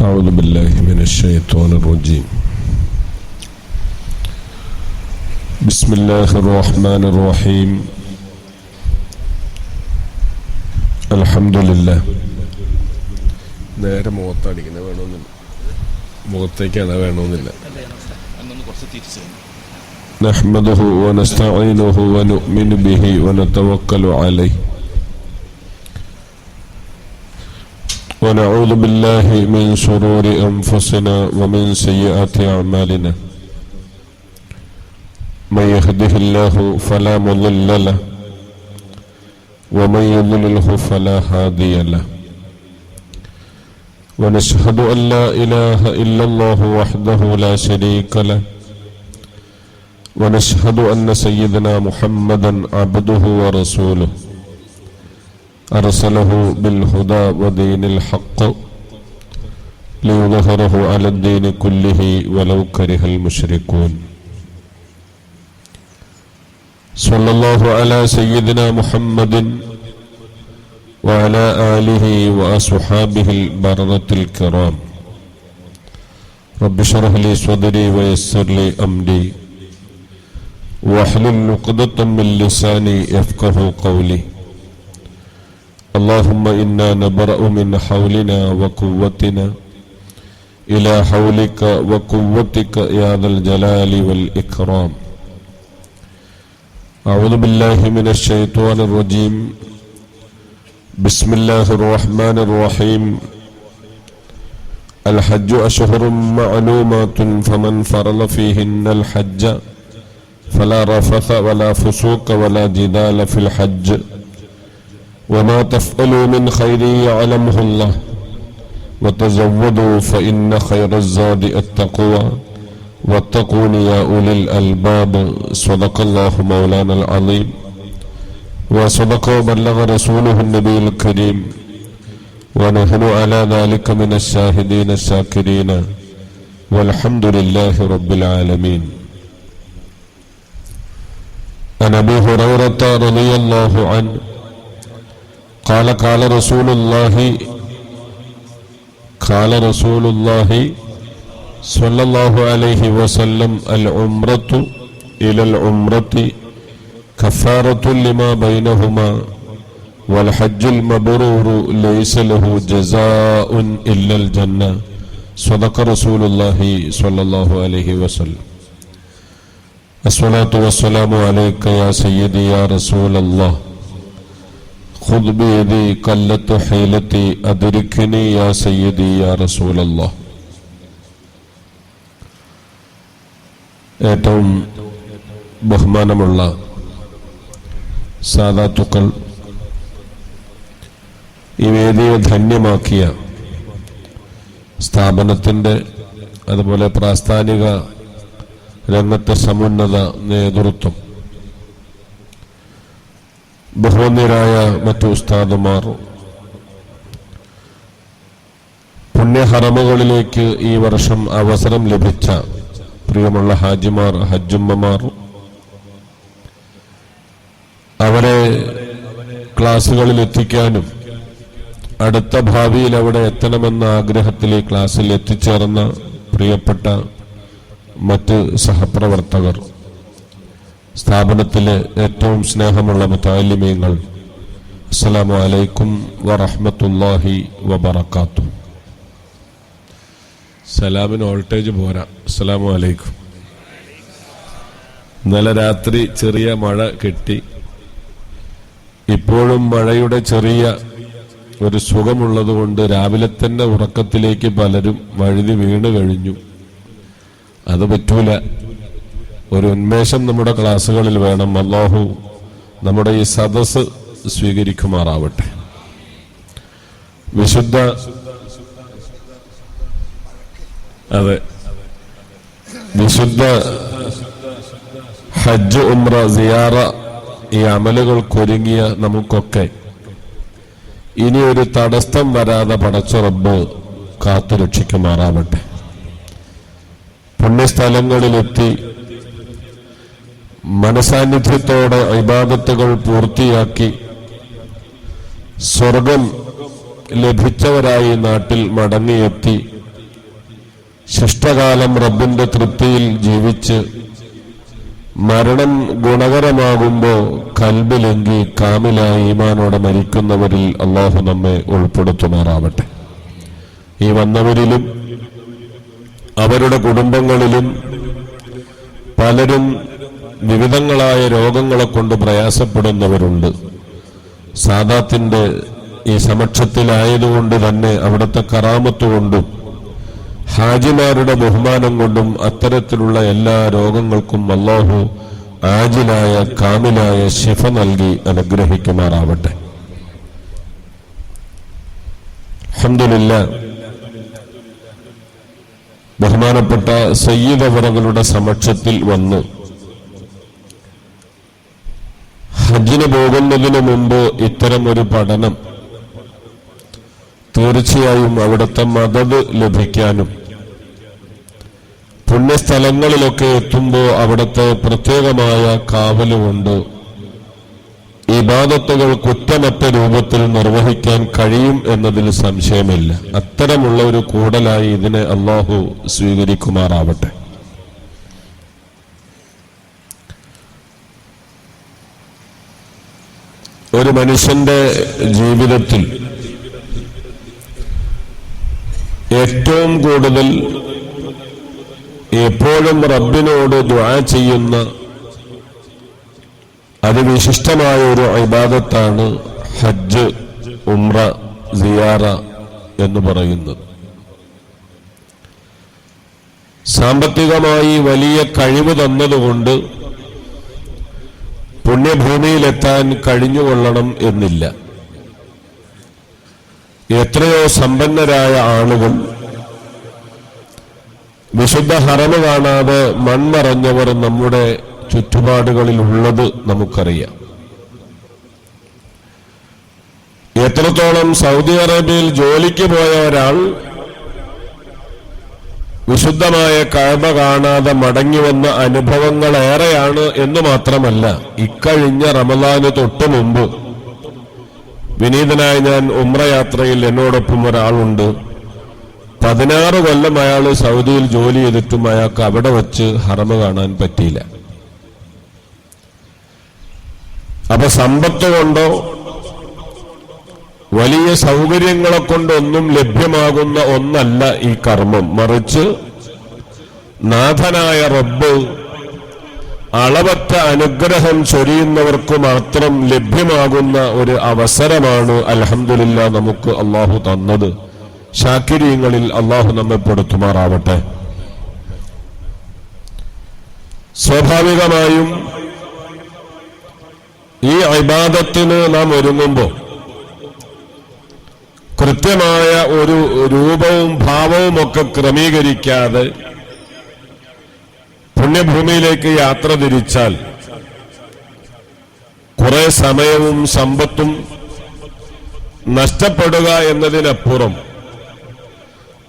أعوذ بالله من الشيطان الرجيم. بسم الله الرحمن الرحيم. الحمد لله. നേരെ മുഖത്തടിക്കുന്ന വേണമെന്നില്ല, മുഖത്തേക്കാണ് വേണമെന്നില്ല. نحمده ونستعينه ونؤمن به ونتوكل عليه ونعوذ بالله من شرور أنفسنا ومن سيئات أعمالنا. من يهده الله فلا مضل له ومن يضلله فلا هادي له. ونشهد أن لا إله إلا الله وحده لا شريك له. ونشهد أن سيدنا محمدا عبده ورسوله أرسله بالهدى ودين الحق ليظهره على الدين كله ولو كره المشركون. صلى الله على سيدنا محمد وعلى آله وأصحابه البررة الكرام. رب اشرح لي صدري ويسر لي أمري واحلل عقدة من لساني يفقه قولي. اللهم إنا نبرأ من حولنا وقوتنا إلى حولك وقوتك يا ذا الجلال والإكرام. أعوذ بالله من الشيطان الرجيم. بسم الله الرحمن الرحيم. الحج أشهر معلومات فمن فرض فيهن الحج فلا رفث ولا فسوق ولا جدال في الحج وما تفعلوا من خير يعلمه الله وتزودوا فإن خير الزاد التقوى واتقون يا أولي الألباب. صدق الله مولانا العظيم وصدق وبلغ رسوله النبي الكريم ونحن على ذلك من الشاهدين الشاكرين والحمد لله رب العالمين. عن أبي هريرة رضي الله عنه قال قال رسول الله صلى الله عليه وسلم العمرة إلى العمرة كفارة لما بينهما والحج المبرور ليس له جزاء إلا الجنة. صدق رسول الله صلى الله عليه وسلم. الصلاة والسلام عليك يا سيدي يا رسول الله. خذ بيدي قلت حيلتي أدركني يا سيدي يا رسول الله. ഏറ്റവും ബഹുമാനമുള്ള സാദാത്തുക്കൾ, ഈ വേദിയെ ധന്യമാക്കിയ സ്ഥാപനത്തിൻ്റെ അതുപോലെ പ്രാസ്ഥാനിക രംഗത്തെ സമുന്നത നേതൃത്വം, ബഹുമാന്യരായ മറ്റു ഉസ്താദുമാർ, പുണ്യഹറമുകളിലേക്ക് ഈ വർഷം അവസരം ലഭിച്ച പ്രിയമുള്ള ഹാജിമാർ, ഹജ്ജുമ്മമാർ, അവരെ ക്ലാസ്സുകളിൽ എത്തിക്കാനും അടുത്ത ഭാവിയിൽ അവിടെ എത്തണമെന്ന ആഗ്രഹത്തിൽ ഈ ക്ലാസ്സിൽ എത്തിച്ചേർന്ന പ്രിയപ്പെട്ട മറ്റ് സഹപ്രവർത്തകർ, സ്ഥാപനത്തിലെ ഏറ്റവും സ്നേഹമുള്ള മുതഅല്ലിമീങ്ങൾ, അസ്സലാമു അലൈക്കും വറഹ്മത്തുള്ളാഹി വബറകാതുഹു. സലാമിന് വോൾട്ടേജ് പോരാ. അസ്സലാമു അലൈക്കും. ഇന്നലെ രാത്രി ചെറിയ മഴ കിട്ടി. ഇപ്പോഴും മഴയുടെ ചെറിയ ഒരു സുഖമുള്ളത് കൊണ്ട് രാവിലെ തന്നെ ഉറക്കത്തിലേക്ക് പലരും വഴുതി വീണ് കഴിഞ്ഞു. അത് പറ്റൂല. ഒരു ഉന്മേഷം നമ്മുടെ ക്ലാസ്സുകളിൽ വേണം. അല്ലാഹു നമ്മുടെ ഈ സദസ് സ്വീകരിക്കുമാറാവട്ടെ. വിശുദ്ധ ഹജ്ജ്, ഉംറ, സിയാറ ഈ അമലുകൾക്കൊരുങ്ങിയ നമുക്കൊക്കെ ഇനി ഒരു തടസ്സം വരാതെ പടച്ച റബ്ബ് കാത്തുരക്ഷിക്കുമാറാവട്ടെ. പുണ്യസ്ഥലങ്ങളിലെത്തി മനസാന്നിധ്യത്തോടെ ഇബാദത്തുകൾ പൂർത്തിയാക്കി സ്വർഗം ലഭിച്ചവരായി നാട്ടിൽ മടങ്ങിയെത്തി ശിഷ്ടകാലം റബ്ബിന്റെ തൃപ്തിയിൽ ജീവിച്ച് മരണം ഗുണകരമാകുമ്പോൾ കൽബിലെങ്കി കാമിലായ ഈമാനോടെ മരിക്കുന്നവരിൽ അള്ളാഹു നമ്മെ ഉൾപ്പെടുത്തുമാറാവട്ടെ. ഈ വന്നവരിലും അവരുടെ കുടുംബങ്ങളിലും പലരും വിവിധങ്ങളായ രോഗങ്ങളെ കൊണ്ട് പ്രയാസപ്പെടുന്നവരുണ്ട്. സാദാത്തിന്റെ ഈ സമക്ഷത്തിലായതുകൊണ്ട് തന്നെ അവിടുത്തെ കറാമത്ത് കൊണ്ടും ഹാജിമാരുടെ ബഹുമാനം കൊണ്ടും അത്തരത്തിലുള്ള എല്ലാ രോഗങ്ങൾക്കും അല്ലാഹു ആജിലായ കാമിലായ ശിഫ നൽകി അനുഗ്രഹിക്കുമാറാവട്ടെ. അൽഹംദുലില്ലാഹ്, ബഹുമാനപ്പെട്ട സയ്യിദ് അവറുകളുടെ സമക്ഷത്തിൽ വന്ന് ഹജ്ജിന് പോകുന്നതിന് മുമ്പ് ഇത്തരം ഒരു പഠനം തീർച്ചയായും അവിടുത്തെ മദദ് ലഭിക്കാനും പുണ്യസ്ഥലങ്ങളിലൊക്കെ എത്തുമ്പോൾ അവിടുത്തെ പ്രത്യേകമായ കാവലുകൊണ്ട് ഇബാദത്തുകൾ കുറ്റമറ്റ രൂപത്തിൽ നിർവഹിക്കാൻ കഴിയും എന്നതിൽ സംശയമില്ല. അത്തരമുള്ള ഒരു കൂടലായി ഇതിനെ അല്ലാഹു സ്വീകരിക്കുമാറാവട്ടെ. ഒരു മനുഷ്യന്റെ ജീവിതത്തിൽ ഏറ്റവും കൂടുതൽ എപ്പോഴും റബ്ബിനോട് ദുആ ചെയ്യുന്ന അതിവിശിഷ്ടമായ ഒരു ഇബാദത്താണ് ഹജ്ജ്, ഉംറ, സിയാറ എന്ന് പറയുന്നത്. സാമ്പത്തികമായി വലിയ കഴിവ് തന്നതുകൊണ്ട് പുണ്യഭൂമിയിലെത്താൻ കഴിഞ്ഞുകൊള്ളണം എന്നില്ല. എത്രയോ സമ്പന്നരായ ആളുകൾ വിശുദ്ധ ഹറമ് കാണാതെ മൺമറഞ്ഞവർ നമ്മുടെ ചുറ്റുപാടുകളിൽ ഉള്ളത് നമുക്കറിയാം. എത്രത്തോളം സൗദി അറേബ്യയിൽ ജോലിക്ക് പോയ ഒരാൾ വിശുദ്ധമായ കഅബ കാണാതെ മടങ്ങി വന്ന അനുഭവങ്ങൾ ഏറെയാണ് എന്ന് മാത്രമല്ല, ഇക്കഴിഞ്ഞ റമദാന് തൊട്ടു മുമ്പ് വിനീതനായ ഞാൻ ഉംറ യാത്രയിൽ എന്നോടൊപ്പം ഒരാളുണ്ട്. 16 കൊല്ലം അയാൾ സൗദിയിൽ ജോലി ചെയ്തിട്ടും അയാൾക്ക് അവിടെ വച്ച് ഹറമ് കാണാൻ പറ്റിയില്ല. അപ്പൊ സമ്പത്ത് കൊണ്ടോ വലിയ സൗകര്യങ്ങളെ കൊണ്ടൊന്നും ലഭ്യമാകുന്ന ഒന്നല്ല ഈ കർമ്മം. മറിച്ച് നാഥനായ റബ്ബ് അളവറ്റ അനുഗ്രഹം ചൊരിയുന്നവർക്ക് മാത്രം ലഭ്യമാകുന്ന ഒരു അവസരമാണ് അൽഹംദുലില്ലാഹ് നമുക്ക് അള്ളാഹു തന്നത്. ശാകിരീങ്ങളിൽ അള്ളാഹു നമ്മെ പെടുത്തുമാറാവട്ടെ. സ്വാഭാവികമായും ഈ ഇബാദത്തിന് നാം ഒരുങ്ങുമ്പോൾ കൃത്യമായ ഒരു രൂപവും ഭാവവും ഒക്കെ ക്രമീകരിക്കാതെ പുണ്യഭൂമിയിലേക്ക് യാത്ര തിരിച്ചാൽ കുറെ സമയവും സമ്പത്തും നഷ്ടപ്പെടുക എന്നതിനപ്പുറം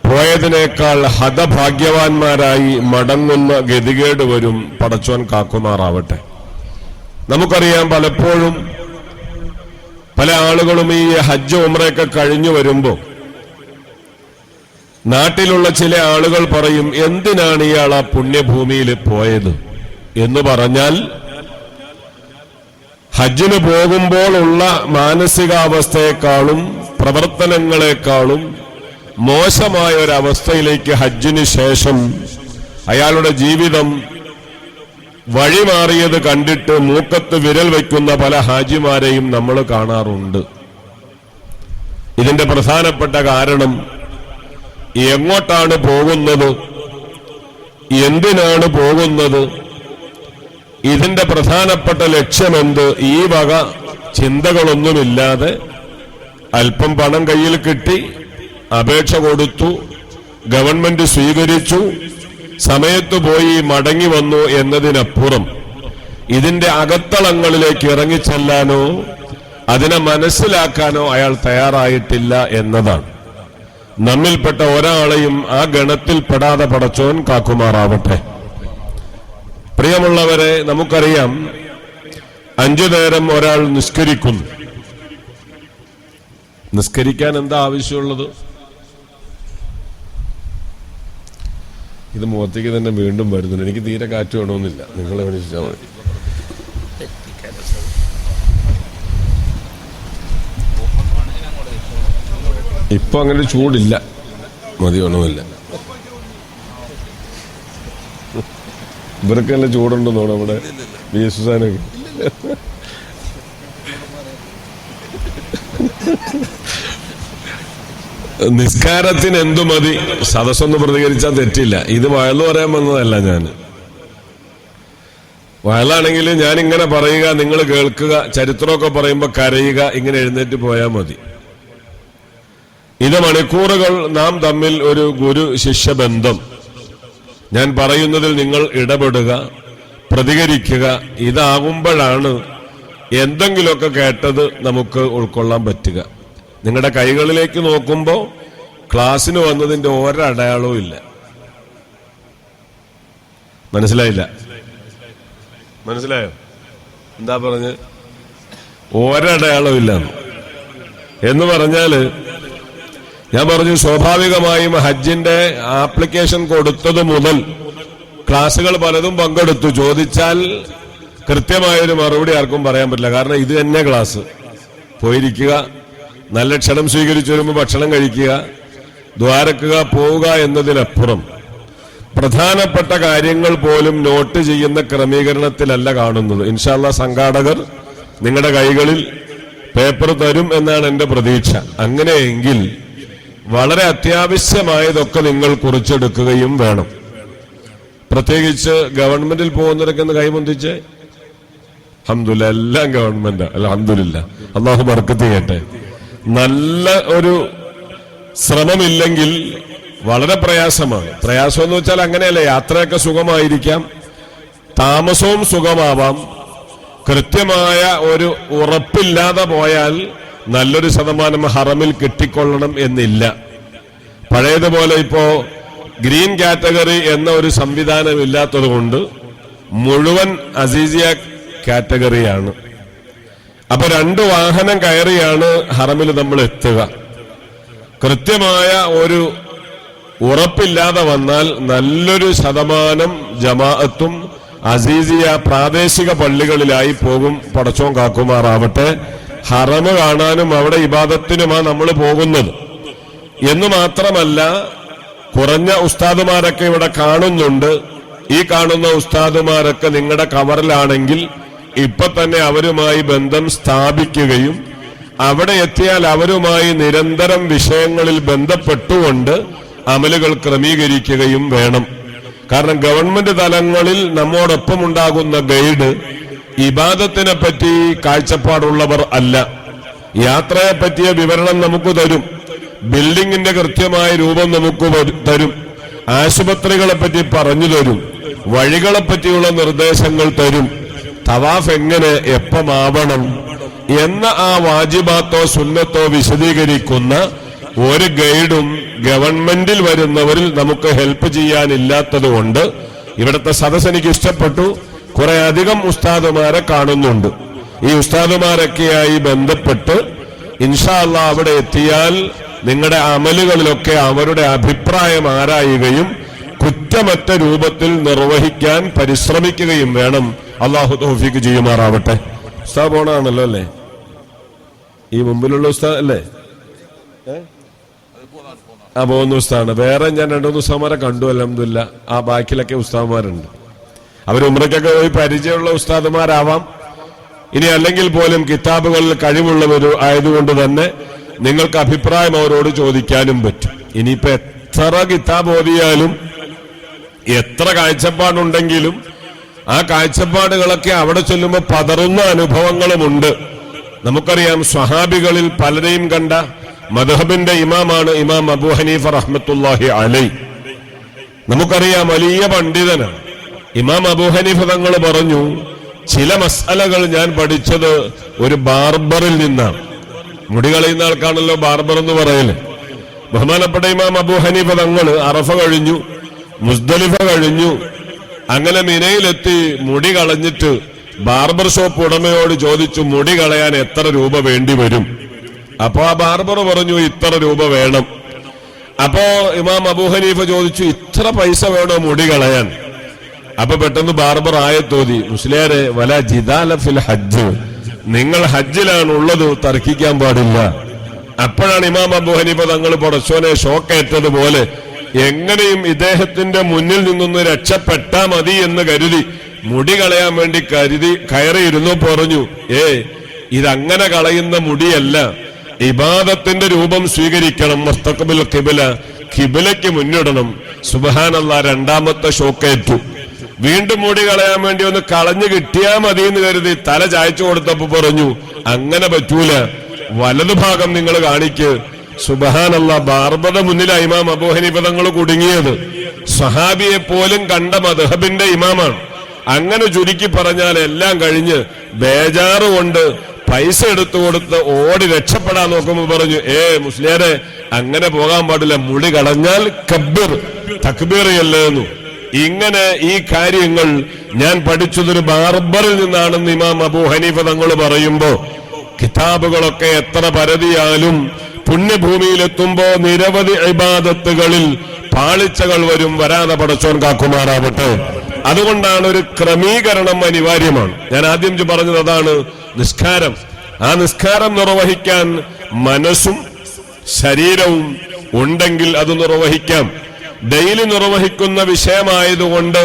പോയതിനേക്കാൾ ഹതഭാഗ്യവാന്മാരായി മടങ്ങുന്ന ഗതികേട് വരും. പടച്ചോൻ കാക്കുമാറാവട്ടെ. നമുക്കറിയാം, പലപ്പോഴും പല ആളുകളും ഈ ഹജ്ജ് ഉംറയൊക്കെ കഴിഞ്ഞു വരുമ്പോൾ നാട്ടിലുള്ള ചില ആളുകൾ പറയും, എന്തിനാണ് ഇയാൾ ആ പുണ്യഭൂമിയിൽ പോയത് എന്ന് പറഞ്ഞാൽ ഹജ്ജിന് പോകുമ്പോൾ ഉള്ള മാനസികാവസ്ഥയെക്കാളും പ്രവർത്തനങ്ങളെക്കാളും മോശമായ ഒരവസ്ഥയിലേക്ക് ഹജ്ജിന് ശേഷം അയാളുടെ ജീവിതം വഴിമാറിയത് കണ്ടിട്ട് മൂക്കത്ത് വിരൽ വയ്ക്കുന്ന പല ഹാജിമാരെയും നമ്മൾ കാണാറുണ്ട്. ഇതിന്റെ പ്രധാനപ്പെട്ട കാരണം എങ്ങോട്ടാണ് പോകുന്നത്, എന്തിനാണ് പോകുന്നത്, ഇതിന്റെ പ്രധാനപ്പെട്ട ലക്ഷ്യമെന്ത്, ഈ വക ചിന്തകളൊന്നുമില്ലാതെ അല്പം പണം കയ്യിൽ കിട്ടി, അപേക്ഷ കൊടുത്തു, ഗവൺമെന്റ് സ്വീകരിച്ചു, സമയത്ത് പോയി മടങ്ങി വന്നു എന്നതിനപ്പുറം ഇതിന്റെ അകത്തളങ്ങളിലേക്ക് ഇറങ്ങിച്ചെല്ലാനോ അതിനെ മനസ്സിലാക്കാനോ അയാൾ തയ്യാറായിട്ടില്ല എന്നതാണ്. നമ്മിൽപ്പെട്ട ഒരാളെയും ആ ഗണത്തിൽ പെടാതെ പടച്ചോൻ കാക്കുമാറാവട്ടെ. പ്രിയമുള്ളവരെ, നമുക്കറിയാം 5 നേരം ഒരാൾ നിസ്കരിക്കുന്നു. നിസ്കരിക്കാൻ എന്താ ആവശ്യമുള്ളത്? ഇത് മുഖത്തേക്ക് തന്നെ വീണ്ടും വരുന്നുണ്ട്. എനിക്ക് തീരെ കാറ്റ് വേണമെന്നില്ല, നിങ്ങളെ വിളിച്ചാൽ മതി. ഇപ്പൊ അങ്ങനെ ചൂടില്ല, മതി വേണമെന്നില്ല. ഇവർക്ക് നല്ല ചൂടുണ്ടെന്നോ നമ്മുടെ വി എസ് സാനൊക്കെ? നിസ്കാരത്തിന് എന്തു മതി? സദസ്സൊന്ന് പ്രതികരിച്ചാൽ തെറ്റില്ല. ഇത് വയലു പറയാൻ വന്നതല്ല. ഞാൻ വയലാണെങ്കിൽ ഞാൻ ഇങ്ങനെ പറയുക, നിങ്ങൾ കേൾക്കുക, ചരിത്രമൊക്കെ പറയുമ്പോൾ കരയുക, ഇങ്ങനെ എഴുന്നേറ്റ് പോയാൽ മതി. ഇത് മണിക്കൂറുകൾ നാം തമ്മിൽ ഒരു ഗുരു ശിഷ്യ ബന്ധം. ഞാൻ പറയുന്നതിൽ നിങ്ങൾ ഇടപെടുക, പ്രതികരിക്കുക. ഇതാകുമ്പോഴാണ് എന്തെങ്കിലുമൊക്കെ കേട്ടത് നമുക്ക് ഉൾക്കൊള്ളാൻ പറ്റുക. നിങ്ങളുടെ കൈകളിലേക്ക് നോക്കുമ്പോൾ ക്ലാസ്സിന് വന്നതിന്റെ ഒരടയാളവും ഇല്ല. മനസ്സിലായില്ല? മനസ്സിലായോ? എന്താ പറഞ്ഞ്? ഒരടയാളവും ഇല്ല എന്ന് പറഞ്ഞാല് ഞാൻ പറഞ്ഞു, സ്വാഭാവികമായും ഹജ്ജിന്റെ ആപ്ലിക്കേഷൻ കൊടുത്തത് മുതൽ ക്ലാസുകൾ പലതും പങ്കെടുത്തു. ചോദിച്ചാൽ കൃത്യമായൊരു മറുപടി ആർക്കും പറയാൻ പറ്റില്ല. കാരണം ഇത് തന്നെ ക്ലാസ്. പോയിരിക്കുക, നല്ല ക്ഷണം സ്വീകരിച്ചു വരുമ്പോൾ ഭക്ഷണം കഴിക്കുക, ദ്വാരക്കുക, പോവുക എന്നതിനപ്പുറം പ്രധാനപ്പെട്ട കാര്യങ്ങൾ പോലും നോട്ട് ചെയ്യുന്ന ക്രമീകരണത്തിലല്ല കാണുന്നത്. ഇൻഷാ അല്ലാഹ് സംഘാടകർ നിങ്ങളുടെ കൈകളിൽ പേപ്പർ തരും എന്നാണ് എന്റെ പ്രതീക്ഷ. അങ്ങനെയെങ്കിൽ വളരെ അത്യാവശ്യമായതൊക്കെ നിങ്ങൾ കുറിച്ചെടുക്കുകയും വേണം. പ്രത്യേകിച്ച് ഗവൺമെന്റിൽ പോകുന്നവരൊക്കെ ഒന്ന് കൈമുന്തിച്ച്. അൽഹംദുലില്ലാഹ്, എല്ലാം ഗവൺമെന്റ്. അൽഹംദുലില്ലാഹ്, അല്ലാഹു ബർക്കത്ത് ചെയ്യട്ടെ. നല്ല ഒരു ശ്രമമില്ലെങ്കിൽ വളരെ പ്രയാസമാണ്. പ്രയാസം എന്ന് വെച്ചാൽ അങ്ങനെയല്ല, യാത്രയൊക്കെ സുഖമായിരിക്കാം, താമസവും സുഖമാവാം. കൃത്യമായ ഒരു ഉറപ്പില്ലാതെ പോയാൽ നല്ലൊരു ശതമാനം ഹറമിൽ കിട്ടിക്കൊള്ളണം എന്നില്ല. പഴയതുപോലെ ഇപ്പോ ഗ്രീൻ കാറ്റഗറി എന്ന ഒരു സംവിധാനം ഇല്ലാത്തത് കൊണ്ട് മുഴുവൻ അസീസിയ കാറ്റഗറിയാണ്. അപ്പൊ 2 വാഹനം കയറിയാണ് ഹറമിൽ നമ്മൾ എത്തുക. കൃത്യമായ ഒരു ഉറപ്പില്ലാതെ വന്നാൽ നല്ലൊരു ശതമാനം ജമാഅത്തും അസീസിയ പ്രാദേശിക പള്ളികളിലായി പോകും. പടച്ചോൻ കാക്കുമാറാവട്ടെ. ഹറമ് കാണാനും അവിടെ ഇബാദത്തിനുമാണ് നമ്മൾ പോകുന്നത് എന്ന് മാത്രമല്ല, കുറഞ്ഞ ഉസ്താദുമാരൊക്കെ ഇവിടെ കാണുന്നുണ്ട്. ഈ കാണുന്ന ഉസ്താദുമാരൊക്കെ നിങ്ങളുടെ കവറിലാണെങ്കിൽ ഇപ്പൊ തന്നെ അവരുമായി ബന്ധം സ്ഥാപിക്കുകയും അവിടെ എത്തിയാൽ അവരുമായി നിരന്തരം വിഷയങ്ങളിൽ ബന്ധപ്പെട്ടുകൊണ്ട് അമലുകൾ ക്രമീകരിക്കുകയും വേണം. കാരണം ഗവൺമെന്റ് തലങ്ങളിൽ നമ്മോടൊപ്പം ഉണ്ടാകുന്ന ഗൈഡ് ഇബാദത്തിനെ പറ്റി കാഴ്ചപ്പാടുള്ളവർ അല്ല. യാത്രയെ പറ്റിയ വിവരണം നമുക്ക് തരും, ബിൽഡിങ്ങിന്റെ കൃത്യമായ രൂപം നമുക്ക് തരും, ആശുപത്രികളെ പറ്റി പറഞ്ഞു തരും, വഴികളെ പറ്റിയുള്ള നിർദ്ദേശങ്ങൾ തരും, തവാഫ് എങ്ങനെ എപ്പമാവണം എന്ന ആ വാജിബാത്തോ സുന്നത്തോ വിശദീകരിക്കുന്ന ഒരു ഗൈഡും ഗവൺമെന്റിൽ വരുന്നവരിൽ നമുക്ക് ഹെൽപ്പ് ചെയ്യാനില്ലാത്തത് കൊണ്ട് ഇവിടുത്തെ സദസ്സ് എനിക്ക് ഇഷ്ടപ്പെട്ടു. കുറെ അധികം ഉസ്താദുമാരെ കാണുന്നുണ്ട്. ഈ ഉസ്താദുമാരൊക്കെയായി ബന്ധപ്പെട്ട് ഇൻഷാ അല്ലാഹ് അവിടെ എത്തിയാൽ നിങ്ങളുടെ അമലുകളിലൊക്കെ അവരുടെ അഭിപ്രായം ആരായുകയും കുറ്റമറ്റ രൂപത്തിൽ നിർവഹിക്കാൻ പരിശ്രമിക്കുകയും വേണം. അള്ളാഹു തൗഫീഖ് ചെയ്യുമാറാവട്ടെ. ഉസ്താദ് പോണാണല്ലോ അല്ലേ? ഈ മുമ്പിലുള്ള ഉസ്താദ് അല്ലേ? ആ പോകുന്ന ഉസ്താദാണ്. വേറെ ഞാൻ 2-3 ഉസ്താദുമാരെ കണ്ടു, അൽഹംദുലില്ലാഹ്. ആ ബാക്കിലൊക്കെ ഉസ്താദുമാരുണ്ട്. അവർ ഉംറയ്ക്കൊക്കെ പോയി പരിചയമുള്ള ഉസ്താദുമാരാവാം. ഇനി അല്ലെങ്കിൽ പോലും കിതാബുകളിൽ കഴിവുള്ളവർ ആയതുകൊണ്ട് തന്നെ നിങ്ങൾക്ക് അഭിപ്രായം അവരോട് ചോദിക്കാനും പറ്റും. ഇനിയിപ്പോ എത്ര കിതാബ് ഓതിയാലും എത്ര കാഴ്ചപ്പാടുണ്ടെങ്കിലും ആ കാഴ്ചപ്പാടുകളൊക്കെ അവിടെ ചെല്ലുമ്പോൾ പതറുന്ന അനുഭവങ്ങളുമുണ്ട്. നമുക്കറിയാം, സ്വഹാബികളിൽ പലരെയും കണ്ട മദ്ഹബിന്റെ ഇമാമാണ് ഇമാം അബൂ ഹനീഫ റഹ്മത്തുള്ളാഹി അലൈഹി. നമുക്കറിയാം, വലിയ പണ്ഡിതനാണ്. ഇമാം അബൂ ഹനീഫ തങ്ങൾ പറഞ്ഞു, ചില മസ്അലകൾ ഞാൻ പഠിച്ചത് ഒരു ബാർബറിൽ നിന്നാണ്. മുടി കളയുന്ന ആൾക്കാണല്ലോ ബാർബർ എന്ന് പറയല്. ബഹുമാനപ്പെട്ട ഇമാം അബൂ ഹനീഫ തങ്ങൾ അറഫ കഴിഞ്ഞു, മുസ്ദലിഫ കഴിഞ്ഞു, അങ്ങനെ മിനയിലെത്തി മുടി കളഞ്ഞിട്ട് ബാർബർ ഷോപ്പ് ഉടമയോട് ചോദിച്ചു, മുടി കളയാൻ എത്ര രൂപ വേണ്ടി വരും? അപ്പൊ ആ ബാർബർ പറഞ്ഞു, ഇത്ര രൂപ വേണം. അപ്പോ ഇമാം അബൂ ഹനീഫ ചോദിച്ചു, ഇത്ര പൈസ വേണോ മുടി കളയാൻ? അപ്പൊ പെട്ടെന്ന് ബാർബർ ആയത്തോതി, മുസ്ലിയാരെ വല ജിദാല ഫിൽ ഹജ്ജ്, നിങ്ങൾ ഹജ്ജിലാണ് ഉള്ളത്, തർക്കിക്കാൻ പാടില്ല. അപ്പോഴാണ് ഇമാം അബൂ ഹനീഫ തങ്ങൾ പടച്ചോനെ ഷോക്കേറ്റതുപോലെ എങ്ങനെയും ഇദ്ദേഹത്തിന്റെ മുന്നിൽ നിന്നൊന്ന് രക്ഷപ്പെട്ടാ മതി എന്ന് കരുതി മുടി കളയാൻ വേണ്ടി കയറിയിരുന്നു. പറഞ്ഞു, ഇതങ്ങനെ കളയുന്ന മുടിയല്ല, ഇബാദത്തിന്റെ രൂപം സ്വീകരിക്കണം. മുസ്തഖ്ബിൽ ഖിബ്ല, ഖിബ്ലയ്ക്ക് മുന്നിടണം. സുബ്ഹാനല്ലാഹ്, രണ്ടാമത്തെ ഷോക്കേറ്റു. വീണ്ടും മുടി കളയാൻ വേണ്ടി ഒന്ന് കളഞ്ഞു കിട്ടിയാ മതി എന്ന് കരുതി തല ചായച്ചു കൊടുത്തപ്പോ പറഞ്ഞു, അങ്ങനെ പറ്റൂല, വലതുഭാഗം നിങ്ങൾ കാണിക്ക്. സുബ്ഹാനല്ലാഹ്, ബാർബറുടെ മുന്നിലാണ് ഇമാം അബൂ ഹനീഫ തങ്ങൾ കുടുങ്ങിയത്. സ്വഹാബിയെ പോലും കണ്ട മദ്ഹബിന്റെ ഇമാമാണ്. അങ്ങനെ ചുരുക്കി പറഞ്ഞാൽ എല്ലാം കഴിഞ്ഞ് ബേജാറ് കൊണ്ട് പൈസ എടുത്തു കൊടുത്ത് ഓടി രക്ഷപ്പെടാൻ നോക്കുമ്പോ പറഞ്ഞു, മുസ്ലിയാരെ അങ്ങനെ പോകാൻ പാടില്ല, മുടി കളഞ്ഞാൽ കബ്ബിർ, തക്ബീറിയല്ലേന്നു. ഇങ്ങനെ ഈ കാര്യങ്ങൾ ഞാൻ പഠിച്ചതൊരു ബാർബറിൽ നിന്നാണെന്ന് ഇമാം അബൂ ഹനീഫ തങ്ങൾ പറയുമ്പോ, കിതാബുകളൊക്കെ എത്ര പരതിയാലും പുണ്യഭൂമിയിലെത്തുമ്പോ നിരവധി ഇബാദത്തുകളിൽ പാളിച്ചകൾ വരും. വരാതെ പടച്ചോൻ കാക്കുമാറാവട്ടെ. അതുകൊണ്ടാണ് ഒരു ക്രമീകരണം അനിവാര്യമാണ്. ഞാൻ ആദ്യം പറഞ്ഞത് അതാണ്, നിസ്കാരം. ആ നിസ്കാരം നിർവഹിക്കാൻ മനസ്സും ശരീരവും ഉണ്ടെങ്കിൽ അത് നിർവഹിക്കാം. ഡെയിലി നിർവഹിക്കുന്ന വിഷയമായതുകൊണ്ട്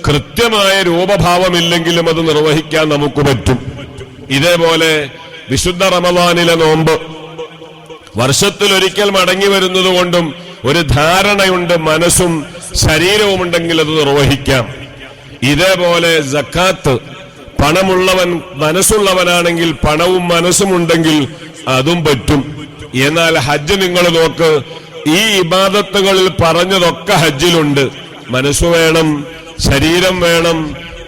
കൃത്യമായ രൂപഭാവമില്ലെങ്കിലും അത് നിർവഹിക്കാൻ നമുക്ക് പറ്റും. ഇതേപോലെ വിശുദ്ധ റമളാനിലെ നോമ്പ് വർഷത്തിലൊരിക്കൽ മടങ്ങി വരുന്നത് കൊണ്ടും ഒരു ധാരണയുണ്ട്, മനസ്സും ശരീരവും ഉണ്ടെങ്കിൽ അത് നിർവഹിക്കാം. ഇതേപോലെ സക്കാത്ത്, പണമുള്ളവൻ മനസ്സുള്ളവനാണെങ്കിൽ പണവും മനസ്സും ഉണ്ടെങ്കിൽ അതും പറ്റും. എന്നാൽ ഹജ്ജ് നിങ്ങൾ നോക്ക്, ഈ ഇബാദത്തുകളിൽ പറഞ്ഞതൊക്കെ ഹജ്ജിലുണ്ട്. മനസ്സു വേണം, ശരീരം വേണം,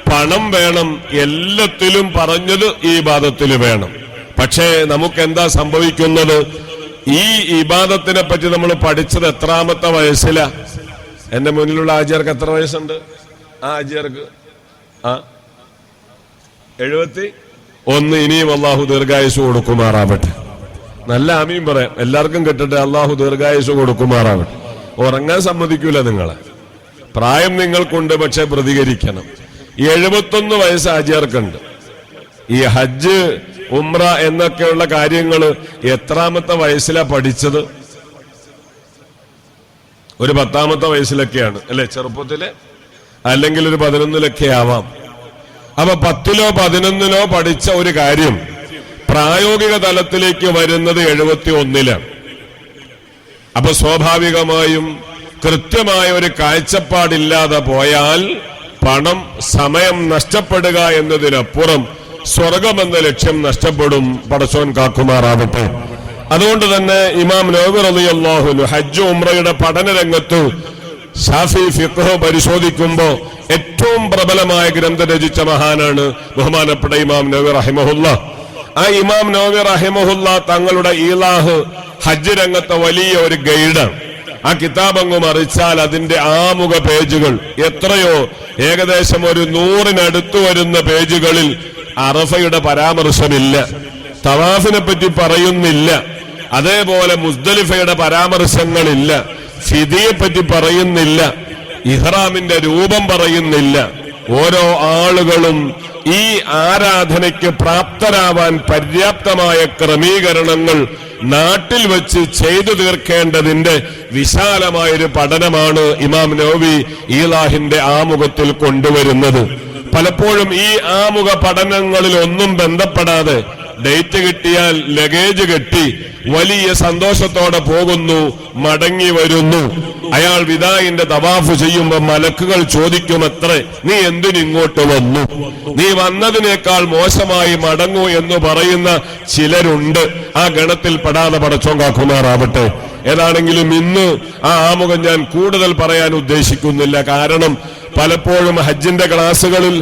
പണം വേണം, എല്ലാത്തിലും പറഞ്ഞത് ഈ ഇബാദത്തിൽ വേണം. പക്ഷേ നമുക്ക് എന്താ സംഭവിക്കുന്നത്? ഈ ഇബാദത്തിനെ പറ്റി നമ്മൾ പഠിച്ചത് എത്രാമത്തെ വയസ്സിലാ? എന്റെ മുന്നിലുള്ള ആചാർക്ക് എത്ര വയസ്സുണ്ട്? ആ ആചാർക്ക് 71. ഇനിയും അള്ളാഹു ദീർഘായുസ് കൊടുക്കുമാറാവട്ടെ. നല്ല ആമീൻ പറയാം, എല്ലാവർക്കും കിട്ടട്ടെ. അള്ളാഹു ദീർഘായുസ് കൊടുക്കുമാറാവട്ടെ. ഉറങ്ങാൻ സമ്മതിക്കൂല നിങ്ങളെ. പ്രായം നിങ്ങൾക്കുണ്ട്, പക്ഷെ പ്രതികരിക്കണം. 71 വയസ്സ് ആചാർക്കുണ്ട്. ഈ ഹജ്ജ്, ഉംറ എന്നൊക്കെയുള്ള കാര്യങ്ങൾ എത്രാമത്തെ വയസ്സിലാ പഠിച്ചത്? ഒരു 10ാമത്തെ വയസ്സിലൊക്കെയാണ് അല്ലെ, ചെറുപ്പത്തില്, അല്ലെങ്കിൽ ഒരു 11ലൊക്കെ ആവാം. അപ്പൊ 10ലോ 11ലോ പഠിച്ച ഒരു കാര്യം പ്രായോഗിക തലത്തിലേക്ക് വരുന്നത് 71ലാണ്. അപ്പൊ സ്വാഭാവികമായും കൃത്യമായ ഒരു കാഴ്ചപ്പാടില്ലാതെ പോയാൽ പണം, സമയം നഷ്ടപ്പെടുക എന്നതിനപ്പുറം സ്വർഗമെന്ന ലക്ഷ്യം നഷ്ടപ്പെടും. പടച്ചോൻ കാക്കുമാറാവട്ടെ. അതുകൊണ്ട് തന്നെ ഇമാം നവവി റളിയല്ലാഹു അൻഹു ഹജ്ജ് ഉംറയുടെ പഠന രംഗത്ത് ശാഫി ഫിഖ് പരിശോധിക്കുമ്പോ ഏറ്റവും പ്രബലമായ ഗ്രന്ഥം രചിച്ച മഹാനാണ് ബഹുമാനപ്പെട്ട ഇമാം നവവി റഹിമഹുല്ലാഹ്. ആ ഇമാം നവവി റഹിമഹുല്ലാഹ് തങ്ങളുടെ ഈലാഹ് ഹജ്ജ് രംഗത്തെ വലിയ ഒരു ഗൈഡാണ്. ആ കിതാബ് അങ്ങ് മറിച്ചാൽ അതിന്റെ ആമുഖ പേജുകൾ എത്രയോ, ഏകദേശം ഒരു 100-നടുത്ത് വരുന്ന പേജുകളിൽ അറഫയുടെ പരാമർശമില്ല, തവാഫിനെ പറ്റി പറയുന്നില്ല, അതേപോലെ മുസ്ദലിഫയുടെ പരാമർശങ്ങളില്ല, ഫിദിയെ പറ്റി പറയുന്നില്ല, ഇഹ്റാമിന്റെ രൂപം പറയുന്നില്ല. ഓരോ ആളുകളും ഈ ആരാധനയ്ക്ക് പ്രാപ്തരാവാൻ പര്യാപ്തമായ ക്രമീകരണങ്ങൾ നാട്ടിൽ വെച്ച് ചെയ്തു തീർക്കേണ്ടതിന്റെ വിശാലമായൊരു പഠനമാണ് ഇമാം നവവി ഈലാഹിന്റെ ആമുഖത്തിൽ കൊണ്ടുവരുന്നത്. പലപ്പോഴും ഈ ആമുഖ പഠനങ്ങളിൽ ഒന്നും ബന്ധപ്പെടാതെ ഡേറ്റ് കിട്ടിയാൽ ലഗേജ് കെട്ടി വലിയ സന്തോഷത്തോടെ പോകുന്നു, മടങ്ങി വരുന്നു. അയാൾ വിദായിന്റെ തവാഫ് ചെയ്യുമ്പോൾ മലക്കുകൾ ചോദിക്കുമത്രേ, നീ എന്തിനിങ്ങോട്ട് വന്നു? നീ വന്നതിനേക്കാൾ മോശമായി മടങ്ങൂ എന്ന് പറയുന്ന ചിലരുണ്ട്. ആ ഗണത്തിൽ പെടാതെ പടച്ചോൻ കാക്കുമാറാവട്ടെ. ഏതാണെങ്കിലും ഇന്ന് ആ ആമുഖം ഞാൻ കൂടുതൽ പറയാൻ ഉദ്ദേശിക്കുന്നില്ല. കാരണം പലപ്പോഴും ഹജ്ജിന്റെ ക്ലാസുകളിൽ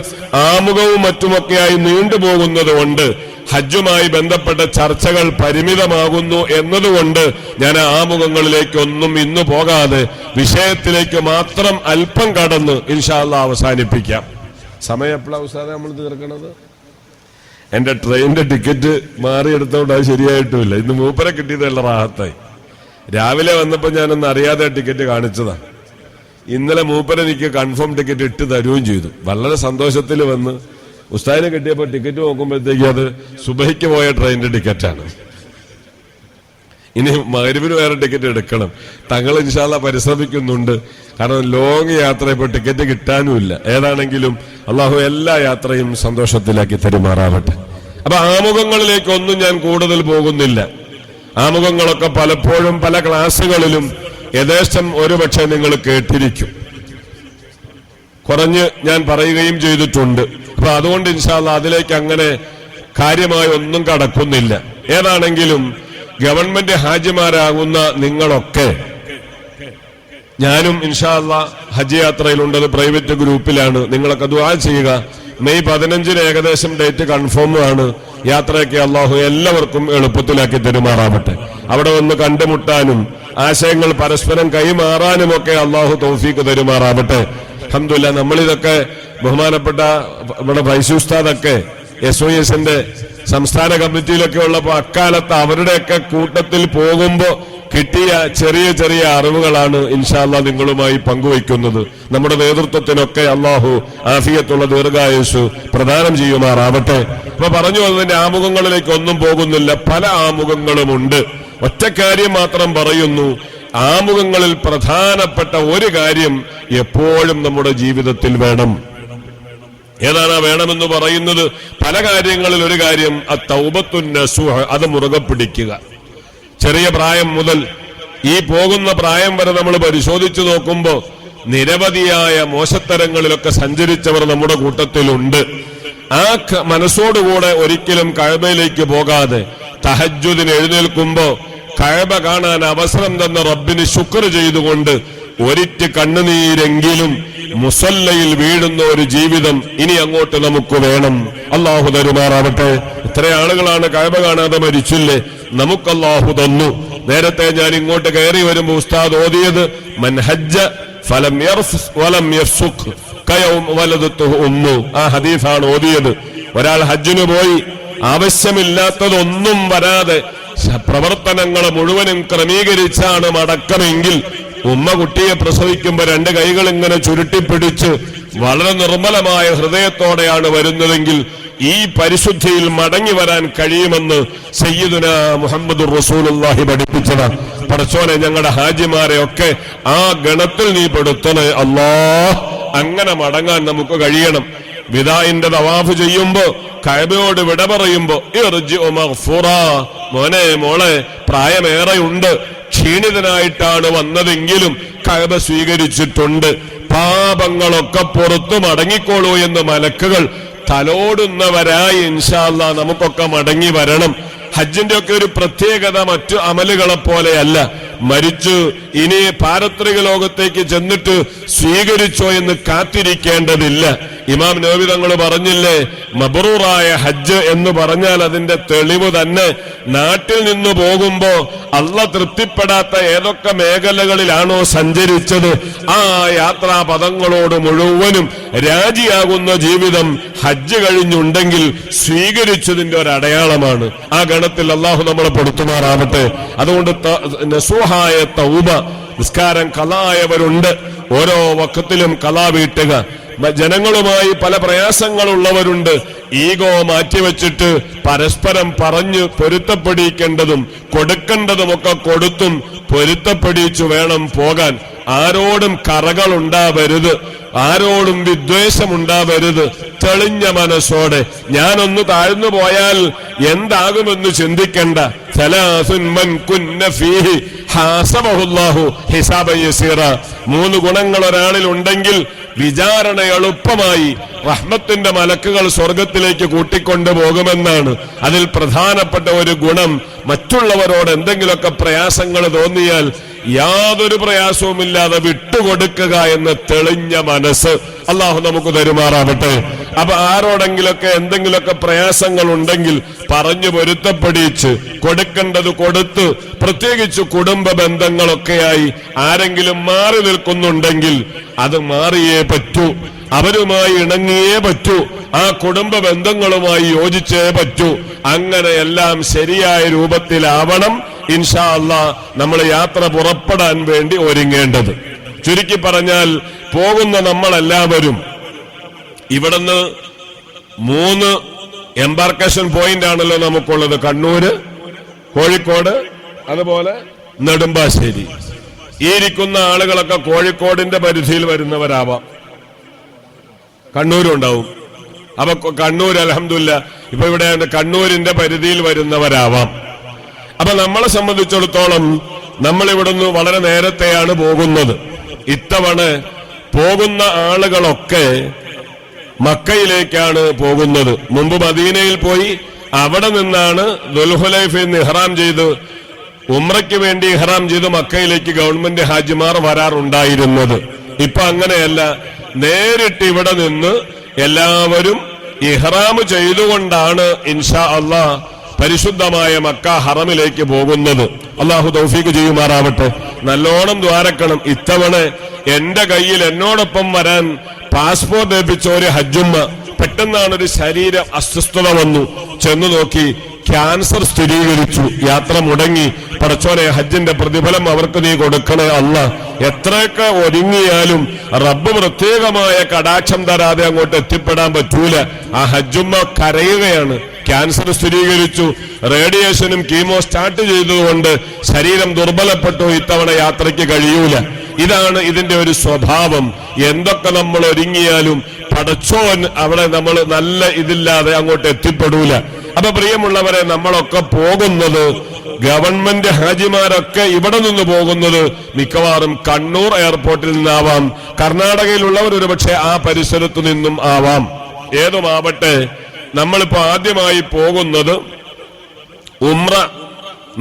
ആമുഖവും മറ്റുമൊക്കെയായി നീണ്ടുപോകുന്നത് കൊണ്ട് ഹജ്ജുമായി ബന്ധപ്പെട്ട ചർച്ചകൾ പരിമിതമാകുന്നു എന്നതുകൊണ്ട് ഞാൻ ആമുഖങ്ങളിലേക്കൊന്നും ഇന്ന് പോകാതെ വിഷയത്തിലേക്ക് മാത്രം അല്പം കടന്ന് ഇൻഷാ അല്ലാഹ് അവസാനിപ്പിക്കാം. സമയം എപ്പോഴാണ് ഉസ്താദേ നമ്മൾ തീർക്കണത്? എന്റെ ട്രെയിനിന്റെ ടിക്കറ്റ് മാറിയെടുത്തോണ്ട് അത് ശരിയായിട്ടുമില്ല. ഇന്ന് മൂപ്പരെ കിട്ടിയതല്ല റാഹത്തായി. രാവിലെ വന്നപ്പോ ഞാനൊന്ന് അറിയാതെ ടിക്കറ്റ് കാണിച്ചതാ. ഇന്നലെ മൂപ്പര് എനിക്ക് കൺഫേം ടിക്കറ്റ് ഇട്ട് തരുകയും ചെയ്തു. വളരെ സന്തോഷത്തിൽ വന്ന് ഉസ്താദിനെ കിട്ടിയപ്പോ ടിക്കറ്റ് നോക്കുമ്പോഴത്തേക്ക് അത് സുബഹിക്ക് പോയ ട്രെയിനിന്റെ ടിക്കറ്റാണ്. ഇനി മഗ്‌രിബിന് വേറെ ടിക്കറ്റ് എടുക്കണം. തങ്ങൾ ഇൻഷാ അല്ലാഹ് പരിശ്രമിക്കുന്നുണ്ട്. കാരണം ലോങ് യാത്ര ഇപ്പൊ ടിക്കറ്റ് കിട്ടാനുമില്ല. ഏതാണെങ്കിലും അള്ളാഹു എല്ലാ യാത്രയും സന്തോഷത്തിലാക്കി തരുമാറാവട്ടെ. അപ്പൊ ആമുഖങ്ങളിലേക്കൊന്നും ഞാൻ കൂടുതൽ പോകുന്നില്ല. ആമുഖങ്ങളൊക്കെ പലപ്പോഴും പല ക്ലാസ്സുകളിലും യഥേഷ്ടം ഒരുപക്ഷെ നിങ്ങൾ കേട്ടിരിക്കും, കുറഞ്ഞ് ഞാൻ പറയുകയും ചെയ്തിട്ടുണ്ട്. അപ്പൊ അതുകൊണ്ട് ഇൻഷാ അല്ലാഹ് അതിലേക്ക് അങ്ങനെ കാര്യമായി ഒന്നും കടക്കുന്നില്ല. ഏതാണെങ്കിലും ഗവൺമെന്റ് ഹാജിമാരാകുന്ന നിങ്ങളൊക്കെ, ഞാനും ഇൻഷാ അല്ലാഹ് ഹജ്ജ് യാത്രയിലുണ്ടത് പ്രൈവറ്റ് ഗ്രൂപ്പിലാണ്. നിങ്ങളൊക്കെ ദുആ ചെയ്യുക. മെയ് 15 ഏകദേശം ഡേറ്റ് കൺഫേം ആണ്. യാത്രയൊക്കെ അള്ളാഹു എല്ലാവർക്കും എളുപ്പത്തിലാക്കി തെരുമാറാവട്ടെ. അവിടെ വന്ന് കണ്ടുമുട്ടാനും ആശയങ്ങൾ പരസ്പരം കൈമാറാനും ഒക്കെ അള്ളാഹു തൗഫീഖ് തെരുമാറാവട്ടെ. അൽഹംദുലില്ലാഹ് നമ്മളിതൊക്കെ ബഹുമാനപ്പെട്ട ഇവിടെ ഫൈസി ഉസ്താദൊക്കെ SOS-ന്റെ സംസ്ഥാന കമ്മിറ്റിയിലൊക്കെ ഉള്ളപ്പോ അക്കാലത്ത് അവരുടെയൊക്കെ കൂട്ടത്തിൽ പോകുമ്പോ കിട്ടിയ ചെറിയ ചെറിയ അറിവുകളാണ് ഇൻഷാ അല്ലാഹ് നിങ്ങളുമായി പങ്കുവയ്ക്കുന്നത്. നമ്മുടെ നേതൃത്വത്തിനൊക്കെ അള്ളാഹു ആഫിയത്തുള്ള ദീർഘായുസ് പ്രദാനം ചെയ്യുമാറാവട്ടെ. അപ്പൊ പറഞ്ഞു വന്നതിന്റെ ആമുഖങ്ങളിലേക്ക് ഒന്നും പോകുന്നില്ല. പല ആമുഖങ്ങളുമുണ്ട്. ഒറ്റ കാര്യം മാത്രം പറയുന്നു, ആമുഖങ്ങളിൽ പ്രധാനപ്പെട്ട ഒരു കാര്യം എപ്പോഴും നമ്മുടെ ജീവിതത്തിൽ വേണം. ഏതാണ് വേണമെന്ന് പറയുന്നത്? പല കാര്യങ്ങളിൽ ഒരു കാര്യം അത്തൗബത്തുൻ നസൂഹ്, അത് മുറുകെ പിടിക്കുക. ചെറിയ പ്രായം മുതൽ ഈ പോകുന്ന പ്രായം വരെ നമ്മൾ പരിശോധിച്ചു നോക്കുമ്പോൾ നിരവധിയായ മോശത്തരങ്ങളിലൊക്കെ സഞ്ചരിച്ചവർ നമ്മുടെ കൂട്ടത്തിലുണ്ട്. ആ മനസ്സോടുകൂടെ ഒരിക്കലും കഅബയിലേക്ക് പോകാതെ തഹജ്ജുദിന് എഴുന്നേൽക്കുമ്പോ കഅബ കാണാൻ അവസരം തന്ന റബ്ബിന് ശുക്ർ ചെയ്തുകൊണ്ട് ഒരിറ്റ് കണ്ണുനീരെങ്കിലും മുസല്ലയിൽ വീഴുന്ന ഒരു ജീവിതം ഇനി അങ്ങോട്ട് നമുക്ക് വേണം. അള്ളാഹു തരുമാറാവട്ടെ. ഇത്ര ആളുകളാണ് കഅബ കാണാതെ മരിച്ചില്ലേ, നമുക്ക് അള്ളാഹു തന്നു. നേരത്തെ ഞാൻ ഇങ്ങോട്ട് കയറി വരുമ്പോ ഉസ്താദ് ഓതിയത് മൻ ഹജ്ജ ഫലം യർഫുസ് വലം യഫ്സുഖ് കയൗമ വലദത്തുഹു ഉമ്മു, ആ ഹദീസാണ് ഓതിയത്. ഒരാൾ ഹജ്ജിന് പോയി ആവശ്യമില്ലാത്തതൊന്നും വരാതെ പ്രവർത്തനങ്ങൾ മുഴുവനും ക്രമീകരിച്ചാണ് മടക്കമെങ്കിൽ ഉമ്മ കുട്ടിയെ പ്രസവിക്കുമ്പോ 2 കൈകൾ ഇങ്ങനെ ചുരുട്ടിപ്പിടിച്ച് വളരെ നിർമ്മലമായ ഹൃദയത്തോടെയാണ് വരുന്നതെങ്കിൽ ഈ പരിശുദ്ധിയിൽ മടങ്ങി വരാൻ കഴിയുമെന്ന് സയ്യിദുനാ മുഹമ്മദുർ റസൂലുള്ളാഹി പഠിപ്പിച്ചത്. പടച്ചോനെ, ഞങ്ങളുടെ ഹാജിമാരെ ഒക്കെ ആ ഗണത്തിൽ നീ പെടുത്തണേ അല്ലാഹ്. അങ്ങനെ മടങ്ങാൻ നമുക്ക് കഴിയണം. വിദാഇന്റെ തവാഫ് ചെയ്യുമ്പോ കഅബയോട് വിട പറയുമ്പോ ഇർജിഉ മഗ്ഫൂറാ, മോനെ മോളെ പ്രായമേറെയുണ്ട്, ക്ഷീണിതനായിട്ടാണ് വന്നതെങ്കിലും കഅബ സ്വീകരിച്ചിട്ടുണ്ട്, പാപങ്ങളൊക്കെ പുറത്തു മടങ്ങിക്കോളൂ എന്ന് മലക്കുകൾ തലോടുന്നവരായി ഇൻഷാ അല്ലാഹ് നമുക്കൊക്കെ മടങ്ങി വരണം. ഹജ്ജിന്റെ ഒക്കെ ഒരു പ്രത്യേകത മറ്റു അമലുകളെ പോലെയല്ല. മരിച്ചു ഇനി പാരത്രിക ലോകത്തേക്ക് ചെന്നിട്ട് സ്വീകരിച്ചോ എന്ന് കാത്തിരിക്കേണ്ടതില്ല. ഇമാം നബവി തങ്ങൾ പറഞ്ഞില്ലേ, മബ്റൂറായ ഹജ്ജ് എന്ന് പറഞ്ഞാൽ അതിന്റെ തെളിവ് തന്നെ നാട്ടിൽ നിന്ന് പോകുമ്പോ അള്ളാഹ് തൃപ്തിപ്പെടാത്ത ഏതൊക്കെ മേഖലകളിലാണോ സഞ്ചരിച്ചത് ആ യാത്രാ പദങ്ങളോട് മുഴുവനും രാജിയാകുന്ന ജീവിതം ഹജ്ജ് കഴിഞ്ഞുണ്ടെങ്കിൽ സ്വീകരിച്ചതിന്റെ ഒരു അടയാളമാണ്. ആ ഗണത്തിൽ അള്ളാഹു നമ്മളെ പെടുത്തുമാറാവട്ടെ. അതുകൊണ്ട് നസൂഹായ തൗബ, നിസ്കാരം കളായവരുണ്ട്, ഓരോ വഖത്തിലും കളാ വീട്ടുക. ജനങ്ങളുമായി പല പ്രയാസങ്ങളുള്ളവരുണ്ട്. ഈഗോ മാറ്റിവെച്ചിട്ട് പരസ്പരം പറഞ്ഞു പൊരുത്തപ്പെടിക്കേണ്ടതും കൊടുക്കേണ്ടതുമൊക്കെ കൊടുത്തും പൊരുത്തപ്പെടിച്ചു വേണം പോകാൻ. ആരോടും കറകൾ ഉണ്ടാവരുത്, ആരോടും വിദ്വേഷമുണ്ടാവരുത്. തെളിഞ്ഞ മനസ്സോടെ ഞാനൊന്ന് താഴ്ന്നു പോയാൽ എന്താകുമെന്ന് ചിന്തിക്കണ്ട. സലാസുൻ മൻ കുന്ന ഫീഹി ഹസബഹുല്ലാഹു ഹിസാബൻ യസീറ. 3 ഗുണങ്ങൾ ഒരാളിൽ ഉണ്ടെങ്കിൽ വിചാരണ എളുപ്പമായി റഹ്മത്തിന്റെ മലക്കുകൾ സ്വർഗത്തിലേക്ക് കൂട്ടിക്കൊണ്ടു പോകുമെന്നാണ്. അതിൽ പ്രധാനപ്പെട്ട ഒരു ഗുണം, മറ്റുള്ളവരോട് എന്തെങ്കിലുമൊക്കെ പ്രയാസങ്ങൾ തോന്നിയാൽ യാതൊരു പ്രയാസവുമില്ലാതെ വിട്ടുകൊടുക്കുക എന്ന തെളിഞ്ഞ മനസ്സ് അള്ളാഹു നമുക്ക് തരുമാറാവട്ടെ. അപ്പൊ ആരോടെങ്കിലൊക്കെ എന്തെങ്കിലുമൊക്കെ പ്രയാസങ്ങൾ ഉണ്ടെങ്കിൽ പറഞ്ഞു പൊരുത്തപ്പെടിച്ച് കൊടുക്കേണ്ടത് കൊടുത്ത്, പ്രത്യേകിച്ച് കുടുംബ ബന്ധങ്ങളൊക്കെയായി ആരെങ്കിലും മാറി നിൽക്കുന്നുണ്ടെങ്കിൽ അത് മാറിയേ പറ്റൂ, അവരുമായി ഇണങ്ങിയേ പറ്റൂ, ആ കുടുംബ ബന്ധങ്ങളുമായി യോജിച്ചേ പറ്റൂ. അങ്ങനെ എല്ലാം ശരിയായ രൂപത്തിലാവണം. ഇൻഷാ അല്ലാഹ് നമ്മൾ യാത്ര പുറപ്പെടാൻ വേണ്ടി ഒരുങ്ങേണ്ടത്. ചുരുക്കി പറഞ്ഞാൽ പോകുന്ന നമ്മളെല്ലാവരും ഇവിടുന്ന് 3 എംബാർക്കേഷൻ പോയിന്റ് ആണല്ലോ നമുക്കുള്ളത്. കണ്ണൂര്, കോഴിക്കോട്, അതുപോലെ നെടുമ്പാശ്ശേരി. ഈ ഇരിക്കുന്ന ആളുകളൊക്കെ കോഴിക്കോടിന്റെ പരിധിയിൽ വരുന്നവരാവാം, കണ്ണൂരും ഉണ്ടാവും. അപ്പൊ കണ്ണൂർ അൽഹംദുലില്ലാ ഇപ്പൊ ഇവിടെ കണ്ണൂരിന്റെ പരിധിയിൽ വരുന്നവരാവാം. അപ്പൊ നമ്മളെ സംബന്ധിച്ചിടത്തോളം നമ്മൾ ഇവിടുന്ന് വളരെ നേരത്തെയാണ് പോകുന്നത്. ഇത്തവണ പോകുന്ന ആളുകളൊക്കെ മക്കയിലേക്കാണ് പോകുന്നത്. മുമ്പ് മദീനയിൽ പോയി അവിടെ നിന്നാണ് ദുൽഹുലൈഫയിൽ നിന്ന് ഇഹ്റാം ചെയ്ത് ഉംറയ്ക്ക് വേണ്ടി ഇഹ്റാം ചെയ്ത് മക്കയിലേക്ക് ഗവൺമെന്റ് ഹാജിമാർ വരാറുണ്ടായിരുന്നത്. ഇപ്പൊ അങ്ങനെയല്ല, നേരിട്ട് ഇവിടെ നിന്ന് എല്ലാവരും ഇഹ്റാം ചെയ്തുകൊണ്ടാണ് ഇൻഷാ അല്ലാഹ് പരിശുദ്ധമായ മക്ക ഹറമിലേക്ക് പോകുന്നത്. അള്ളാഹു തൗഫീഖ് ചെയ്യുമാറാവട്ടെ. നല്ലോണം ദ്വാരക്കണം. ഇത്തവണ എന്റെ കയ്യിൽ എന്നോടൊപ്പം വരാൻ പാസ്പോർട്ട് ലഭിച്ച ഒരു ഹജ്ജുമ്മ പെട്ടെന്നാണ് ഒരു ശരീര അസ്വസ്ഥത വന്നു. ചെന്നു നോക്കി, ക്യാൻസർ സ്ഥിരീകരിച്ചു. യാത്ര മുടങ്ങി. പടച്ചോനെ, ഹജ്ജിന്റെ പ്രതിഫലം അവർക്ക് നീ കൊടുക്കണേ അല്ലാഹ്. എത്രയൊക്കെ ഒരുങ്ങിയാലും റബ്ബ് പ്രത്യേകമായ കടാക്ഷം തരാതെ അങ്ങോട്ട് എത്തിപ്പെടാൻ പറ്റൂല. ആ ഹജ്ജുമ്മ കരയുകയാണ്. ക്യാൻസർ സ്ഥിരീകരിച്ചു, റേഡിയേഷനും കീമോ സ്റ്റാർട്ട് ചെയ്തതുകൊണ്ട് ശരീരം ദുർബലപ്പെട്ടു. ഇത്തവണ യാത്രയ്ക്ക് കഴിയൂല. ഇതാണ് ഇതിന്റെ ഒരു സ്വഭാവം. എന്തൊക്കെ നമ്മൾ ഒരുങ്ങിയാലും പടച്ചോൻ അവിടെ നമ്മൾ നല്ല ഇതില്ലാതെ അങ്ങോട്ട് എത്തിപ്പെടൂല. അപ്പൊ പ്രിയമുള്ളവരെ, നമ്മളൊക്കെ പോകുന്നത്, ഗവൺമെന്റ് ഹാജിമാരൊക്കെ ഇവിടെ നിന്ന് പോകുന്നത് മിക്കവാറും കണ്ണൂർ എയർപോർട്ടിൽ നിന്നാവാം, കർണാടകയിലുള്ളവർ ഒരുപക്ഷെ ആ പരിസരത്തു നിന്നും ആവാം. ഏതുമാവട്ടെ, നമ്മളിപ്പോ ആദ്യമായി പോകുന്നത് ഉംറ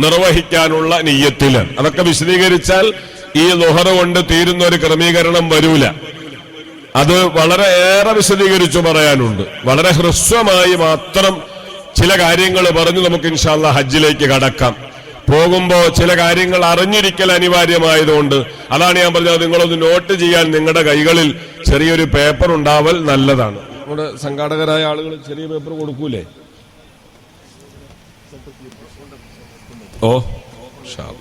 നിർവഹിക്കാനുള്ള നിയ്യത്തിലാണ്. അതൊക്കെ വിശദീകരിച്ചാൽ ഈ ളുഹർ കൊണ്ട് തീരുന്ന ഒരു ക്രമീകരണം വരൂല. അത് വളരെ ഏറെ വിശദീകരിച്ചു പറയാനുണ്ട്. വളരെ ഹ്രസ്വമായി മാത്രം ചില കാര്യങ്ങൾ പറഞ്ഞു നമുക്ക് ഇൻഷാ അല്ലാഹ് ഹജ്ജിലേക്ക് കടക്കാം. പോകുമ്പോ ചില കാര്യങ്ങൾ അറിഞ്ഞിരിക്കൽ അനിവാര്യമായതുകൊണ്ട് അതാണ് ഞാൻ പറഞ്ഞത്. നിങ്ങളൊന്ന് നോട്ട് ചെയ്യാൻ നിങ്ങളുടെ കൈകളിൽ ചെറിയൊരു പേപ്പർ ഉണ്ടാവൽ നല്ലതാണ്. നമ്മുടെ സംഘാടകരായ ആളുകൾ ചെറിയ പേപ്പർ കൊടുക്കൂലേ? ഓ ഇൻഷാ അല്ലാഹ്.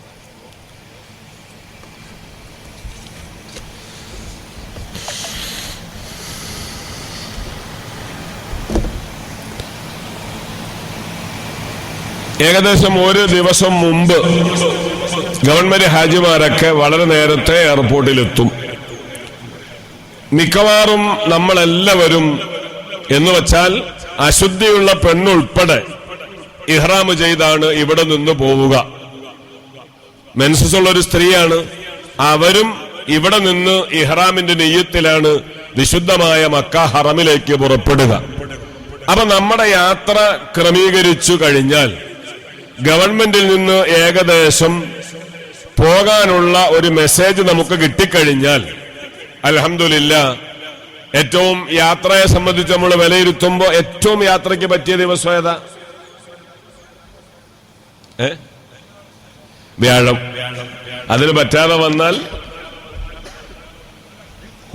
ഏകദേശം ഒരു ദിവസം മുമ്പ് ഗവൺമെന്റ് ഹാജിമാരൊക്കെ വളരെ നേരത്തെ എയർപോർട്ടിലെത്തും. മിക്കവാറും നമ്മളെല്ലാവരും എന്ന് വച്ചാൽ അശുദ്ധിയുള്ള പെണ്ണുൾപ്പെടെ ഇഹ്റാം ചെയ്താണ് ഇവിടെ നിന്ന് പോവുക. മെൻസസ് ഉള്ള ഒരു സ്ത്രീയാണ്. അവരും ഇവിടെ നിന്ന് ഇഹ്റാമിന്റെ നെയ്യത്തിലാണ് വിശുദ്ധമായ മക്ക ഹറമിലേക്ക് പുറപ്പെടുക. അപ്പൊ നമ്മുടെ യാത്ര ക്രമീകരിച്ചു കഴിഞ്ഞാൽ ഗവൺമെന്റിൽ നിന്ന് ഏകദേശം പോകാനുള്ള ഒരു മെസ്സേജ് നമുക്ക് കിട്ടിക്കഴിഞ്ഞാൽ അൽഹംദുലില്ലാ, ഏറ്റവും യാത്രയെ സംബന്ധിച്ച് നമ്മൾ വിലയിരുത്തുമ്പോൾ ഏറ്റവും യാത്രയ്ക്ക് പറ്റിയ ദിവസം ഏതാ? വ്യാഴം. അതിന് പറ്റാതെ വന്നാൽ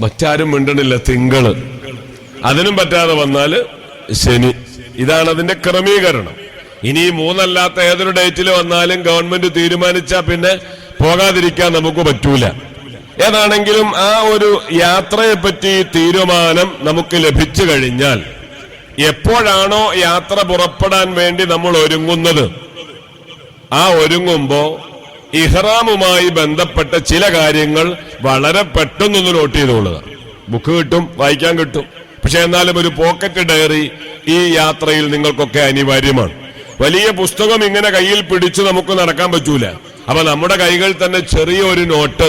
മറ്റാരും മിണ്ടണില്ല, തിങ്കള്. അതിനും പറ്റാതെ വന്നാല് ശനി. ഇതാണ് അതിന്റെ ക്രമീകരണം. ഇനി 3 അല്ലാത്ത ഏതൊരു ഡേറ്റിൽ വന്നാലും ഗവൺമെന്റ് തീരുമാനിച്ചാൽ പിന്നെ പോകാതിരിക്കാൻ നമുക്ക് പറ്റൂല. ഏതാണെങ്കിലും ആ ഒരു യാത്രയെപ്പറ്റി തീരുമാനം നമുക്ക് ലഭിച്ചു കഴിഞ്ഞാൽ എപ്പോഴാണോ യാത്ര പുറപ്പെടാൻ വേണ്ടി നമ്മൾ ഒരുങ്ങുന്നത്, ആ ഒരുങ്ങുമ്പോ ഇഹ്റാമുമായി ബന്ധപ്പെട്ട ചില കാര്യങ്ങൾ വളരെ പെട്ടെന്നൊന്ന് നോട്ട് ചെയ്തോളുക. ബുക്ക് കിട്ടും, വായിക്കാൻ കിട്ടും. പക്ഷെ എന്നാലും ഒരു പോക്കറ്റ് ഡയറി ഈ യാത്രയിൽ നിങ്ങൾക്കൊക്കെ അനിവാര്യമാണ്. വലിയ പുസ്തകം ഇങ്ങനെ കയ്യിൽ പിടിച്ചു നമുക്ക് നടക്കാൻ പറ്റൂല. അപ്പൊ നമ്മുടെ കൈകൾ തന്നെ ചെറിയൊരു നോട്ട്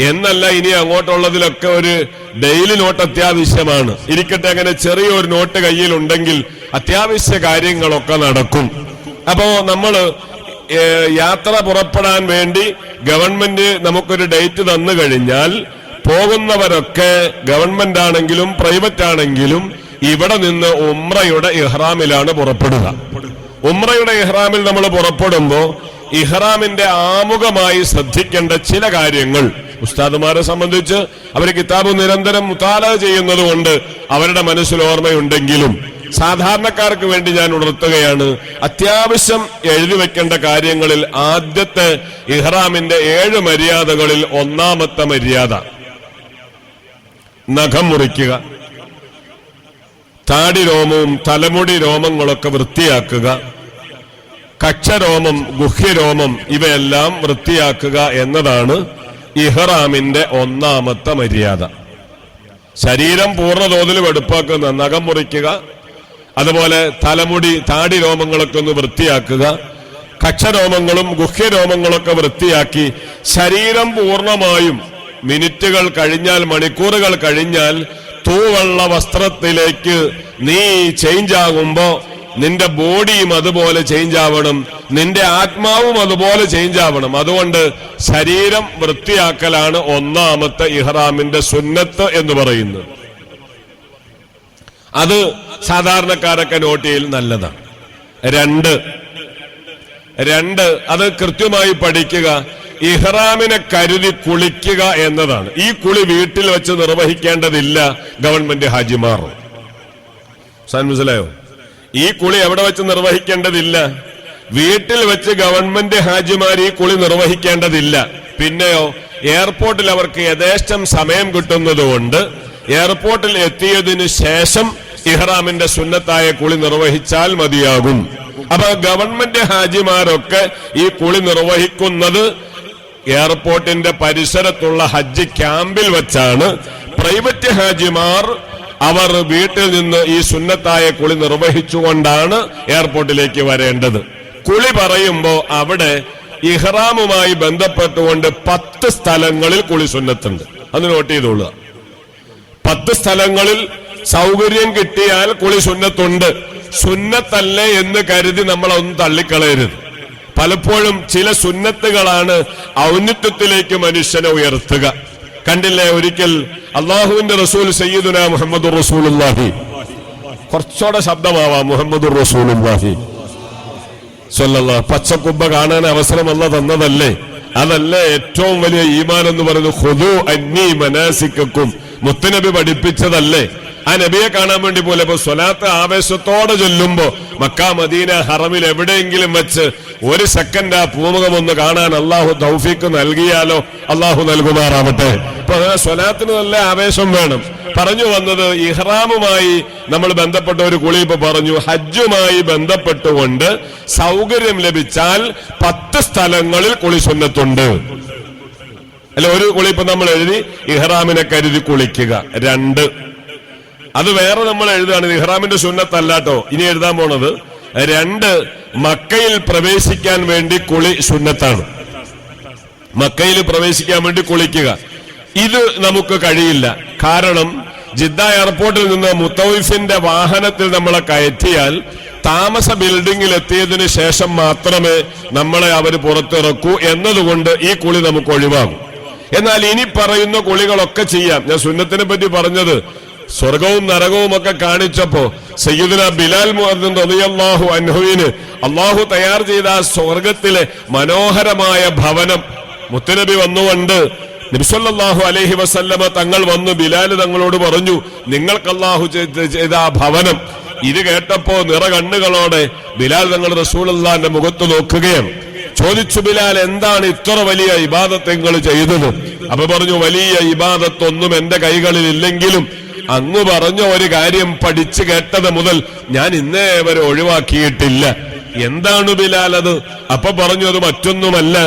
എന്നല്ല, ഇനി അങ്ങോട്ടുള്ളതിലൊക്കെ ഒരു ഡെയിലി നോട്ട് അത്യാവശ്യമാണ്. ഇരിക്കട്ടെ, അങ്ങനെ ചെറിയൊരു നോട്ട് കയ്യിലുണ്ടെങ്കിൽ അത്യാവശ്യ കാര്യങ്ങളൊക്കെ നടക്കും. അപ്പോ നമ്മള് യാത്ര പുറപ്പെടാൻ വേണ്ടി ഗവൺമെന്റ് നമുക്കൊരു ഡേറ്റ് തന്നു കഴിഞ്ഞാൽ പോകുന്നവരൊക്കെ ഗവൺമെന്റ് ആണെങ്കിലും പ്രൈവറ്റ് ആണെങ്കിലും ഇവിടെ നിന്ന് ഉംറയുടെ ഇഹ്റാമിലാണ് പുറപ്പെടുക. ഉംറയുടെ ഇഹ്റാമിൽ നമ്മൾ പുറപ്പെടുമ്പോ ഇഹ്റാമിന്റെ ആമുഖമായി ശ്രദ്ധിക്കേണ്ട ചില കാര്യങ്ങൾ ഉസ്താദുമാരെ സംബന്ധിച്ച് അവർ കിതാബ് നിരന്തരം മുതാല ചെയ്യുന്നത് കൊണ്ട് അവരുടെ മനസ്സിൽ ഓർമ്മയുണ്ടെങ്കിലും സാധാരണക്കാർക്ക് വേണ്ടി ഞാൻ ഉണർത്തുകയാണ്. അത്യാവശ്യം എഴുതി വെക്കേണ്ട കാര്യങ്ങളിൽ ആദ്യത്തെ ഇഹ്റാമിന്റെ 7 മര്യാദകളിൽ ഒന്നാമത്തെ മര്യാദ നഖം മുറിക്കുക, താടി രോമവും തലമുടി രോമങ്ങളൊക്കെ വൃത്തിയാക്കുക, കക്ഷരോമം, ഗുഹ്യരോമം ഇവയെല്ലാം വൃത്തിയാക്കുക എന്നതാണ് ഇഹ്റാമിന്റെ ഒന്നാമത്തെ മര്യാദ. ശരീരം പൂർണ്ണതോതിൽ വെടുപ്പാക്കുന്ന നഖം മുറിക്കുക, അതുപോലെ തലമുടി താടി രോമങ്ങളൊക്കെ ഒന്ന് വൃത്തിയാക്കുക, കക്ഷരോമങ്ങളും ഗുഹ്യരോമങ്ങളൊക്കെ വൃത്തിയാക്കി ശരീരം പൂർണ്ണമായും മിനിറ്റുകൾ കഴിഞ്ഞാൽ, മണിക്കൂറുകൾ കഴിഞ്ഞാൽ തൂവെള്ള വസ്ത്രത്തിലേക്ക് നീ ചേഞ്ച് ആകുമ്പോ നിന്റെ ബോഡിയും അതുപോലെ ചേഞ്ച് ആവണം, നിന്റെ ആത്മാവും അതുപോലെ ചേഞ്ച് ആവണം. അതുകൊണ്ട് ശരീരം വൃത്തിയാക്കലാണ് ഒന്നാമത്തെ ഇഹ്റാമിന്റെ സുന്നത്ത് എന്ന് പറയുന്നത്. അത് സാധാരണക്കാരൊക്കെ നോട്ട് ചെയ്യൽ നല്ലതാണ്. 2 അത് കൃത്യമായി പഠിക്കുക. ഇഹ്റാമിനെ കരുതി കുളിക്കുക എന്നതാണ്. ഈ കുളി വീട്ടിൽ വെച്ച് നിർവഹിക്കേണ്ടതില്ല ഗവൺമെന്റ് ഹാജിമാർ. മനസ്സിലായോ? ഈ കുളി എവിടെ വെച്ച് നിർവഹിക്കേണ്ടതില്ല? വീട്ടിൽ വെച്ച് ഗവൺമെന്റ് ഹാജിമാർ ഈ കുളി നിർവഹിക്കേണ്ടതില്ല. പിന്നെയോ എയർപോർട്ടിൽ അവർക്ക് യഥേഷ്ടം സമയം കിട്ടുന്നതുകൊണ്ട് എയർപോർട്ടിൽ എത്തിയതിനു ശേഷം ഇഹ്റാമിന്റെ സുന്നത്തായ കുളി നിർവഹിച്ചാൽ മതിയാകും. അപ്പൊ ഗവൺമെന്റ് ഹാജിമാരൊക്കെ ഈ കുളി നിർവഹിക്കുന്നത് എയർപോർട്ടിന്റെ പരിസരത്തുള്ള ഹജ്ജ് ക്യാമ്പിൽ വെച്ചാണ്. പ്രൈവറ്റ് ഹാജിമാർ അവർ വീട്ടിൽ നിന്ന് ഈ സുന്നത്തായ കുളി നിർവഹിച്ചുകൊണ്ടാണ് എയർപോർട്ടിലേക്ക് വരേണ്ടത്. കുളി പറയുമ്പോ അവിടെ ഇഹ്റാമുമായി ബന്ധപ്പെട്ടുകൊണ്ട് 10 സ്ഥലങ്ങളിൽ കുളി സുന്നത്തുണ്ട്. അത് നോട്ട് ചെയ്തോളുക. 10 സ്ഥലങ്ങളിൽ സൗകര്യം കിട്ടിയാൽ കുളി സുന്നത്തുണ്ട്. സുന്നത്തല്ലേ എന്ന് കരുതി നമ്മളൊന്നും തള്ളിക്കളയരുത്. പലപ്പോഴും ചില സുന്നത്തുകളാണ് ഔന്നത്യത്തിലേക്ക് മനുഷ്യനെ ഉയർത്തുക. കണ്ടില്ലേ, ഒരിക്കൽ അള്ളാഹുവിന്റെ റസൂൽ സയ്യിദുനാ മുഹമ്മദുർ റസൂലുള്ളാഹി, കുറച്ചുകൂടെ ശബ്ദമാവാം, മുഹമ്മദുർ റസൂലുള്ളാഹി സ്വല്ലല്ലാഹു, പച്ചക്കുബ്ബ കാണാൻ അവസരം അല്ലാഹു തന്നതല്ലേ? അതല്ലേ ഏറ്റവും വലിയ ഈമാൻ എന്ന് പറയുന്നത്? ഖുദൂ അന്നി മനാസിക്കക്കും, മുത്തുനബി പഠിപ്പിച്ചതല്ലേ? ആ നബിയെ കാണാൻ വേണ്ടി പോലപ്പോ സ്വലാത്ത് ആവേശത്തോടെ ചൊല്ലുമ്പോ മക്ക മദീന ഹറമിൽ എവിടെയെങ്കിലും വെച്ച് 1 സെക്കൻഡ് ആ പൂമുഖം ഒന്ന് കാണാൻ അള്ളാഹു തൗഫീക്ക് നൽകിയാലോ? അള്ളാഹു നൽകുമാറാവട്ടെ. ഇപ്പൊ സ്വലാത്തിന് നല്ല ആവേശം വേണം. പറഞ്ഞു വന്നത് ഇഹ്റാമുമായി നമ്മൾ ബന്ധപ്പെട്ട ഒരു കുളി ഇപ്പൊ പറഞ്ഞു. ഹജ്ജുമായി ബന്ധപ്പെട്ടുകൊണ്ട് സൗകര്യം ലഭിച്ചാൽ 10 സ്ഥലങ്ങളിൽ കുളി സുന്നത്തുണ്ട്. അല്ല, ഒരു കുളി ഇപ്പൊ നമ്മൾ എഴുതി ഇഹ്റാമിനെ കരുതി കുളിക്കുക. 2 അത് വേറെ നമ്മൾ എഴുതുകയാണ്, ഇഹ്റാമിന്റെ സുന്നത്തല്ലാട്ടോ ഇനി എഴുതാൻ പോണത്. 2 മക്കയിൽ പ്രവേശിക്കാൻ വേണ്ടി കുളി സുന്നത്താണ്. മക്കയിൽ പ്രവേശിക്കാൻ വേണ്ടി കുളിക്കുക. ഇത് നമുക്ക് കഴിയില്ല. കാരണം ജിദ്ദ എയർപോർട്ടിൽ നിന്ന് മുത്തവീഫിന്റെ വാഹനത്തിൽ നമ്മളെ കയറ്റിയാൽ താമസ ബിൽഡിംഗിൽ എത്തിയതിനു ശേഷം മാത്രമേ നമ്മളെ അവർ പുറത്തിറക്കൂ എന്നതുകൊണ്ട് ഈ കുളി നമുക്ക് ഒഴിവാകും. എന്നാൽ ഇനി പറയുന്ന കുളികളൊക്കെ ചെയ്യാം. ഞാൻ സുന്നത്തിനെ പറ്റി പറഞ്ഞത് സ്വർഗവും നരകവും ഒക്കെ കാണിച്ചപ്പോ സയ്യിദുനാ ബിലാൽ മുഅദ്ദിൻ റളിയല്ലാഹു അൻഹുവിന് അള്ളാഹു തയ്യാർ ചെയ്ത ആ സ്വർഗത്തിലെ മനോഹരമായ ഭവനം മുത്തുനബി വന്നുകൊണ്ട് നബി സല്ലല്ലാഹു അലൈഹി വസല്ലമ തങ്ങൾ വന്നു ബിലാൽ തങ്ങളോട് പറഞ്ഞു, നിങ്ങൾക്ക് അള്ളാഹു ചെയ്ത ആ ഭവനം. ഇത് കേട്ടപ്പോ നിറകണ്ണുകളോടെ ബിലാൽ തങ്ങൾ റസൂലുള്ളാഹിന്റെ മുഖത്ത് നോക്കുകയാണ്. ചോദിച്ചു, ബിലാൽ എന്താണ് ഇത്ര വലിയ ഇബാദത്ത് നിങ്ങൾ ചെയ്തത്? അപ്പൊ പറഞ്ഞു, വലിയ ഇബാദത്തൊന്നും എന്റെ കൈകളിൽ ഇല്ലെങ്കിലും അങ്ങ് പറഞ്ഞ ഒരു കാര്യം പഠിച്ചു കേട്ടത് മുതൽ ഞാൻ ഇന്നേ വരെ ഒഴിവാക്കിയിട്ടില്ല. എന്താണ് ബിലാൽ അത്? അപ്പൊ പറഞ്ഞു, അത് മറ്റൊന്നുമല്ല,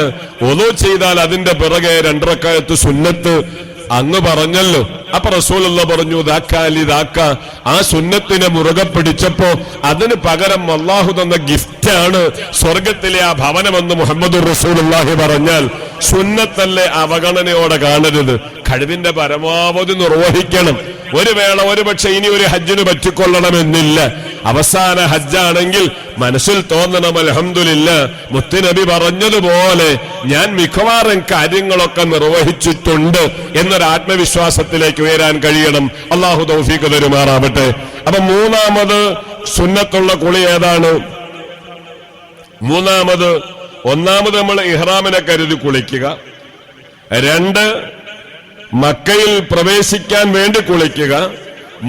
ഒളു ചെയ്താൽ അതിന്റെ പിറകെ 2 റക്അത്ത് സുന്നത്ത് അങ്ങ് പറഞ്ഞല്ലോ. അപ്പൊ റസൂലുള്ളാഹി പറഞ്ഞു, ദാക്ക. ആ സുന്നത്തിനെ മുറുകെ പിടിച്ചപ്പോ അതിന് പകരം അള്ളാഹു തന്ന ഗിഫ്റ്റാണ് സ്വർഗത്തിലെ ആ ഭവനമെന്ന് മുഹമ്മദുർ റസൂലുള്ളാഹി പറഞ്ഞാൽ സുന്നത്തല്ലേ അവഗണനയോടെ കാണരുത്. കഴിവിന്റെ പരമാവധി നിർവഹിക്കണം. ഒരു വേള ഒരുപക്ഷെ ഇനി ഒരു ഹജ്ജിന് പറ്റിക്കൊള്ളണമെന്നില്ല. അവസാന ഹജ്ജാണെങ്കിൽ മനസ്സിൽ തോന്നണം, അൽഹംദുലില്ലാ മുത്തുനബി പറഞ്ഞതുപോലെ ഞാൻ മിക്കവാറും കാര്യങ്ങളൊക്കെ നിർവഹിച്ചിട്ടുണ്ട് എന്നൊരു ആത്മവിശ്വാസത്തിലേക്ക് ഉയരാൻ കഴിയണം. അള്ളാഹു തൗഫീഖ് തരുമാറാവട്ടെ. അപ്പൊ 3ാമത് സുന്നത്തുള്ള കുളി ഏതാണ്? 3ാമത്, 1ാമത് നമ്മൾ ഇഹ്റാമിനെ കരുതി കുളിക്കുക. 2 മക്കയിൽ പ്രവേശിക്കാൻ വേണ്ടി കുളിക്കുക.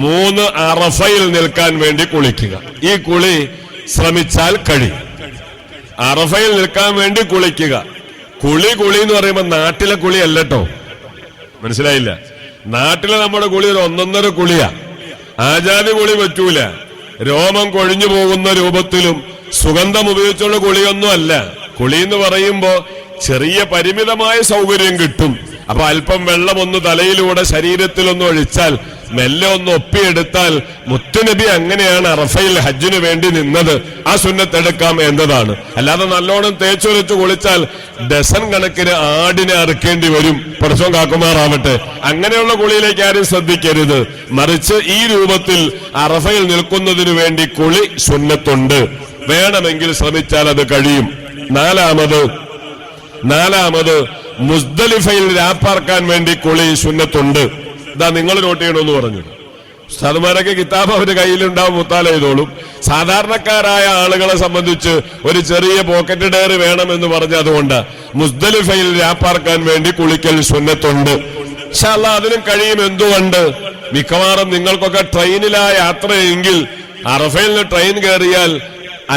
3 അറഫയിൽ നിൽക്കാൻ വേണ്ടി കുളിക്കുക. ഈ കുളി ശ്രമിച്ചാൽ കഴിയും. അറഫയിൽ നിൽക്കാൻ വേണ്ടി കുളിക്കുക. കുളി എന്ന് പറയുമ്പോ നാട്ടിലെ കുളി അല്ലട്ടോ, മനസ്സിലായില്ല. നാട്ടിലെ നമ്മുടെ കുളി ഒരു 1.5 കുളിയാ. ആജാതി കുളി പറ്റൂല. രോമം കൊഴിഞ്ഞു പോകുന്ന രൂപത്തിലും സുഗന്ധം ഉപയോഗിച്ചുള്ള കുളിയൊന്നും അല്ല. കുളി എന്ന് പറയുമ്പോ ചെറിയ പരിമിതമായ സൗകര്യം കിട്ടും. അപ്പൊ അല്പം വെള്ളം ഒന്ന് തലയിലൂടെ ശരീരത്തിലൊന്ന് ഒഴിച്ചാൽ, മെല്ലെ ഒന്ന് ഒപ്പിയെടുത്താൽ, മുത്തുനബി അങ്ങനെയാണ് അറഫയിൽ ഹജ്ജിന് വേണ്ടി നിന്നത്. ആ സുന്നത്തെടുക്കാം എന്നതാണ്. അല്ലാതെ നല്ലോണം തേച്ചൊരച്ച് കുളിച്ചാൽ ഡസൻ കണക്കിന് ആടിനെ അറുക്കേണ്ടി വരും. പടച്ചോൻ കാക്കുമാറാവട്ടെ. അങ്ങനെയുള്ള കുളിയിലേക്ക് ആരും ശ്രദ്ധിക്കരുത്. മറിച്ച് ഈ രൂപത്തിൽ അറഫയിൽ നിൽക്കുന്നതിനു വേണ്ടി കുളി സുന്നത്തുണ്ട്. വേണമെങ്കിൽ ശ്രമിച്ചാൽ അത് കഴിയും. നാലാമത് മുസ്ദലിഫയിൽ രാപ്പാർക്കാൻ വേണ്ടി കുളി സുന്നത്തുണ്ട്. ഇതാ നിങ്ങൾ നോട്ട് ചെയ്യണമെന്ന് പറഞ്ഞു. ഉസ്താദുമാരൊക്കെ കിതാബ് അവരുടെ കയ്യിലുണ്ടാവും, മുത്താല ചെയ്തോളും. സാധാരണക്കാരായ ആളുകളെ സംബന്ധിച്ച് ഒരു ചെറിയ പോക്കറ്റ് ഡയറി വേണമെന്ന് പറഞ്ഞതുകൊണ്ട് മുസ്ദലിഫയിൽ രാപ്പാർക്കാൻ വേണ്ടി കുളിക്കൽ സുന്നത്തുണ്ട്. ഇൻഷാ അല്ലാഹ് അതിനും കഴിയും. എന്തുകൊണ്ട്? മിക്കവാറും നിങ്ങൾക്കൊക്കെ ട്രെയിനിലാ യാത്രയെങ്കിൽ അറഫയിൽ നിന്ന് ട്രെയിൻ കയറിയാൽ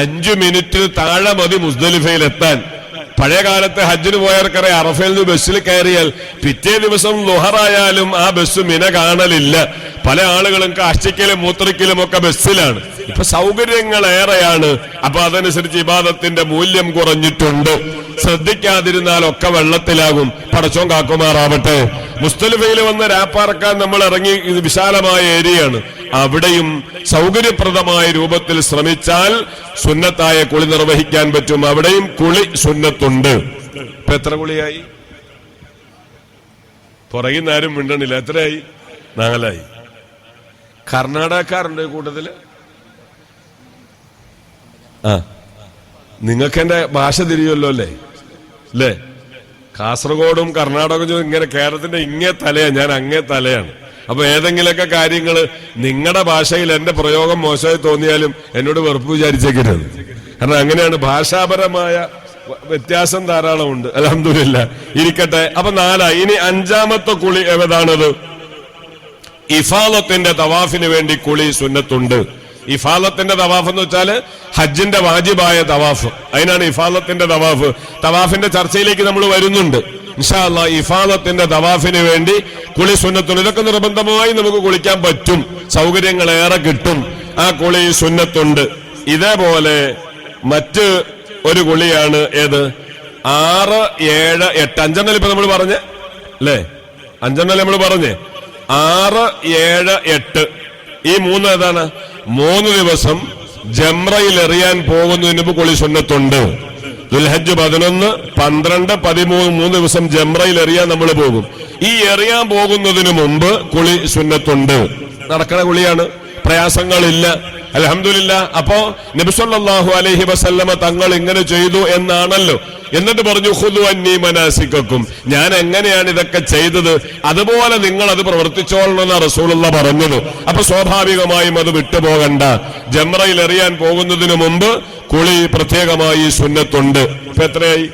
5 മിനിറ്റിൽ താഴെ മതി മുസ്ദലിഫയിൽ എത്താൻ. പഴയ കാലത്ത് ഹജ്ജിന് പോയവർക്കറിയാം, അറഫയിൽ നിന്ന് ബസ്സിൽ കയറിയാൽ പിറ്റേ ദിവസം ലുഹറായാലും ആ ബസ് മിന കാണലില്ല. പല ആളുകളും കാഷ്ടിക്കലും മൂത്രിക്കലും ഒക്കെ ബസ്സിലാണ്. ഇപ്പൊ സൗകര്യങ്ങൾ ഏറെയാണ്. അപ്പൊ അതനുസരിച്ച് ഇബാദത്തിന്റെ മൂല്യം കുറഞ്ഞിട്ടുണ്ട്. ശ്രദ്ധിക്കാതിരുന്നാൽ ഒക്കെ വെള്ളത്തിലാകും. പടച്ചോൻ കാക്കുമാറാവട്ടെ. മുസ്ദലിഫയിൽ വന്ന് രാപ്പാർക്കാൻ നമ്മൾ ഇറങ്ങി. ഇത് വിശാലമായ ഏരിയയാണ്. അവിടെയും സൗകര്യപ്രദമായ രൂപത്തിൽ ശ്രമിച്ചാൽ സുന്നത്തായ കുളി നിർവഹിക്കാൻ പറ്റും. അവിടെയും കുളി സുന്നത്തുണ്ട്. ഇപ്പൊ എത്ര കുളിയായി? പുറകിൽ ആരും മിണ്ടണില്ല. എത്രയായി? 4ആയി. കർണാടകക്കാരുണ്ട് കൂട്ടത്തില്. നിങ്ങൾക്ക് എന്റെ ഭാഷ തിരിയുമല്ലോ അല്ലേ? കാസർഗോഡും കർണാടകവും ഇങ്ങനെ കേരളത്തിന്റെ ഇങ്ങേ തലയാ, ഞാൻ അങ്ങേ തലയാണ്. അപ്പൊ ഏതെങ്കിലുമൊക്കെ കാര്യങ്ങള് നിങ്ങളുടെ ഭാഷയിൽ എന്റെ പ്രയോഗം മോശമായി തോന്നിയാലും എന്നോട് വെറുപ്പ് വിചാരിച്ചേക്കരുത്. കാരണം അങ്ങനെയാണ്. ഭാഷാപരമായ വ്യത്യാസം ധാരാളം ഉണ്ട്. അൽഹംദുലില്ലാ. ഇരിക്കട്ടെ. അപ്പൊ 4ആയി. ഇനി 5ാമത്തെ കുളി ഏതാണത്? ഇഫാദത്തിന്റെ തവാഫിന് വേണ്ടി കുളി സുന്നത്തുണ്ട്. ഇഫാദത്തിന്റെ തവാഫ് എന്ന് വെച്ചാല് ഹജ്ജിന്റെ വാജിബായ തവാഫ്. അതിനാണ് ഇഫാദത്തിന്റെ തവാഫ്. തവാഫിന്റെ ചർച്ചയിലേക്ക് നമ്മൾ വരുന്നുണ്ട് ഇൻഷാ അല്ലാഹ്. ഇഫാദത്തിന്റെ തവാഫിന് വേണ്ടി കുളി സുന്നത്തുണ്ട്. ഇതൊക്കെ നിർബന്ധമായി നമുക്ക് കുളിക്കാൻ പറ്റും. സൗകര്യങ്ങൾ ഏറെ കിട്ടും. ആ കുളി സുന്നത്തുണ്ട്. ഇതേപോലെ മറ്റ് ഒരു കുളിയാണ് ഏത്? 6, 7, 8 5 ഇപ്പൊ നമ്മൾ പറഞ്ഞേ അല്ലേ? 5 നമ്മൾ പറഞ്ഞേ. 6, 7, 8 ഈ 3 ഏതാണ്? 3 ദിവസം ജംറയിൽ എറിയാൻ പോകുന്നതിന് മുമ്പ് കുളി സുന്നത്തുണ്ട്. ദുൽഹജ്ജ് 11, 12, 13 3 ദിവസം ജംറയിൽ എറിയാൻ നമ്മൾ പോകും. ഈ എറിയാൻ പോകുന്നതിന് മുമ്പ് കുളി സുന്നത്തുണ്ട്. നടക്കണ കുളിയാണ്, പ്രയാസങ്ങളില്ല. അൽഹംദുലില്ലാ. അപ്പോ നബി സല്ലല്ലാഹു അലൈഹി വസല്ലമ തങ്ങൾ ഇങ്ങനെ ചെയ്തു എന്നാണല്ലോ. എന്നിട്ട് പറഞ്ഞു ഖുദു അന്നി മനാസിക്കക്കും, ഞാൻ എങ്ങനെയാണ് ഇതൊക്കെ ചെയ്തത് അതുപോലെ നിങ്ങൾ അത് പ്രവർത്തിച്ചോളണമെന്ന് റസൂലുള്ളാഹി പറഞ്ഞത്. അപ്പൊ സ്വാഭാവികമായും അത് വിട്ടുപോകണ്ട. ജംറയിൽ എറിയാൻ പോകുന്നതിന് മുമ്പ് കുളി പ്രത്യേകമായി സുന്നത്തുണ്ട്. ഇപ്പൊ എത്രയായി?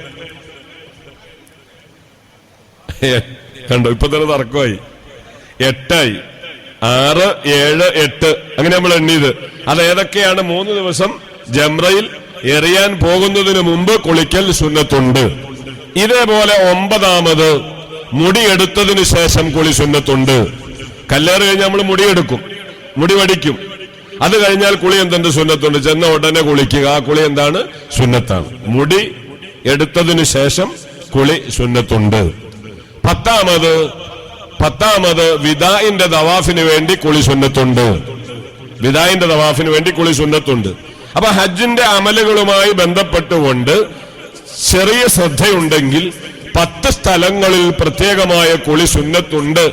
കണ്ടോ, ഇപ്പൊ തന്നെ തർക്കമായി. 8ആയി. 6, 7, 8 അങ്ങനെ നമ്മൾ എണ്ണിയത്. അത് ഏതൊക്കെയാണ്? 3 ദിവസം ജംറയിൽ എറിയാൻ പോകുന്നതിന് മുമ്പ് കുളിക്കൽ സുന്നത്തുണ്ട്. ഇതേപോലെ 9ാമത് മുടിയെടുത്തതിനു ശേഷം കുളി സുന്നത്തുണ്ട്. കല്ലേറ് കഴിഞ്ഞാൽ നമ്മൾ മുടിയെടുക്കും, മുടി വടിക്കും. അത് കഴിഞ്ഞാൽ കുളി എന്തുണ്ട്? സുന്നത്തുണ്ട്. ചെന്ന ഉടനെ കുളിക്കുക. ആ കുളി എന്താണ്? സുന്നത്താണ്. മുടി എടുത്തതിനു ശേഷം കുളി സുന്നത്തുണ്ട്. 10ാമത് വിദാഇന്റെ തവാഫിന് വേണ്ടി കുളി സുന്നത്തുണ്ട്. വിദാഇന്റെ തവാഫിന് വേണ്ടി കുളി സുന്നത്തുണ്ട്. അപ്പൊ ഹജ്ജിന്റെ അമലുകളുമായി ബന്ധപ്പെട്ടുകൊണ്ട് ചെറിയ ശ്രദ്ധയുണ്ടെങ്കിൽ 10 സ്ഥലങ്ങളിൽ പ്രത്യേകമായ കുളി സുന്നത്തുണ്ട്.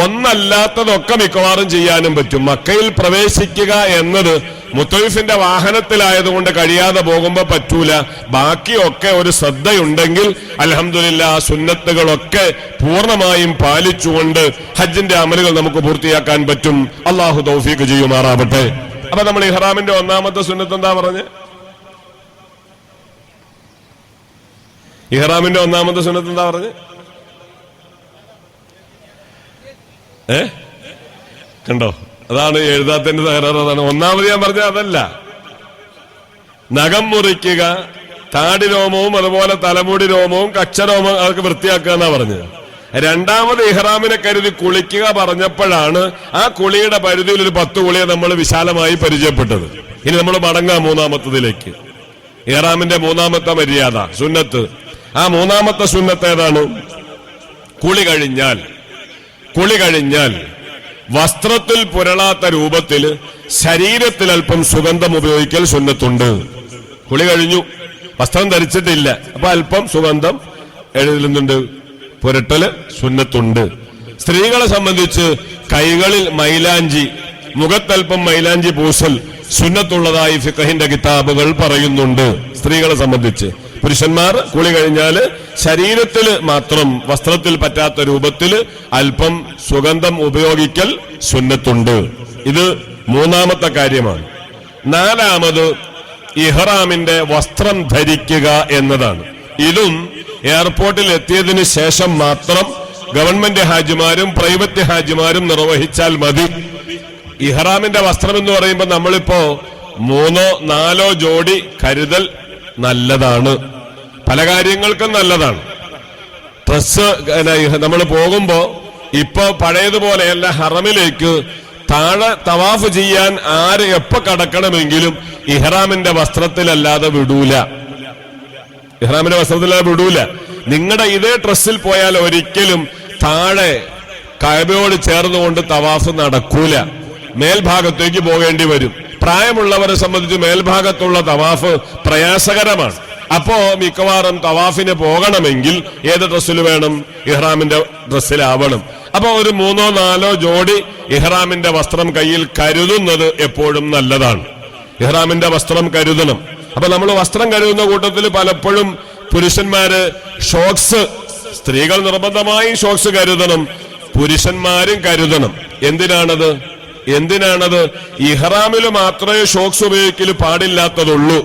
ഒന്നല്ലാത്തതൊക്കെ മിക്കവാറും ചെയ്യാനും പറ്റും. മക്കയിൽ പ്രവേശിക്കുക എന്നത് മുത്തവീഫിന്റെ വാഹനത്തിലായതുകൊണ്ട് കഴിയാതെ പോകുമ്പോ പറ്റൂല. ബാക്കിയൊക്കെ ഒരു ശ്രദ്ധയുണ്ടെങ്കിൽ അൽഹംദുലില്ലാ സുന്നത്തുകളൊക്കെ പൂർണ്ണമായും പാലിച്ചുകൊണ്ട് ഹജ്ജിന്റെ അമലുകൾ നമുക്ക് പൂർത്തിയാക്കാൻ പറ്റും. അള്ളാഹു തൗഫീഖ് ചെയ്യുമാറാവട്ടെ. അപ്പൊ നമ്മൾ ഇഹ്റാമിന്റെ 1ാമത്തെ സുന്നത്ത് എന്താ പറഞ്ഞ്? ഇഹ്റാമിന്റെ 1ാമത്തെ സുന്നത്ത് എന്താ പറഞ്ഞ്? കണ്ടോ, അതാണ് എഴുതാത്തതിന്റെ തകരാറ്. അതാണ് ഒന്നാമത് ഞാൻ പറഞ്ഞ അതല്ല. നഖം മുറിക്കുക, താടി രോമവും അതുപോലെ തലമുടി രോമവും കക്ഷരോമവും അതൊക്കെ വൃത്തിയാക്കുക എന്നാ പറഞ്ഞത്. രണ്ടാമത് ഇഹ്റാമിനെ കരുതി കുളിക്കുക പറഞ്ഞപ്പോഴാണ് ആ കുളിയുടെ പരിധിയിൽ ഒരു 10 കുളിയെ നമ്മൾ വിശാലമായി പരിചയപ്പെട്ടത്. ഇനി നമ്മൾ മടങ്ങാം മൂന്നാമത്തതിലേക്ക്. ഇഹ്റാമിന്റെ മൂന്നാമത്തെ മര്യാദ സുന്നത്ത്. ആ മൂന്നാമത്തെ സുന്നത്ത് ഏതാണ്? കുളി കഴിഞ്ഞാൽ വസ്ത്രത്തിൽ പുരളാത്ത രൂപത്തിൽ ശരീരത്തിൽ അല്പം സുഗന്ധം ഉപയോഗിക്കൽ സുന്നത്തുണ്ട്. കുളി കഴിഞ്ഞു, വസ്ത്രം ധരിച്ചിട്ടില്ല, അപ്പൊ അല്പം സുഗന്ധം എഴുതുന്നുണ്ട്, പുരട്ടല് സുന്നത്തുണ്ട്. സ്ത്രീകളെ സംബന്ധിച്ച് കൈകളിൽ മൈലാഞ്ചി, മുഖത്തൽപ്പം മൈലാഞ്ചി പൂശൽ സുന്നത്തുള്ളതായി ഫിഖഹിന്റെ കിതാബുകൾ പറയുന്നുണ്ട് സ്ത്രീകളെ സംബന്ധിച്ച്. പുരുഷന്മാർ കുളി കഴിഞ്ഞാൽ ശരീരത്തിൽ മാത്രം വസ്ത്രത്തിൽ പറ്റാത്ത രൂപത്തിൽ അല്പം സുഗന്ധം ഉപയോഗിക്കൽ സുന്നത്തുണ്ട്. ഇത് മൂന്നാമത്തെ കാര്യമാണ്. നാലാമത് ഇഹ്റാമിന്റെ വസ്ത്രം ധരിക്കുക എന്നതാണ്. ഇതും എയർപോർട്ടിൽ എത്തിയതിനു ശേഷം മാത്രം ഗവൺമെന്റ് ഹാജിമാരും പ്രൈവറ്റ് ഹാജിമാരും നിർവഹിച്ചാൽ മതി. ഇഹ്റാമിന്റെ വസ്ത്രം എന്ന് പറയുമ്പോൾ നമ്മളിപ്പോ 3-4 ജോഡി കരുതൽ നല്ലതാണ്, പല കാര്യങ്ങൾക്കും നല്ലതാണ്. ഡ്രസ് നമ്മൾ പോകുമ്പോ ഇപ്പൊ പഴയതുപോലെയല്ല, ഹറമിലേക്ക് താഴെ തവാഫ് ചെയ്യാൻ ആര് എപ്പോ കടക്കണമെങ്കിലും ഇഹ്റാമിന്റെ വസ്ത്രത്തിലല്ലാതെ വിടൂല. ഇഹ്റാമിന്റെ വസ്ത്രത്തിലല്ലാതെ വിടൂല. നിങ്ങളുടെ ഇതേ ഡ്രസ്സിൽ പോയാൽ ഒരിക്കലും താഴെ കഅബയോട് ചേർന്നുകൊണ്ട് തവാഫ് നടക്കൂല, മേൽഭാഗത്തേക്ക് പോകേണ്ടി വരും. പ്രായമുള്ളവരെ സംബന്ധിച്ച് മേൽഭാഗത്തുള്ള തവാഫ് പ്രയാസകരമാണ്. അപ്പോ മിക്കവാറും തവാഫിന് പോകണമെങ്കിൽ ഏത് ഡ്രസ്സിൽ വേണം? ഇഹ്റാമിന്റെ ഡ്രസ്സിലാവണം. അപ്പൊ ഒരു 3-4 ജോഡി ഇഹ്റാമിന്റെ വസ്ത്രം കയ്യിൽ കരുതുന്നത് എപ്പോഴും നല്ലതാണ്. ഇഹ്റാമിന്റെ വസ്ത്രം കരുതണം. അപ്പൊ നമ്മൾ വസ്ത്രം കരുതുന്ന കൂട്ടത്തിൽ പലപ്പോഴും പുരുഷന്മാര് ഷോക്സ്, സ്ത്രീകൾ നിർബന്ധമായി ഷോക്സ് കരുതണം, പുരുഷന്മാരും കരുതണം. എന്തിനാണത്? ഇഹ്റാമിൽ മാത്രമേ ഷോക്സ് ഉപയോഗിക്കൽ പാടില്ലാത്തതുള്ളൂ.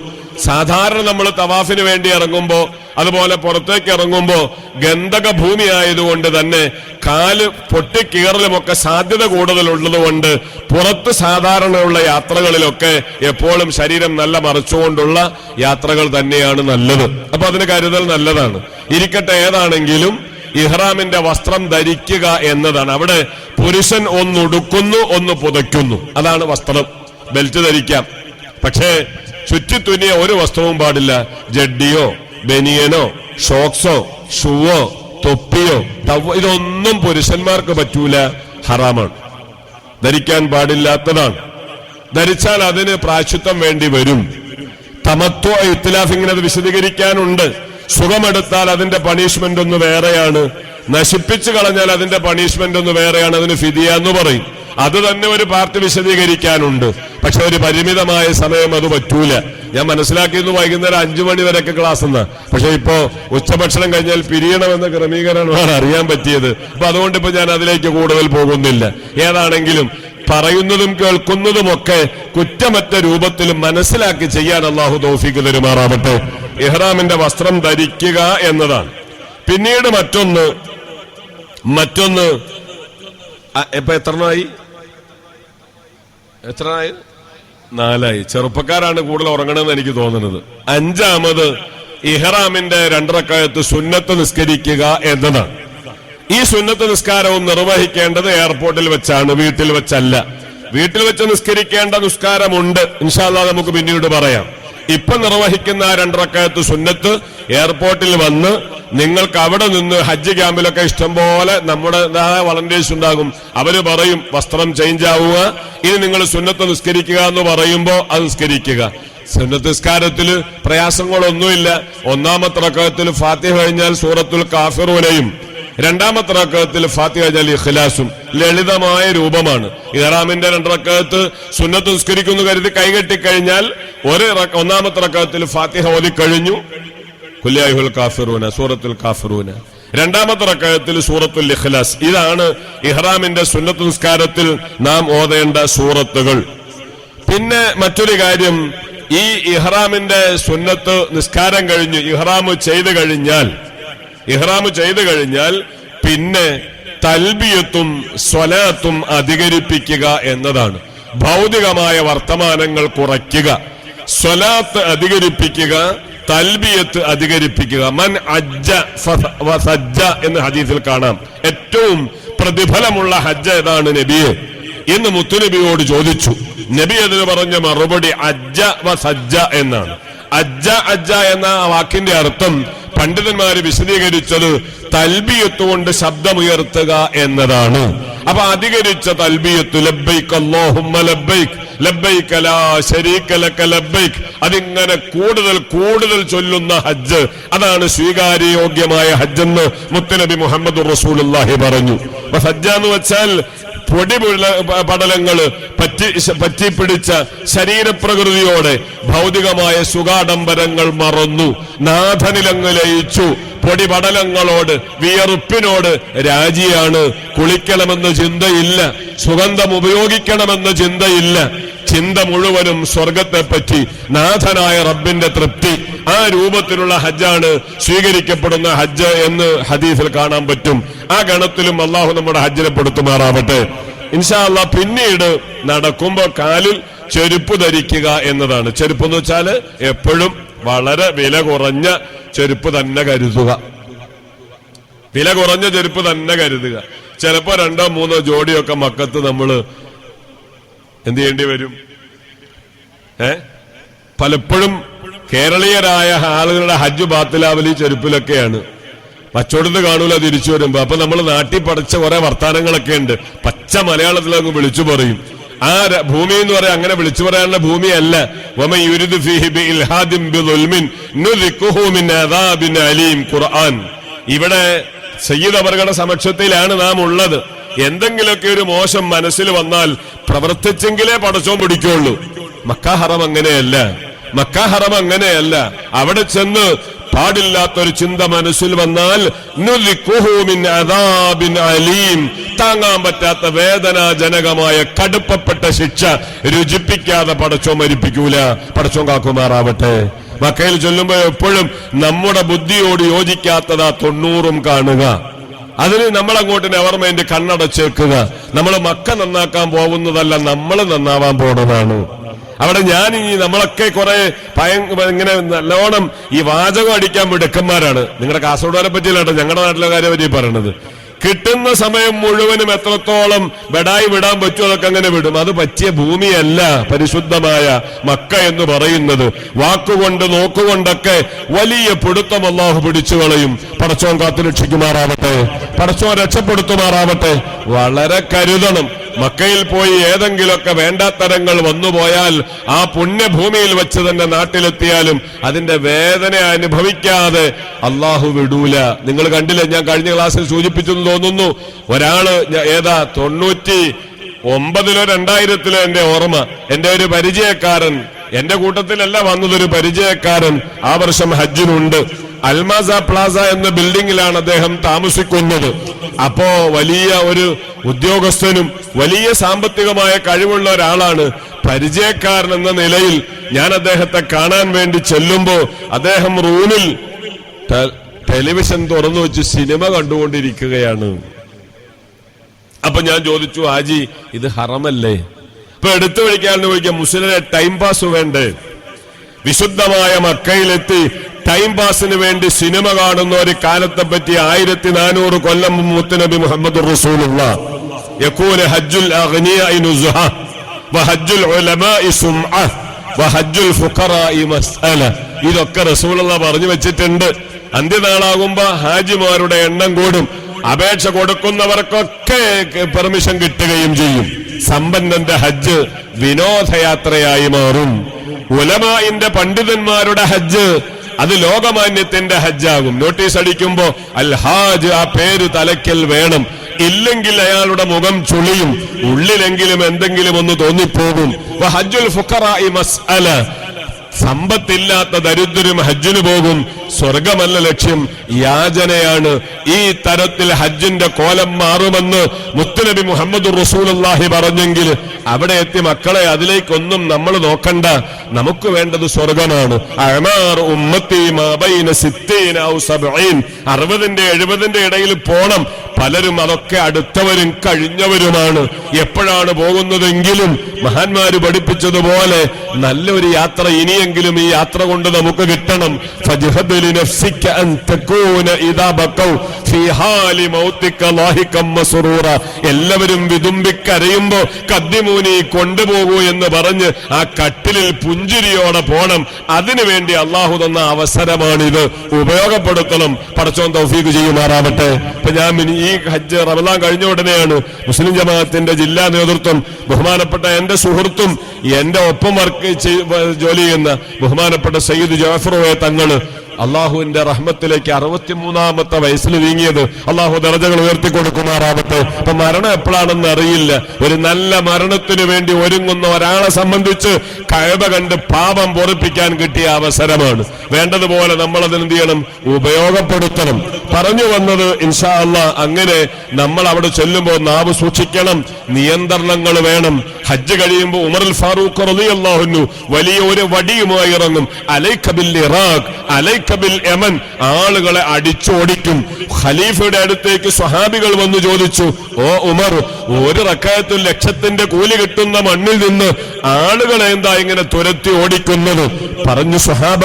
സാധാരണ നമ്മൾ തവാഫിന് വേണ്ടി ഇറങ്ങുമ്പോ, അതുപോലെ പുറത്തേക്ക് ഇറങ്ങുമ്പോ ഗന്ധക ഭൂമി ആയതുകൊണ്ട് തന്നെ കാല് പൊട്ടിക്കീറലുമൊക്കെ സാധ്യത കൂടുതലുള്ളത് കൊണ്ട് പുറത്ത് സാധാരണയുള്ള യാത്രകളിലൊക്കെ എപ്പോഴും ശരീരം നല്ല മറച്ചുകൊണ്ടുള്ള യാത്രകൾ തന്നെയാണ് നല്ലത്. അപ്പൊ അതിന് കരുതൽ നല്ലതാണ്. ഇരിക്കട്ടെ, ഏതാണെങ്കിലും ഇഹ്റാമിന്റെ വസ്ത്രം ധരിക്കുക എന്നതാണ്. അവിടെ പുരുഷൻ ഒന്നുടുക്കുന്നു, ഒന്ന് പുതയ്ക്കുന്നു, അതാണ് വസ്ത്രം. ബെൽറ്റ് ധരിക്കാം, പക്ഷേ ചുറ്റിത്തുന്നിയ ഒരു വസ്ത്രവും പാടില്ല. ജഡ്ഡിയോ ബനിയനോ ഷോക്സോ ഷൂവോ തൊപ്പിയോ ഇതൊന്നും പുരുഷന്മാർക്ക് പറ്റൂല, ഹറാമാണ്, ധരിക്കാൻ പാടില്ലാത്തതാണ്. ധരിച്ചാൽ അതിന് പ്രായശ്ചിത്തം വേണ്ടി വരും. തമത്വ ഇഖ്തിലാഫ് ഇങ്ങനെ അത് വിശദീകരിക്കാനുണ്ട്. സുഖമെടുത്താൽ അതിന്റെ പണിഷ്മെന്റ് ഒന്ന് വേറെയാണ്, നശിപ്പിച്ചു കളഞ്ഞാൽ അതിന്റെ പണിഷ്മെന്റ് ഒന്ന് വേറെയാണ്, അതിന് ഫിദിയ എന്ന് പറയും. അത് തന്നെ ഒരു പാർട്ടി വിശദീകരിക്കാനുണ്ട്. പക്ഷെ ഒരു പരിമിതമായ സമയം അത് പറ്റൂല. ഞാൻ മനസ്സിലാക്കിയിരുന്നു വൈകുന്നേരം 5 മണി വരെയൊക്കെ ക്ലാസ് എന്നാ. പക്ഷെ ഇപ്പോ ഉച്ചഭക്ഷണം കഴിഞ്ഞാൽ പിരിയണമെന്ന ക്രമീകരണമാണ് അറിയാൻ പറ്റിയത്. അപ്പൊ അതുകൊണ്ട് ഇപ്പൊ ഞാൻ അതിലേക്ക് കൂടുതൽ പോകുന്നില്ല. ഏതാണെങ്കിലും പറയുന്നതും കേൾക്കുന്നതുമൊക്കെ കുറ്റമറ്റ രൂപത്തിൽ മനസ്സിലാക്കി ചെയ്യാൻ അള്ളാഹു തൗഫീഖ് തരുമാറാവട്ടെ. ഇഹ്റാമിന്റെ വസ്ത്രം ധരിക്കുക എന്നതാണ്. പിന്നീട് മറ്റൊന്ന് ഇപ്പൊ എത്രയായി? 4 ചെറുപ്പക്കാരാണ് കൂടുതൽ ഉറങ്ങണമെന്ന് എനിക്ക് തോന്നുന്നത്. 5-മത് ഇഹ്റാമിന്റെ 2 റക്അത്ത് സുന്നത്ത് നിസ്കരിക്കുക എന്നതാണ്. ഈ സുന്നത്ത് നിസ്കാരവും നിർവഹിക്കേണ്ടത് എയർപോർട്ടിൽ വെച്ചാണ്, വീട്ടിൽ വെച്ചല്ല. വീട്ടിൽ വെച്ച് നിസ്കരിക്കേണ്ട നിസ്കാരമുണ്ട്, ഇൻഷാ അല്ലാഹ് നമുക്ക് പിന്നീട് പറയാം. ഇപ്പൊ നിർവഹിക്കുന്ന 2 റക്അത്ത് സുന്നത്ത് എയർപോർട്ടിൽ വന്ന് നിങ്ങൾക്ക് അവിടെ നിന്ന് ഹജ്ജ് ക്യാമ്പിലൊക്കെ ഇഷ്ടംപോലെ നമ്മുടെ വളണ്ടിയേഴ്സ് ഉണ്ടാകും. അവര് പറയും വസ്ത്രം ചേഞ്ച് ആവുക, ഇനി നിങ്ങൾ സുന്നത്ത് നിസ്കരിക്കുക എന്ന് പറയുമ്പോ അത് നിസ്കരിക്കുക. സുന്നത്ത് നിസ്കാരത്തില് പ്രയാസങ്ങളൊന്നുമില്ല. 1-മത്തെ റക്അത്തിൽ ഫാത്തിഹ കഴിഞ്ഞാൽ സൂറത്തുൽ കാഫിറൂനയും 2-മത്തെ റക്അത്തിൽ ഫാത്തിഹ കഴിഞ്ഞാൽ ഇഖ്ലാസും ലളിതമായ രൂപമാണ്. ഇഹ്റാമിന്റെ 2 റക്അത്ത് സുന്നത്ത് നിസ്കരിക്കുന്നു കരുതി കൈകെട്ടിക്കഴിഞ്ഞാൽ 1-മത്തെ റക്അത്തിൽ ഫാത്തിഹ ഓതിക്കഴിഞ്ഞു, ഖുൽ യാ അയ്യുഹൽ കാഫിറൂന, സൂറത്തുൽ കാഫിറൂന. 2-മത്തെ റക്അത്തിൽ സൂറത്തുൽ ഇഖ്ലാസ്. ഇതാണ് ഇഹ്റാമിന്റെ സുന്നത്ത് നിസ്കാരത്തിൽ നാം ഓതേണ്ട സൂറത്തുകൾ. പിന്നെ മറ്റൊരു കാര്യം, ഈ ഇഹ്റാമിന്റെ സുന്നത്ത് നിസ്കാരം കഴിഞ്ഞു ഇഹ്റാം ചെയ്തു കഴിഞ്ഞാൽ പിന്നെ തൽബിയത്തും സ്വലാത്തും അധികരിപ്പിക്കുക എന്നതാണ്. ഭൗതികമായ വർത്തമാനങ്ങൾ കുറയ്ക്കുക, സ്വലാത്ത് അധികരിപ്പിക്കുക, തൽബിയത്ത് അധികരിപ്പിക്കുക. മൻ അജ്ജ ഫസജ്ജ എന്ന് ഹദീസിൽ കാണാം. ഏറ്റവും പ്രതിഫലമുള്ള ഹജ്ജ് ഏതാണ് നബിയെ എന്ന് മുത്തുനബിയോട് ചോദിച്ചു. നബി അതിന് പറഞ്ഞ മറുപടി അജ്ജ വസജ്ജ എന്നാണ്. അജ്ജ അജ്ജ എന്ന വാക്കിന്റെ അർത്ഥം പണ്ഡിതന്മാര് വിശദീകരിച്ചത് തൽബിയത്ത് കൊണ്ട് ശബ്ദമുയർത്തുക എന്നതാണ്. അപ്പൊ അധികരിച്ച തൽബിയത്ത് ലബ്ബൈക് അല്ലാഹുമ്മ ലബ്ബൈക് ലബ്ബൈക ലാ ശരീക ലക ലബ്ബൈക്, അതിങ്ങനെ കൂടുതൽ കൂടുതൽ ചൊല്ലുന്ന ഹജ്ജ്, അതാണ് സ്വീകാര്യയോഗ്യമായ ഹജ്ജെന്ന് മുത്തുനബി മുഹമ്മദ് റസൂലുള്ളാഹി പറഞ്ഞു. ഹജ്ജ എന്ന് വെച്ചാൽ പൊടി പടലങ്ങള് പറ്റിപ്പിടിച്ച ശരീരപ്രകൃതിയോടെ ഭൗതികമായ സുഖാഡംബരങ്ങൾ മറന്നു നാഥനിലങ്ങ് ലയിച്ചു. പൊടിപടലങ്ങളോട് വിയറുപ്പിനോട് രാജിയാണ്. കുളിക്കണമെന്ന് ചിന്തയില്ല, സുഗന്ധം ഉപയോഗിക്കണമെന്ന് ചിന്തയില്ല. ചിന്ത മുഴുവനും സ്വർഗത്തെപ്പറ്റി, നാഥനായ റബ്ബിന്റെ തൃപ്തി. ആ രൂപത്തിലുള്ള ഹജ്ജാണ് സ്വീകരിക്കപ്പെടുന്ന ഹജ്ജ് എന്ന് ഹദീസിൽ കാണാൻ പറ്റും. ആ ഗണത്തിലും അള്ളാഹു നമ്മുടെ ഹജ്ജിനെ പെടുത്തുമാറാവട്ടെ ഇൻഷാ അല്ലാഹ്. പിന്നീട് നടക്കുമ്പോ കാലിൽ ചെരുപ്പ് ധരിക്കുക എന്നതാണ്. ചെരുപ്പ് എന്ന് വെച്ചാല് എപ്പോഴും വളരെ വില കുറഞ്ഞ ചെരുപ്പ് തന്നെ കരുതുക. വില കുറഞ്ഞ ചെരുപ്പ് തന്നെ കരുതുക. ചിലപ്പോ 2-3 ജോഡിയൊക്കെ മക്കത്ത് നമ്മള് എന്ത് ചെയ്യേണ്ടി വരും? പലപ്പോഴും കേരളീയരായ ആളുകളുടെ ഹജ്ജ് ബാത്തിലാവലി ചെരുപ്പിലൊക്കെയാണ്. മറ്റോടത്ത് കാണൂല തിരിച്ചു വരുമ്പോ. അപ്പൊ നമ്മൾ നാട്ടിൽ പഠിച്ച കുറെ വർത്താനങ്ങളൊക്കെ ഉണ്ട്. പച്ച മലയാളത്തിൽ അങ്ങ് വിളിച്ചു പറയും. ആ ഭൂമി എന്ന് പറയാൻ അങ്ങനെ വിളിച്ചു പറയാനുള്ള ഭൂമിയല്ല. ഖുർആൻ. ഇവിടെ സയ്യിദ് അവരുടെ സമക്ഷത്തിലാണ് നാം ഉള്ളത്. എന്തെങ്കിലുമൊക്കെ ഒരു മോശം മനസ്സിൽ വന്നാൽ പ്രവർത്തിച്ചെങ്കിലേ പടച്ചോൻ പിടിക്കുള്ളൂ. മക്കാ ഹറം അങ്ങനെയല്ല. മക്കാ ഹറം അങ്ങനെയല്ല. അവിടെ ചെന്ന് പാടില്ലാത്തൊരു ചിന്ത മനസ്സിൽ വന്നാൽ താങ്ങാൻ പറ്റാത്ത വേദനാജനകമായ കടുപ്പപ്പെട്ട ശിക്ഷ രുചിപ്പിക്കാതെ പടച്ചോൻ മരിപ്പിക്കൂല. പടച്ചോൻ കാക്കുമാറാവട്ടെ. മക്കയിൽ ചൊല്ലുമ്പോ എപ്പോഴും നമ്മുടെ ബുദ്ധിയോട് യോജിക്കാത്തതാ 90 കാണുക. അതിന് നമ്മളങ്ങോട്ട് ഗവൺമെന്റ് കണ്ണടച്ചേക്കുക. നമ്മൾ മക്ക നന്നാക്കാൻ പോകുന്നതല്ല, നമ്മൾ നന്നാവാൻ പോണതാണ്. അവിടെ ഞാൻ ഈ നമ്മളൊക്കെ കുറെ ഇങ്ങനെ നല്ലോണം ഈ വാചകം അടിക്കാൻ മിടുക്കന്മാരാണ്. നിങ്ങളുടെ കാസർഗോഡുകാരെ പറ്റിയില്ലാട്ടോ, ഞങ്ങളുടെ നാട്ടിലെ കാര്യം പറ്റി പറയണത്. കിട്ടുന്ന സമയം മുഴുവനും എത്രത്തോളം ബെഡായി വിടാൻ പറ്റുമോ അതൊക്കെ അങ്ങനെ വിടും. അത് പറ്റിയ ഭൂമിയല്ല പരിശുദ്ധമായ മക്ക എന്ന് പറയുന്നത്. വാക്കുകൊണ്ട് നോക്കുകൊണ്ടൊക്കെ വലിയ പിടുത്തം അല്ലാഹു പിടിച്ചു കളയും. പടച്ചോൻ കാത്തുരക്ഷിക്കുമാറാവട്ടെ, പടച്ചോൻ രക്ഷപ്പെടുത്തുമാറാവട്ടെ. വളരെ കരുതണം. മക്കയിൽ പോയി ഏതെങ്കിലുമൊക്കെ വേണ്ടാത്തരങ്ങൾ വന്നുപോയാൽ ആ പുണ്യഭൂമിയിൽ വെച്ച് തന്നെ നാട്ടിലെത്തിയാലും അതിന്റെ വേദന അനുഭവിക്കാതെ അള്ളാഹു വിടൂല. നിങ്ങൾ കണ്ടില്ലേ, ഞാൻ കഴിഞ്ഞ ക്ലാസ്സിൽ സൂചിപ്പിച്ചെന്ന് തോന്നുന്നു. ഒരാള് ഏതാ 99-ലോ 2000-ലോ എന്റെ ഓർമ്മ, എന്റെ ഒരു പരിചയക്കാരൻ, എന്റെ കൂട്ടത്തിലല്ല വന്നതൊരു പരിചയക്കാരൻ ആ വർഷം ഹജ്ജിനുണ്ട്. അൽമാസ പ്ലാസ എന്ന ബിൽഡിംഗിലാണ് അദ്ദേഹം താമസിക്കുന്നത്. അപ്പോ വലിയ ഒരു ഉദ്യോഗസ്ഥനും വലിയ സാമ്പത്തികമായ കഴിവുള്ള ഒരാളാണ്. പരിചയക്കാരൻ എന്ന നിലയിൽ ഞാൻ അദ്ദേഹത്തെ കാണാൻ വേണ്ടി ചെല്ലുമ്പോ അദ്ദേഹം റൂമിൽ ടെലിവിഷൻ തുറന്നു വെച്ച് സിനിമ കണ്ടുകൊണ്ടിരിക്കുകയാണ്. അപ്പൊ ഞാൻ ചോദിച്ചു, ആജി ഇത് ഹറമല്ലേ? ഇപ്പൊ എടുത്തു വിളിക്കാന്ന് ചോദിക്കാം, മുസ്ലിമിനെ ടൈം പാസ് വേണ്ടേ? വിശുദ്ധമായ മക്കയിലെത്തി ടൈം പാസിന് വേണ്ടി സിനിമ കാണുന്ന ഒരു കാലത്തെ പറ്റി 1400 കൊല്ലം മുത്തുനബി മുഹമ്മദ് റസൂലുള്ളാഹ് യഖൂലു ഹജ്ജുൽ അഗ്നിയാഇ നുസ്ഹ വഹജ്ജുൽ ഉലമാഇ സുംഅ വഹജ്ജുൽ ഫുഖറാഇ മസ്അല. ഇതൊക്കെ റസൂലുള്ളാഹ് പറഞ്ഞു വെച്ചിട്ടുണ്ട്. അന്ത്യനാളാകുമ്പോ ഹാജിമാരുടെ എണ്ണം കൂടും. അപേക്ഷ കൊടുക്കുന്നവർക്കൊക്കെ പെർമിഷൻ കിട്ടുകയും ചെയ്യും. സമ്പന്നന്റെ ഹജ്ജ് വിനോദയാത്രയായി മാറും. ഉലമാഇന്റെ പണ്ഡിതന്മാരുടെ ഹജ്ജ് അത് ലോകമാന്യത്തിന്റെ ഹജ്ജാകും. നോട്ടീസ് അടിക്കുമ്പോ അൽ ഹാജ് ആ പേര് തലയ്ക്കൽ വേണം. ഇല്ലെങ്കിൽ അയാളുടെ മുഖം ചുളിയും, ഉള്ളിലെങ്കിലും എന്തെങ്കിലും ഒന്ന് തോന്നിപ്പോകും. ഹജ്ജുൽ ഫുഖറാഇ മസ്അല. സമ്പത്തില്ലാത്ത ദരിദ്രരും ഹജ്ജിന് പോകും. സ്വർഗമല്ല ലക്ഷ്യം, യാചനയാണ്. ഈ തരത്തിൽ ഹജ്ജിന്റെ കോലം മാറുമെന്ന് മുത്തുനബി മുഹമ്മദ് റസൂലുള്ളാഹി പറഞ്ഞെങ്കിൽ അവിടെ എത്തി മക്കളെ അതിലേക്കൊന്നും നമ്മൾ നോക്കണ്ട. നമുക്ക് വേണ്ടത് സ്വർഗമാണ്. അഅ്മാർ ഉമ്മത്തി മാ ബൈന 60 ഔ 70, 60-ന്റെ 70-ന്റെ ഇടയിൽ പോണം. പലരും അതൊക്കെ അടുത്തവരും കഴിഞ്ഞവരുമാണ്. എപ്പോഴാണ് പോകുന്നതെങ്കിലും മഹാന്മാര് പഠിപ്പിച്ചതുപോലെ നല്ലൊരു യാത്ര ഇനിയെങ്കിലും ഈ യാത്ര കൊണ്ട് നമുക്ക് കിട്ടണം. എല്ലാവരും വിതുമ്പിക്കരയുമ്പോ കദ്ദിമൂനി കൊണ്ടുപോകൂ എന്ന് പറഞ്ഞ് ആ കട്ടിലിൽ പുഞ്ചിരിയോടെ പോണം. അതിനുവേണ്ടി അള്ളാഹു തന്ന അവസരമാണിത്, ഉപയോഗപ്പെടുത്തണം. പടച്ചോൻ തൗഫീഖ് ചെയ്യുമാറാവട്ടെ. ഇപ്പൊ ഞാൻ ഈ ഹജ്ജ് റമദാൻ കഴിഞ്ഞ ഉടനെയാണ് മുസ്ലിം ജമാഅത്തിന്റെ ജില്ലാ നേതൃത്വം, ബഹുമാനപ്പെട്ട എന്റെ സുഹൃത്തും എന്റെ ഒപ്പം ജോലി ചെയ്യുന്ന ബഹുമാനപ്പെട്ട സയ്യിദ് ജാഫറുവെ തങ്ങള് അള്ളാഹുവിന്റെ റഹ്മത്തിലേക്ക് 63-ാമത്തെ വയസ്സിൽ നീങ്ങിയത്. അള്ളാഹു ദറജകൾ ഉയർത്തിക്കൊടുക്കുമാറാവട്ടെ. അപ്പൊ മരണം എപ്പോഴാണെന്ന് അറിയില്ല. ഒരു നല്ല മരണത്തിനു വേണ്ടി ഒരുങ്ങുന്ന ഒരാളെ സംബന്ധിച്ച് കഅബ കണ്ട് പാപം പൊറിപ്പിക്കാൻ കിട്ടിയ അവസരമാണ്. വേണ്ടതുപോലെ നമ്മൾ അതിനെന്ത് ചെയ്യണം? ഉപയോഗപ്പെടുത്തണം. പറഞ്ഞു വന്നത് ഇൻഷാ അല്ലാഹ്, അങ്ങനെ നമ്മൾ അവിടെ ചെല്ലുമ്പോൾ നാവ് സൂക്ഷിക്കണം, നിയന്ത്രണങ്ങൾ വേണം. ഹജ്ജ് കഴിയുമ്പോൾ ഉമറുൽ ഫാറൂഖ് റളിയല്ലാഹു അൻഹു വലിയ ഒരു വടിയുമായി ഇറങ്ങും. അലൈക ബിൽ ഇറാഖ് അലൈക ബിൽ യമൻ, ആളുകളെ അടിച്ചോടിക്കും. ഖലീഫയുടെ അടുത്തേക്ക് സ്വഹാബികൾ വന്നു ചോദിച്ചു, ഓ ഉമർ, ഒരു റക്അത്തിൽ ലക്ഷത്തിന്റെ കൂലി കിട്ടുന്ന മണ്ണിൽ നിന്ന് ആളുകളെ എന്താ ഇങ്ങനെ തുരത്തി ഓടിക്കുന്നത്? പറഞ്ഞു സ്വഹാബ,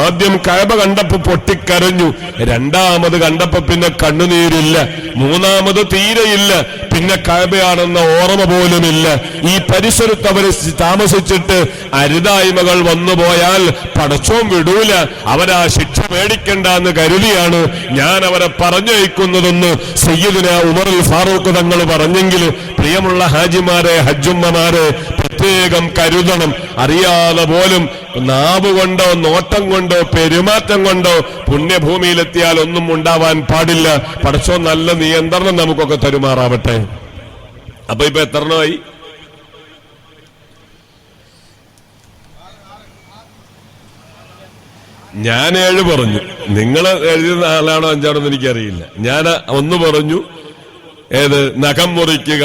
ആദ്യം കഅബ കണ്ടപ്പോ പൊട്ടിക്കരഞ്ഞു, രണ്ടാമത് കണ്ടപ്പോ പിന്നെ കണ്ണുനീരില്ല, മൂന്നാമത് തീരെയില്ല, പിന്നെ കഅബയാണെന്ന ഓർമ്മ പോലുമില്ല. ഈ പരിസരത്ത് അവർ താമസിച്ചിട്ട് അരുതായ്മകൾ വന്നുപോയാൽ പടച്ചോൻ വിടൂല, അവരാ ശിക്ഷ മേടിക്കണ്ടെന്ന് കരുതിയാണ് ഞാൻ അവരെ പറഞ്ഞയക്കുന്നതെന്ന് സയ്യിദുന ഉമറുൽ ഫാറൂഖ് തങ്ങൾ പറഞ്ഞെങ്കിൽ, പ്രിയമുള്ള ഹാജിമാരെ, ഹജ്ജുമ്മമാരെ, പ്രത്യേകം കരുതണം. അറിയാതെ പോലും നാവ് കൊണ്ടോ നോട്ടം കൊണ്ടോ പെരുമാറ്റം കൊണ്ടോ പുണ്യഭൂമിയിലെത്തിയാൽ ഒന്നും ഉണ്ടാവാൻ പാടില്ല. പടച്ചോൻ നല്ല നിയന്ത്രണം നമുക്കൊക്കെ തരുമാറാവട്ടെ. അപ്പൊ ഇപ്പൊ എത്രണ്ണമായി? ഞാൻ 7 പറഞ്ഞു. നിങ്ങൾ എഴുതിയ 4ആണോ 5ആണോ എന്ന് എനിക്കറിയില്ല. ഞാൻ 1 പറഞ്ഞു. ഏത്? നഖം മുറിക്കുക,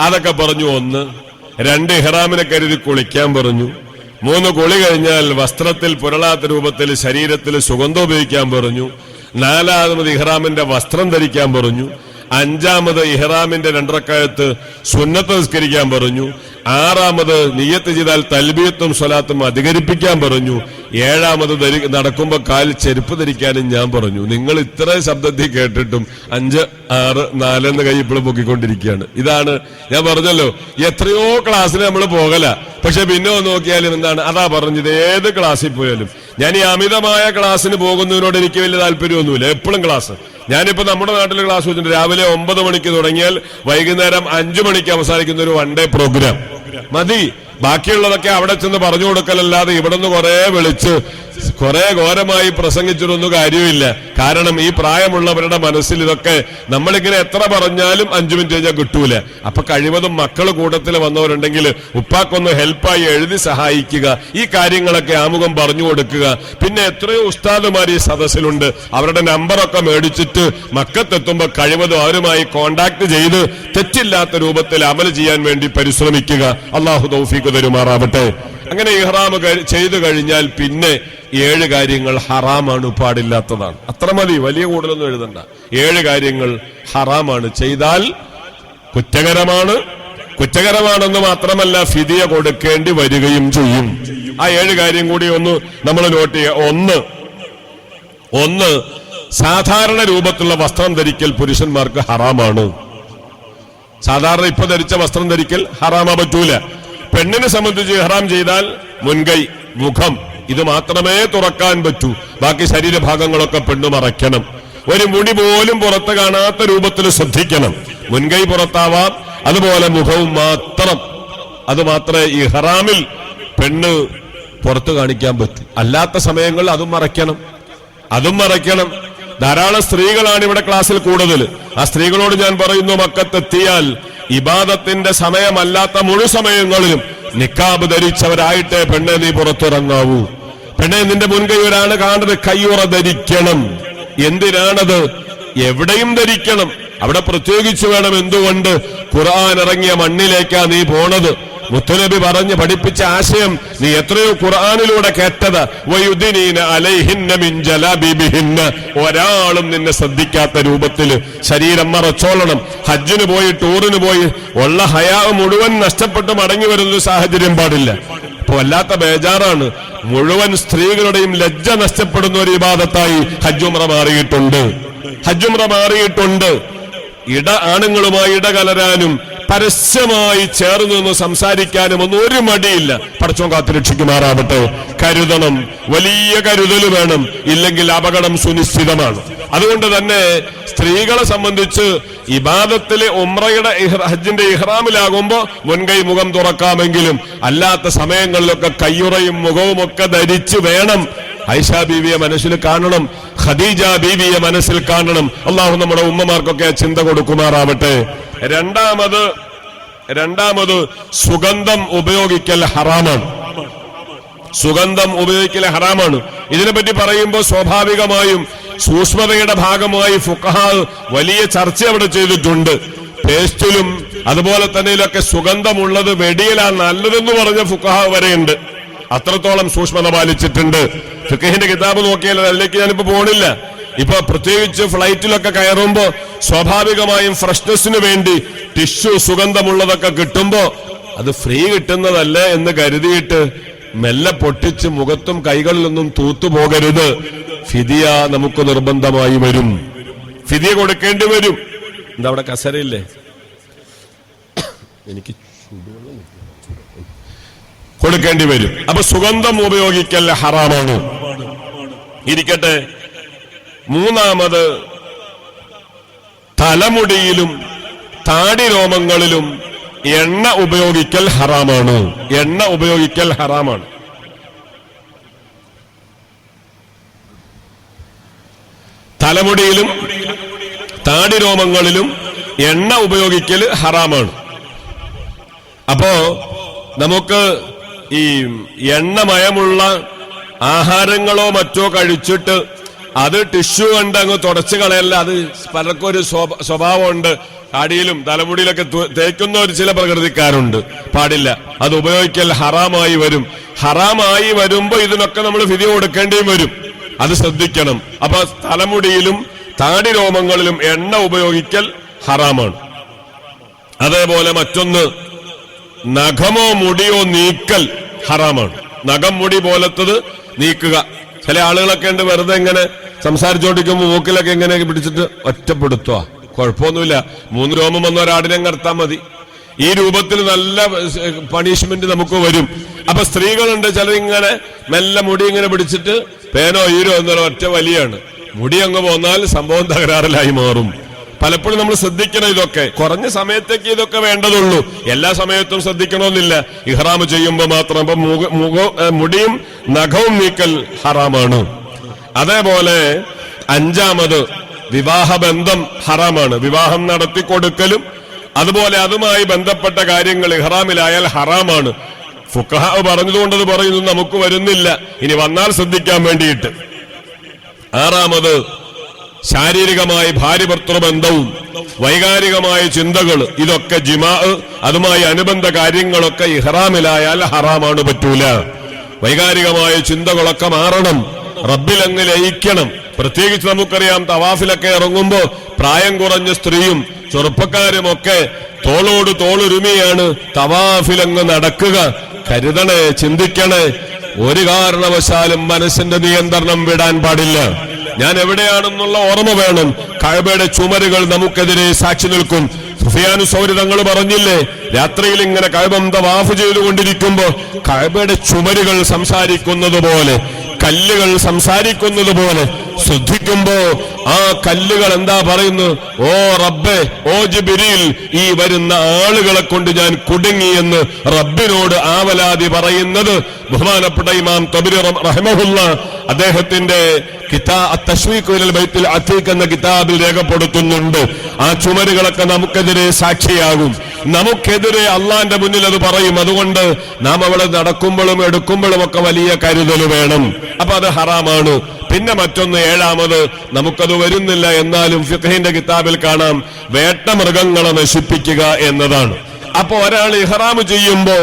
അതൊക്കെ പറഞ്ഞു. 1. 2 ഇഹ്റാമിനെ കരുതി കുളിക്കാൻ പറഞ്ഞു. 3 കുളി കഴിഞ്ഞാൽ വസ്ത്രത്തിൽ പുരളാത്ത രൂപത്തിൽ ശരീരത്തിൽ സുഗന്ധം ഉപയോഗിക്കാൻ പറഞ്ഞു. 4ാമത് ഇഹ്റാമിന്റെ വസ്ത്രം ധരിക്കാൻ പറഞ്ഞു. 5ാമത് ഇഹ്റാമിന്റെ 2 റക്അത്ത് സുന്നത്ത് നിസ്കരിക്കാൻ പറഞ്ഞു. 6ാമത് നിയ്യത്ത് ചെയ്താൽ തൽബിയത്തും സ്വലാത്തും അധികരിപ്പിക്കാൻ പറഞ്ഞു. 7ാമത് നടക്കുമ്പോ കാലിൽ ചെരുപ്പ് ധരിക്കാനും ഞാൻ പറഞ്ഞു. നിങ്ങൾ ഇത്ര ശബ്ദത്തിൽ കേട്ടിട്ടും 5, 6, 4 എന്ന് കൈ ഇപ്പോഴും പൊക്കിക്കൊണ്ടിരിക്കുകയാണ്. ഇതാണ് ഞാൻ പറഞ്ഞല്ലോ, എത്രയോ ക്ലാസ്സിന് നമ്മൾ പോകല, പക്ഷെ പിന്നെ നോക്കിയാലും എന്താണ് അതാ പറഞ്ഞത്. ഏത് ക്ലാസ്സിൽ പോയാലും ഞാൻ ഈ അമിതമായ ക്ലാസ്സിന് പോകുന്നതിനോട് എനിക്ക് വലിയ താല്പര്യമൊന്നുമില്ല. എപ്പോഴും ക്ലാസ്, ഞാനിപ്പോ നമ്മുടെ നാട്ടിൽ ക്ലാസ് വെച്ചിട്ടുണ്ട്. രാവിലെ 9 മണിക്ക് തുടങ്ങിയാൽ വൈകുന്നേരം 5 മണിക്ക് അവസാനിക്കുന്ന ഒരു 1 ഡേ പ്രോഗ്രാം മതി. ബാക്കിയുള്ളതൊക്കെ അവിടെ ചെന്ന് പറഞ്ഞു കൊടുക്കലല്ലാതെ ഇവിടെ നിന്ന് കുറെ വിളിച്ച് കുറെ ഘോരമായി പ്രസംഗിച്ചിട്ടൊന്നും കാര്യമില്ല. കാരണം ഈ പ്രായമുള്ളവരുടെ മനസ്സിൽ ഇതൊക്കെ നമ്മളിങ്ങനെ എത്ര പറഞ്ഞാലും 5 മിനിറ്റ് കഴിഞ്ഞാൽ കിട്ടൂല. അപ്പൊ കഴിവതും മക്കൾ കൂട്ടത്തിൽ വന്നവരുണ്ടെങ്കിൽ ഉപ്പാക്കൊന്ന് ഹെൽപ്പായി എഴുതി സഹായിക്കുക. ഈ കാര്യങ്ങളൊക്കെ ആമുഖം പറഞ്ഞു കൊടുക്കുക. പിന്നെ എത്രയോ ഉസ്താദുമാർ ഈ സദസ്സിലുണ്ട്, അവരുടെ നമ്പറൊക്കെ മേടിച്ചിട്ട് മക്കത്തെത്തുമ്പോ കഴിവതും അവരുമായി കോണ്ടാക്ട് ചെയ്ത് തെറ്റില്ലാത്ത രൂപത്തിൽ അമൽ ചെയ്യാൻ വേണ്ടി പരിശ്രമിക്കുക. അള്ളാഹു തൗഫീഖ് തരുമാറാവട്ടെ. അങ്ങനെ ഇഹ്റാം ചെയ്തു കഴിഞ്ഞാൽ പിന്നെ 7 കാര്യങ്ങൾ ഹറാമാണ്, പാടില്ലാത്തതാണ്. അത്ര മതി, വലിയ കൂടുതലൊന്നും എഴുതണ്ട. 7 കാര്യങ്ങൾ ഹറാമാണ്, ചെയ്താൽ കുറ്റകരമാണ്. കുറ്റകരമാണെന്ന് മാത്രമല്ല ഫിദിയ കൊടുക്കേണ്ടി വരികയും ചെയ്യും. ആ 7 കാര്യം കൂടി ഒന്ന് നമ്മൾ നോട്ട് ചെയ്യുക. 1, സാധാരണ രൂപത്തിലുള്ള വസ്ത്രം ധരിക്കൽ പുരുഷന്മാർക്ക് ഹറാമാണ്. സാധാരണ ഇപ്പൊ ധരിച്ച വസ്ത്രം ധരിക്കൽ ഹറാമാ, പറ്റൂല. പെണ്ണിനെ സംബന്ധിച്ച് ഇഹ്റാം ചെയ്താൽ മുൻകൈ, മുഖം ഇത് മാത്രമേ തുറക്കാൻ പറ്റൂ. ബാക്കി ശരീരഭാഗങ്ങളൊക്കെ പെണ്ണ് മറയ്ക്കണം. ഒരു മുടി പോലും പുറത്ത് കാണാത്ത രൂപത്തിൽ ശ്രദ്ധിക്കണം. മുൻകൈ പുറത്താവാം, അതുപോലെ മുഖവും മാത്രം. അത് മാത്രമേ ഇഹ്റാമിൽ പെണ്ണ് പുറത്ത് കാണിക്കാൻ പറ്റൂ. അല്ലാത്ത സമയങ്ങളിൽ അതും മറയ്ക്കണം. ധാരാളം സ്ത്രീകളാണ് ഇവിടെ ക്ലാസ്സിൽ കൂടുതൽ. ആ സ്ത്രീകളോട് ഞാൻ പറയുന്നു, മക്കത്തെത്തിയാൽ ഇബാദത്തിന്റെ സമയമല്ലാത്ത മുഴു സമയങ്ങളിലും നിക്കാബ് ധരിച്ചവരായിട്ടേ പെണ്ണെ നീ പുറത്തിറങ്ങാവൂ. പെണ്ണെ, നിന്റെ മുൻകൈ ഒരാള് കാണുന്നത് കയ്യുറ ധരിക്കണം. എന്തിനാണത്? എവിടെയും ധരിക്കണം. അവിടെ പ്രത്യേകിച്ച് വേണം. എന്തുകൊണ്ട്? ഖുർആൻ ഇറങ്ങിയ മണ്ണിലേക്കാ നീ പോണത്. മുത്തുനബി പറഞ്ഞ് പഠിപ്പിച്ച ആശയം നീ എത്രയോ ഖുർആനിലൂടെ കേട്ടത്. വയുദിനീന അലൈഹിന്ന മിൻ ജലാബിബിഹിന്ന, ഒരാളും നിന്നെ ശ്രദ്ധിക്കാത്ത രൂപത്തിൽ ശരീരം മറച്ചോളണം. ഹജ്ജിന് പോയി ടൂറിന് പോയി ഉള്ള ഹയാ മുഴുവൻ നഷ്ടപ്പെട്ട് മടങ്ങി വരുന്ന സാഹചര്യം പാടില്ല. ഇപ്പൊ വല്ലാത്ത ബേജാറാണ്. മുഴുവൻ സ്ത്രീകളുടെയും ലജ്ജ നഷ്ടപ്പെടുന്ന ഒരു ഇബാദത്തായി ഹജ്ജുംറ മാറിയിട്ടുണ്ട്. ആണുങ്ങളുമായി ഇടകലരാനും പരസ്യമായി ചേർന്ന് നിന്ന് സംസാരിക്കാനും ഒന്നും ഒരു മടിയില്ല. പടച്ചോൻ കാത്തുരക്ഷിക്കുമാറാവട്ടെ. കരുതണം, വലിയ കരുതൽ വേണം, ഇല്ലെങ്കിൽ അപകടം സുനിശ്ചിതമാണ്. അതുകൊണ്ട് തന്നെ സ്ത്രീകളെ സംബന്ധിച്ച് ഇബാദത്തിലെ ഉംറയുടെ ഹജ്ജിന്റെ ഇഹ്റാമിലാകുമ്പോ മുൻകൈ മുഖം തുറക്കാമെങ്കിലും അല്ലാത്ത സമയങ്ങളിലൊക്കെ കയ്യുറയും മുഖവും ഒക്കെ ധരിച്ച് വേണം. ഐഷ ബീവിയെ മനസ്സിൽ കാണണം, ഖദീജ ബീവിയെ മനസ്സിൽ കാണണം. അള്ളാഹു നമ്മുടെ ഉമ്മമാർക്കൊക്കെ ചിന്ത കൊടുക്കുമാറാവട്ടെ. രണ്ടാമത് സുഗന്ധം ഉപയോഗിക്കൽ ഹറാമാണ്. ഇതിനെപ്പറ്റി പറയുമ്പോൾ സ്വാഭാവികമായും സൂക്ഷ്മതയുടെ ഭാഗമായി ഫുഖഹാ വലിയ ചർച്ച അവിടെ ചെയ്തിട്ടുണ്ട്. പേസ്റ്റിലും അതുപോലെ തന്നെ ഇതിലൊക്കെ സുഗന്ധമുള്ളത് വെടിയിലാണ് നല്ലതെന്ന് പറഞ്ഞ ഫുഖഹാ വരെയുണ്ട്. അത്രത്തോളം സൂക്ഷ്മത പാലിച്ചിട്ടുണ്ട്. ഫിഖഹിന്റെ കിതാബ് നോക്കിയാൽ അതിലേക്ക് ഞാനിപ്പോ പോണില്ല. ഇപ്പൊ പ്രത്യേകിച്ച് ഫ്ലൈറ്റിലൊക്കെ കയറുമ്പോ സ്വാഭാവികമായും ഫ്രഷ്നെസ്സിന് വേണ്ടി ടിഷ്യൂ സുഗന്ധമുള്ളതൊക്കെ കിട്ടുമ്പോ അത് ഫ്രീ കിട്ടുന്നതല്ലേ എന്ന് കരുതിയിട്ട് മെല്ലെ പൊട്ടിച്ച് മുഖത്തും കൈകളിലൊന്നും തൂത്തുപോകരുത്. ഫിദിയ നമുക്ക് നിർബന്ധമായി വരും, ഫിദിയ കൊടുക്കേണ്ടി വരും. എന്താ അവിടെ കസരയില്ലേ? എനിക്ക് കൊടുക്കേണ്ടി വരും. അപ്പൊ സുഗന്ധം ഉപയോഗിക്കൽ ഹറാമാണ്. ഇരിക്കട്ടെ. മൂന്നാമത് തലമുടിയിലും താടി രോമങ്ങളിലും എണ്ണ ഉപയോഗിക്കൽ ഹറാമാണ്. തലമുടിയിലും താടി രോമങ്ങളിലും എണ്ണ ഉപയോഗിക്കൽ ഹറാമാണ്. അപ്പോ നമുക്ക് ഈ എണ്ണമയമുള്ള ആഹാരങ്ങളോ മറ്റോ കഴിച്ചിട്ട് അത് ടിഷ്യൂ കൊണ്ട് അങ്ങ് തുടച്ചു കളയല്ല. അത് പലർക്കും ഒരു സ്വഭാവമുണ്ട്. താടിയിലും തലമുടിയിലൊക്കെ തേക്കുന്ന ഒരു ചില പ്രകൃതിക്കാരുണ്ട്. പാടില്ല. അത് ഉപയോഗിക്കൽ ഹറാമായി വരും. ഹറാമായി വരുമ്പോ ഇതിനൊക്കെ നമ്മൾ ഫിദിയ കൊടുക്കേണ്ടിയും വരും. അത് ശ്രദ്ധിക്കണം. അപ്പൊ തലമുടിയിലും താടി രോമങ്ങളിലും എണ്ണ ഉപയോഗിക്കൽ ഹറാമാണ്. അതേപോലെ മറ്റൊന്ന്, നഖമോ മുടിയോ നീക്കൽ ഹറാമാണ്. നഖം മുടി പോലത്തത് നീക്കുക. ചില ആളുകളൊക്കെ ഉണ്ട് വെറുതെ ഇങ്ങനെ സംസാരിച്ചോണ്ടിരിക്കുമ്പോ മൂക്കിലൊക്കെ ഇങ്ങനെ പിടിച്ചിട്ട് ഒറ്റപ്പെടുത്തുക. കുഴപ്പമൊന്നുമില്ല. 3 രോമം വന്ന ഒരാടിനെ നിർത്താൻ മതി. ഈ രൂപത്തിൽ നല്ല പണിഷ്മെന്റ് നമുക്ക് വരും. അപ്പൊ സ്ത്രീകളുണ്ട് ചിലരിങ്ങനെ മെല്ലെ മുടി ഇങ്ങനെ പിടിച്ചിട്ട് പേനോ ഈരോ എന്നൊരു ഒറ്റ വലിയാണ്. മുടി അങ്ങ് പോന്നാൽ സംഭവം തകരാറിലായി മാറും. പലപ്പോഴും നമ്മൾ ശ്രദ്ധിക്കണം. ഇതൊക്കെ കുറഞ്ഞ സമയത്തേക്ക് ഇതൊക്കെ വേണ്ടതുള്ളൂ. എല്ലാ സമയത്തും ശ്രദ്ധിക്കണമെന്നില്ല. ഇഹ്റാം ചെയ്യുമ്പോൾ മാത്രം. അപ്പൊ മുടിയും നഖവും നീക്കൽ ഹറാമാണ്. അതേപോലെ 5ാമത് വിവാഹബന്ധം ഹറാമാണ്. വിവാഹം നടത്തിക്കൊടുക്കലും അതുപോലെ അതുമായി ബന്ധപ്പെട്ട കാര്യങ്ങൾ ഇഹ്റാമിലായാൽ ഹറാമാണ്. ഫുഖഹാ പറഞ്ഞതുകൊണ്ടത് പറയുന്നു, നമുക്ക് വരുന്നില്ല. ഇനി വന്നാൽ ശ്രദ്ധിക്കാൻ വേണ്ടിയിട്ട്. 6ാമത് ശാരീരികമായ ഭാര്യ ഭർത്തൃബന്ധവും വൈകാരികമായ ചിന്തകൾ, ഇതൊക്കെ ജിമാ, അതുമായി അനുബന്ധ കാര്യങ്ങളൊക്കെ ഇഹ്റാമിലായാൽ ഹറാമാണ്, പറ്റൂല. വൈകാരികമായ ചിന്തകളൊക്കെ മാറണം, റബ്ബിലങ്ങ് ലയിക്കണം. പ്രത്യേകിച്ച് നമുക്കറിയാം, തവാഫിലൊക്കെ ഇറങ്ങുമ്പോ പ്രായം കുറഞ്ഞ സ്ത്രീയും ചെറുപ്പക്കാരുമൊക്കെ തോളോട് തോളുരുമിയാണ് തവാഫിലങ്ങ് നടക്കുക. കരുതണേ, ചിന്തിക്കണേ. ഒരു കാരണവശാലും മനസ്സിന്റെ നിയന്ത്രണം വിടാൻ പാടില്ല. ഞാൻ എവിടെയാണെന്നുള്ള ഓർമ്മ വേണം. കഅബയുടെ ചുമരുകൾ നമുക്കെതിരെ സാക്ഷി നിൽക്കും. സുഫിയാനു സൗരി തങ്ങൾ പറഞ്ഞില്ലേ, രാത്രിയിൽ ഇങ്ങനെ കഅബം തവാഫ് ചെയ്തുകൊണ്ടിരിക്കുമ്പോ കഅബയുടെ ചുമരുകൾ സംസാരിക്കുന്നത് പോലെ, കല്ലുകൾ സംസാരിക്കുന്നത് പോലെ ശ്രദ്ധിക്കുമ്പോ ആ കല്ലുകൾ എന്താ പറയുന്നു? ഓ റബ്ബേ, ഓ ജിബ്രീൽ, ഈ വരുന്ന ആളുകളെ കൊണ്ട് ഞാൻ കുടുങ്ങിയെന്ന് റബ്ബിനോട് ആവലാതി പറയുന്നത് ബഹുമാനപ്പെട്ട ഇമാം തബരി റഹിമഹുല്ല അദ്ദേഹത്തിന്റെ ബൈത്തുൽ അതീഖ് എന്ന കിതാബിൽ രേഖപ്പെടുത്തുന്നുണ്ട്. ആ ചുമരുകളൊക്കെ നമുക്കെതിരെ സാക്ഷിയാകും. നമുക്കെതിരെ അള്ളാന്റെ മുന്നിൽ അത് പറയും. അതുകൊണ്ട് നാം അവിടെ നടക്കുമ്പോഴും എടുക്കുമ്പോഴും ഒക്കെ വലിയ കരുതൽ വേണം. അപ്പൊ അത് ഹറാമാണ്. പിന്നെ മറ്റൊന്ന്, 7ാമത്, നമുക്കത് വരുന്നില്ല എന്നാലും ഫിഖഹിന്റെ കിതാബിൽ കാണാം, വേട്ടമൃഗങ്ങളെ നശിപ്പിക്കുക എന്നതാണ്. അപ്പൊ ഒരാൾ ഇഹ്റാം ചെയ്യുമ്പോ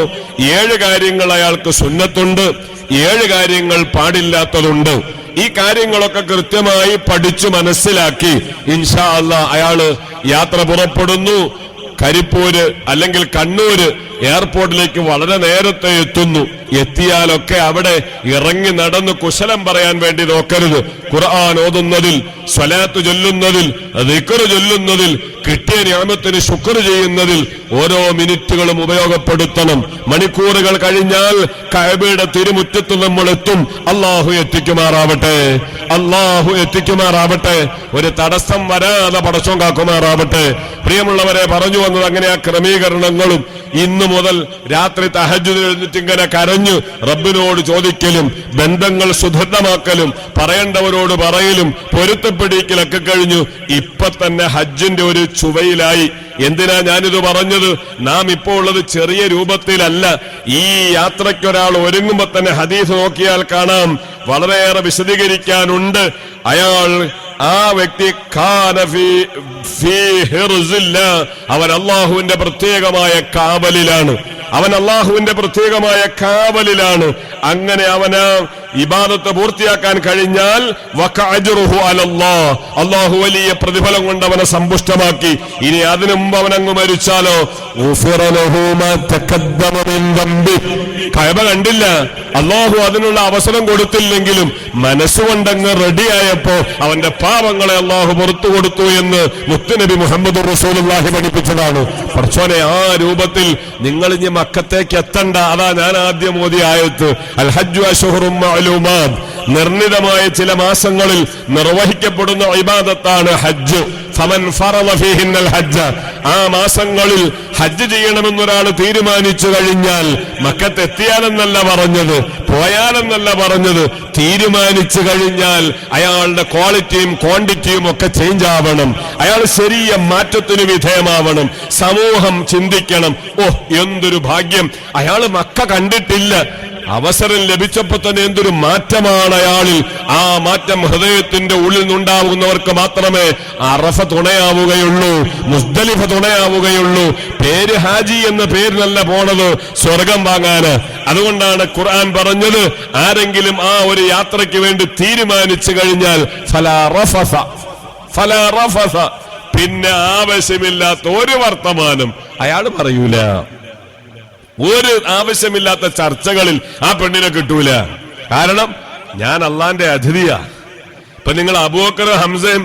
7 കാര്യങ്ങൾ അയാൾക്ക് സുന്നത്തുണ്ട്, 7 കാര്യങ്ങൾ പാടില്ലാത്തതുണ്ട്. ഈ കാര്യങ്ങളൊക്കെ കൃത്യമായി പഠിച്ചു മനസ്സിലാക്കി ഇൻഷാ അല്ലാഹ് അയാള് യാത്ര പുറപ്പെടുന്നു. കരിപ്പൂര് അല്ലെങ്കിൽ കണ്ണൂര് എയർപോർട്ടിലേക്ക് വളരെ നേരത്തെ എത്തുന്നു. എത്തിയാലൊക്കെ അവിടെ ഇറങ്ങി നടന്ന് കുശലം പറയാൻ വേണ്ടി നോക്കരുത്. ഖുർആൻ ഓതുന്നതിൽ, സ്വലാത്ത് ചൊല്ലുന്നതിൽ, ദിക്ർ ചൊല്ലുന്നതിൽ, കിട്ടിയ നിഅമത്തിന് ശുക്ർ ചെയ്യുന്നതിൽ ഓരോ മിനിറ്റുകളും ഉപയോഗപ്പെടുത്തണം. മണിക്കൂറുകൾ കഴിഞ്ഞാൽ കഅബയുടെ തിരുമുറ്റത്ത് നമ്മൾ എത്തും. അല്ലാഹു എത്തിക്കുമാറാവട്ടെ, അല്ലാഹു എത്തിക്കുമാറാവട്ടെ. ഒരു തടസ്സം വരാതെ പടച്ചോൻ കാക്കുമാറാവട്ടെ. പ്രിയമുള്ളവരെ, പറഞ്ഞു വന്നത് അങ്ങനെ ആ ക്രമീകരണങ്ങളും ഇന്നു മുതൽ രാത്രി തഹജ്ജുദ് എഴുന്നിട്ട് ഇങ്ങനെ കരഞ്ഞു റബ്ബിനോട് ചോദിക്കലും, ബന്ധങ്ങൾ സുദൃഢമാക്കലും, പറയേണ്ടവരോട് പറയലും, പൊരുത്തപ്പെടിക്കലൊക്കെ കഴിഞ്ഞു. ഇപ്പൊ തന്നെ ഹജ്ജിന്റെ ഒരു ചുവയിലായി. എന്തിനാ ഞാനിത് പറഞ്ഞത്? നാം ഇപ്പോൾ ഉള്ളത് ചെറിയ രൂപത്തിലല്ല. ഈ യാത്രയ്ക്കൊരാൾ ഒരുങ്ങുമ്പോ തന്നെ ഹദീസ് നോക്കിയാൽ കാണാം വളരെയേറെ വിശദീകരിക്കാനുണ്ട്. അയാൾ ആ വ്യക്തി അവൻ അള്ളാഹുവിന്റെ പ്രത്യേകമായ കാവലിലാണ്. അവൻ അള്ളാഹുവിന്റെ പ്രത്യേകമായ കാവലിലാണ്. അങ്ങനെ അവന് ഇബാദത്ത് പൂർത്തിയാക്കാൻ കഴിഞ്ഞാൽ അള്ളാഹു വലിയ പ്രതിഫലം കൊണ്ട് അവനെ സമ്പുഷ്ടമാക്കി. ഇനി അതിനു മുമ്പ് അവനങ്ങ് മരിച്ചാലോ കഅബ കണ്ടില്ല, അള്ളാഹു അതിനുള്ള അവസരം കൊടുത്തില്ലെങ്കിലും മനസ്സുകൊണ്ടങ്ങ് റെഡിയായപ്പോ അവന്റെ പാപങ്ങളെ അള്ളാഹു പുറത്തു കൊടുത്തു എന്ന് മുത്തുനബി മുഹമ്മദ് റസൂലുള്ളാഹി പഠിപ്പിച്ചതാണ്. പടച്ചോനെ, ആ രൂപത്തിൽ നിങ്ങൾ ഇനി മക്കത്തേക്ക് എത്തണ്ട. അതാ ഞാൻ ആദ്യം ഓതിയ ആയത്ത്, അൽ ഹജ്ജു അശ്ഹുറും മഅലൂമാത്. നിർണിതമായ ചില മാസങ്ങളിൽ നിർവഹിക്കപ്പെടുന്ന ഇബാദത്താണ് ഹജ്ജ്. ഫമൻ ഫറള ഫീഹിന്നൽ ഹജ്ജ, ആ മാസങ്ങളിൽ ഹജ്ജ് ചെയ്യണമെന്നൊരാൾ തീരുമാനിച്ചു കഴിഞ്ഞാൽ, മക്കത്തെത്തിയാലെന്നല്ല പറഞ്ഞത്, പോയാലെന്നല്ല പറഞ്ഞത്, തീരുമാനിച്ചു കഴിഞ്ഞാൽ അയാളുടെ ക്വാളിറ്റിയും ക്വാണ്ടിറ്റിയും ഒക്കെ ചേഞ്ച് ആവണം. അയാൾ ശരിയ മാറ്റത്തിന് വിധേയമാവണം. സമൂഹം ചിന്തിക്കണം, ഓ എന്തൊരു ഭാഗ്യം, അയാൾ മക്ക കണ്ടിട്ടില്ല, അവസരം ലഭിച്ചപ്പോ തന്നെ എന്തൊരു മാറ്റമാണ് അയാളിൽ. ആ മാറ്റം ഹൃദയത്തിന്റെ ഉള്ളിൽ നിന്നുണ്ടാവുന്നവർക്ക് മാത്രമേ അറഫ തുണയാവുകയുള്ളൂ, മുസ്ദലിഫ തുണയാവുകയുള്ളൂ. പേര് ഹാജി എന്ന പേരിനല്ല പോണത് സ്വർഗം വാങ്ങാന്. അതുകൊണ്ടാണ് ഖുർആൻ പറഞ്ഞത്, ആരെങ്കിലും ആ ഒരു യാത്രയ്ക്ക് വേണ്ടി തീരുമാനിച്ചു കഴിഞ്ഞാൽ ഫലാ റഫസ, പിന്നെ ആവശ്യമില്ലാത്ത ഒരു വർത്തമാനം അയാൾ പറയൂല. ഒരു ആവശ്യമില്ലാത്ത ചർച്ചകളിൽ ആ പെണ്ണിനെ കിട്ടൂല. കാരണം ഞാൻ അള്ളാന്റെ അതിഥിയാ. ഇപ്പൊ നിങ്ങൾ അബൂബക്കർ ഹംസയും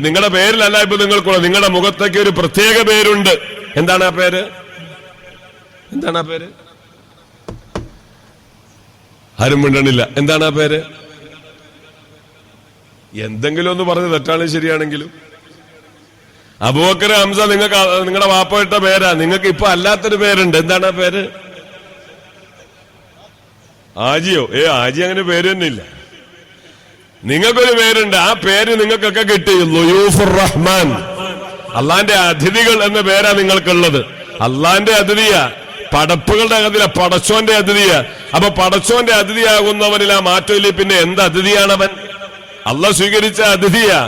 നിങ്ങളുടെ പേരിലല്ല ഇപ്പൊ നിങ്ങൾക്കുള്ള, നിങ്ങളുടെ മുഖത്തേക്ക് ഒരു പ്രത്യേക പേരുണ്ട്. എന്താണ് ആ പേര്? എന്താണ് ആ പേര്? ആരും മിണ്ടണില്ല. എന്താണ് ആ പേര്? എന്തെങ്കിലും ഒന്ന് പറഞ്ഞ് തെറ്റാണ് ശരിയാണെങ്കിലും. അബൂബക്കർ ഹംസ നിങ്ങൾക്ക് നിങ്ങളുടെ വാപ്പ ഇട്ട പേരാ. നിങ്ങൾക്ക് ഇപ്പൊ അല്ലാത്തൊരു പേരുണ്ട്. എന്താണ് ആ പേര്? ആജിയോ? ആജി അങ്ങനെ പേര് തന്നെ ഇല്ല. നിങ്ങൾക്കൊരു പേരുണ്ട്. ആ പേര് നിങ്ങൾക്കൊക്കെ കിട്ടി, ളുയൂഫുർ റഹ്മാൻ. അള്ളാന്റെ അതിഥികൾ എന്ന പേരാ നിങ്ങൾക്കുള്ളത്. അള്ളാന്റെ അതിഥിയാ, പടപ്പുകളുടെ അതിഥിയ, പടച്ചോന്റെ അതിഥിയാ. അപ്പൊ പടച്ചോന്റെ അതിഥിയാകുന്നവനിൽ ആ മാറ്റമില്ല. പിന്നെ എന്ത് അതിഥിയാണവൻ? അള്ളാഹ് സ്വീകരിച്ച അതിഥിയാ.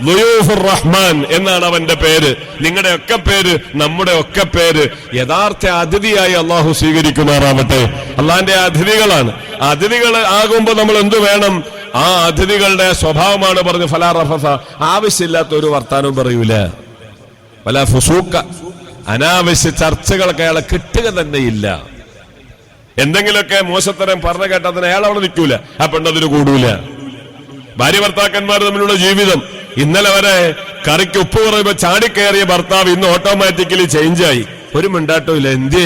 ളുയൂഫുർ റഹ്മാൻ എന്നാണ് അവന്റെ പേര്. നിങ്ങളുടെ ഒക്കെ പേര്, നമ്മുടെ ഒക്കെ പേര് യഥാർത്ഥ അതിഥിയായി അള്ളാഹു സ്വീകരിക്കുമാറാവട്ടെ. അള്ളാന്റെ അതിഥികളാണ്. അതിഥികൾ ആകുമ്പോ നമ്മൾ എന്തു വേണം? ആ അതിഥികളുടെ സ്വഭാവമാണ് പറഞ്ഞു ഫലാ റഫസ, ആവശ്യമില്ലാത്ത ഒരു വർത്താനവും പറയൂല. വലാ ഫുസൂഖ, അനാവശ്യ ചർച്ചകൾക്ക് അയാളെ കിട്ടുക തന്നെയില്ല. എന്തെങ്കിലുമൊക്കെ മോശത്തരം പറഞ്ഞു കേട്ടതിന് അയാൾ അവിടെ നിൽക്കൂല, ആ പെണ്ണതിന് കൂടൂല. ഭാര്യ ഭർത്താക്കന്മാർ തമ്മിലുള്ള ജീവിതം, ഇന്നലെ വരെ കറിക്ക് ഉപ്പ് കുറയുമ്പോ ചാടിക്കയറിയ ഭർത്താവ് ഇന്ന് ഓട്ടോമാറ്റിക്കലി ചേഞ്ചായി. ഒരു മിണ്ടാട്ടവും ഇല്ല. എന്തേ?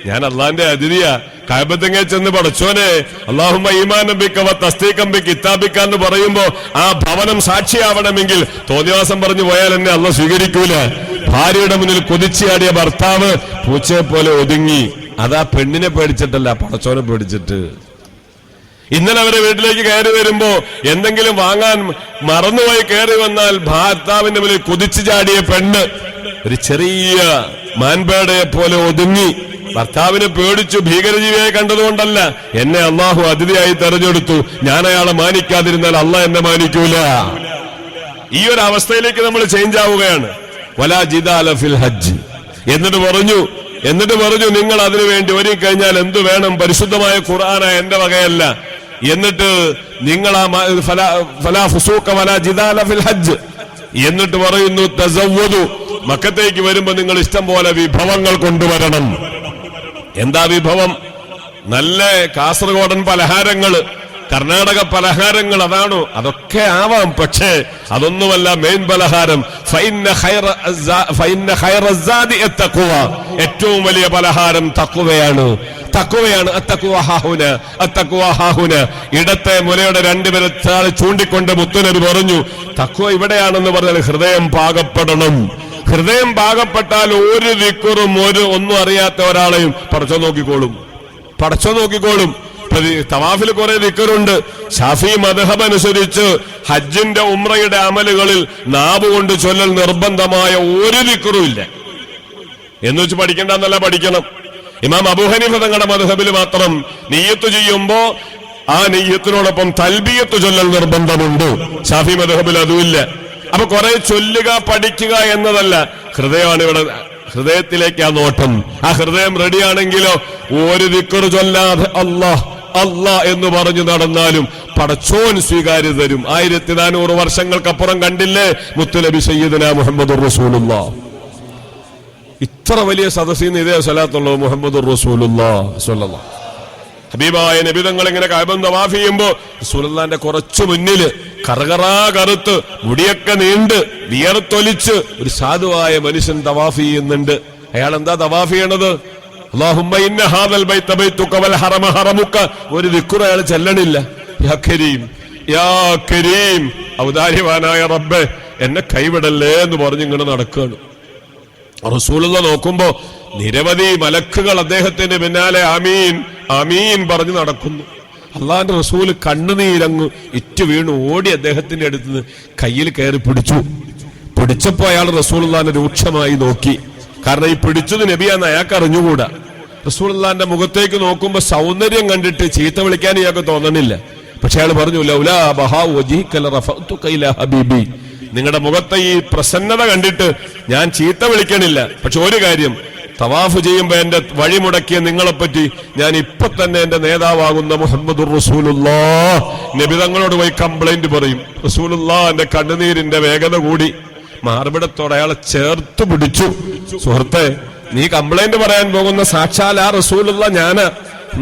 ഞാൻ അള്ളാന്റെ അതിഥിയാ. കഅബത്തിങ്ങ ചെന്ന് പടച്ചോനെ അല്ലാഹുമ്മ ഈമാനം ബിക വ തസ്ദീഖൻ ബി കിതാബിക എന്ന് പറയുമ്പോ ആ ഭവനം സാക്ഷിയാവണമെങ്കിൽ തോന്നിവാസം പറഞ്ഞു പോയാൽ എന്നെ അള്ളാഹ് സ്വീകരിക്കൂല. ഭാര്യയുടെ മുന്നിൽ കുതിച്ചാടിയ ഭർത്താവ് പൂച്ചയെ പോലെ ഒതുങ്ങി. അതാ പെണ്ണിനെ പേടിച്ചിട്ടല്ല, പടച്ചോനെ പേടിച്ചിട്ട്. ഇന്നലെ അവരെ വീട്ടിലേക്ക് കയറി വരുമ്പോ എന്തെങ്കിലും വാങ്ങാൻ മറന്നുപോയി കയറി വന്നാൽ ഭർത്താവിന്റെ മുന്നിൽ കുതിച്ചു ചാടിയ പെണ്ണ് ഒരു ചെറിയ മാൻപേടയെ പോലെ ഒതുങ്ങി. ഭർത്താവിനെ പേടിച്ചു, ഭീകരജീവിയായി കണ്ടതുകൊണ്ടല്ല, എന്നെ അള്ളാഹു അതിഥിയായി തെരഞ്ഞെടുത്തു. ഞാൻ അയാളെ മാനിക്കാതിരുന്നാൽ അള്ളാഹ് എന്നെ മാനിക്കൂല. ഈ ഒരു അവസ്ഥയിലേക്ക് നമ്മൾ ചേഞ്ച് ആവുകയാണ്. വലാ ജിദാല ഫിൽ ഹജ്ജ്, എന്നിട്ട് പറഞ്ഞു നിങ്ങൾ അതിനു വേണ്ടി ഒരുങ്ങിക്കഴിഞ്ഞാൽ എന്തു വേണം? പരിശുദ്ധമായ ഖുർആന എന്റെ വകയല്ല. എന്നിട്ട് നിങ്ങൾ ഫലാ ഫുസൂഖ വലാ ജിദാല ഫിൽ ഹജ്ജ്. എന്നിട്ട് പറയുന്നു തസവ്വദു, മക്കത്തേക്ക് വരുമ്പോ നിങ്ങൾ ഇഷ്ടം പോലെ വിഭവങ്ങൾ കൊണ്ടുവരണം. എന്താ വിഭവം? നല്ല കാസർഗോഡൻ പലഹാരങ്ങൾ, കർണാടക പലഹാരങ്ങൾ, അതാണോ? അതൊക്കെ ആവാം, പക്ഷേ അതൊന്നുമല്ല മെയിൻ പലഹാരം. ഏറ്റവും വലിയ പലഹാരം തഖ്വയാണ്. ഇടത്തെ മുലയുടെ രണ്ടുപേരെ ചൂണ്ടിക്കൊണ്ട് മുത്തുനബി പറഞ്ഞു, തഖ്വ ഇവിടെയാണെന്ന് പറഞ്ഞാൽ ഹൃദയം പാകപ്പെടണം. ഹൃദയം പാകപ്പെട്ടാൽ ഒരു ദിക്റും ഒന്നും അറിയാത്ത ഒരാളെയും പടച്ചോ നോക്കിക്കോളും. തവാഫിൽ കുറെ ദിക്റുണ്ട്. ഷാഫി മദ്ഹബ് അനുസരിച്ച് ഹജ്ജിന്റെ ഉംറയുടെ അമലുകളിൽ നാവ് കൊണ്ട് ചൊല്ലൽ നിർബന്ധമായ ഒരു ദിക്റും ഇല്ല. എന്ന് വെച്ച് പഠിക്കണ്ടെന്നല്ല, പഠിക്കണം. ഇമാം അബൂ ഹനീഫ തങ്ങളുടെ മദ്ഹബിൽ മാത്രം നിയ്യത്ത് ചെയ്യുമ്പോ ആ നിയ്യത്തിനോടൊപ്പം തൽബിയത്ത് ചൊല്ലൽ നിർബന്ധമുണ്ട്. ഷാഫി മദ്ഹബിൽ അതുമില്ല. അപ്പൊ കുറെ ചൊല്ലുക പഠിക്കുക എന്നതല്ല, ഹൃദയമാണ് ഇവിടെ. ഹൃദയത്തിലേക്ക് ആ നോട്ടം. ആ ഹൃദയം റെഡിയാണെങ്കിലോ ഒരു ദിക്ർ ചൊല്ലാതെ അല്ലാ എന്ന് പറഞ്ഞു നടന്നാലും പടച്ചോൻ സ്വീകാര്യം തരും. 1400 വർഷങ്ങൾക്കപ്പുറം കണ്ടില്ലേ മുത്തുനബി സയ്യിദുനാ മുഹമ്മദുർ റസൂലുള്ളാഹ്. ഇത്ര വലിയ സദസ്സിന്ന് ഇതേ സ്വലാത്തുള്ളൂ മുഹമ്മദുർ റസൂലുള്ളാഹ് സ്വല്ലല്ലാഹു. ഹബീബായ നബി തങ്ങൾ ഇങ്ങനെ കഅബ തവാഫ് ചെയ്യുമ്പോ റസൂലുള്ളാഹിന്റെ കുറച്ചു മുന്നില് കറുത്ത് മുടിയൊക്കെ നീണ്ട് വിയർത്തൊലിച്ച് ഒരു സാധുവായ മനുഷ്യൻ തവാഫ് ചെയ്യുന്നുണ്ട്. അയാൾ എന്താ തവാഫ് ചെയ്യണത്? അല്ലാഹുമ്മ ഇന്ന ഹാദൽ ബൈത ബൈതുക വൽ ഹറമ ഹറമുക. ഒരു ദിക്ർ അയാൾ ചെല്ലണില്ല. യാ കരീം ഔദാര്യവാനായ റബ്ബേ എന്നെ കൈവിടല്ലേ എന്ന് പറഞ്ഞ് ഇങ്ങനെ നടക്കുകയാണ്. റസൂലുള്ള നോക്കുമ്പോ നിരവധി മലക്കുകൾ അദ്ദേഹത്തിന്റെ പിന്നാലെ ആമീൻ ആമീൻ പറഞ്ഞു നടക്കുന്നു. അള്ളാന്റെ റസൂല് കണ്ണുനീരങ്ങ് ഇറ്റു വീണു ഓടി അദ്ദേഹത്തിന്റെ അടുത്ത് കയ്യിൽ കയറി പിടിച്ചപ്പോ അയാൾ റസൂലുള്ളാഹിനെ രൂക്ഷമായി നോക്കി. കാരണം ഈ പിടിച്ചത് നബിയാന്ന് അയാൾക്ക് അറിഞ്ഞുകൂടാ. റസൂലുള്ളാഹിന്റെ മുഖത്തേക്ക് നോക്കുമ്പോ സൗന്ദര്യം കണ്ടിട്ട് ചീത്ത വിളിക്കാൻ ഇയാൾക്ക് തോന്നണില്ല. പക്ഷെ അയാൾ പറഞ്ഞു, ലൗലാ ബഹാ വജ്ഹിക ലറഫഅതുക ഇലാ ഹബീബി. നിങ്ങളുടെ മുഖത്തെ ഈ പ്രസന്നത കണ്ടിട്ട് ഞാൻ ചീത്ത വിളിക്കണില്ല. പക്ഷെ ഒരു കാര്യം, തവാഫ് ചെയ്യുമ്പോ എന്റെ വഴിമുടക്കിയ നിങ്ങളെപ്പറ്റി ഞാൻ ഇപ്പൊ തന്നെ എന്റെ നേതാവാകുന്ന മുഹമ്മദുർ റസൂലുള്ളാഹ് നബി തങ്ങളോട് പോയി കംപ്ലൈന്റ് പറയും. റസൂലുള്ളാഹ് എന്റെ കണ്ണുനീരിന്റെ വേഗത കൂടി. മാർബിടത്തോടെ അയാളെ ചേർത്ത് പിടിച്ചു. സുഹൃത്തെ, നീ കംപ്ലൈന്റ് പറയാൻ പോകുന്ന സാക്ഷാൽ ആ റസൂലുള്ളാഹ്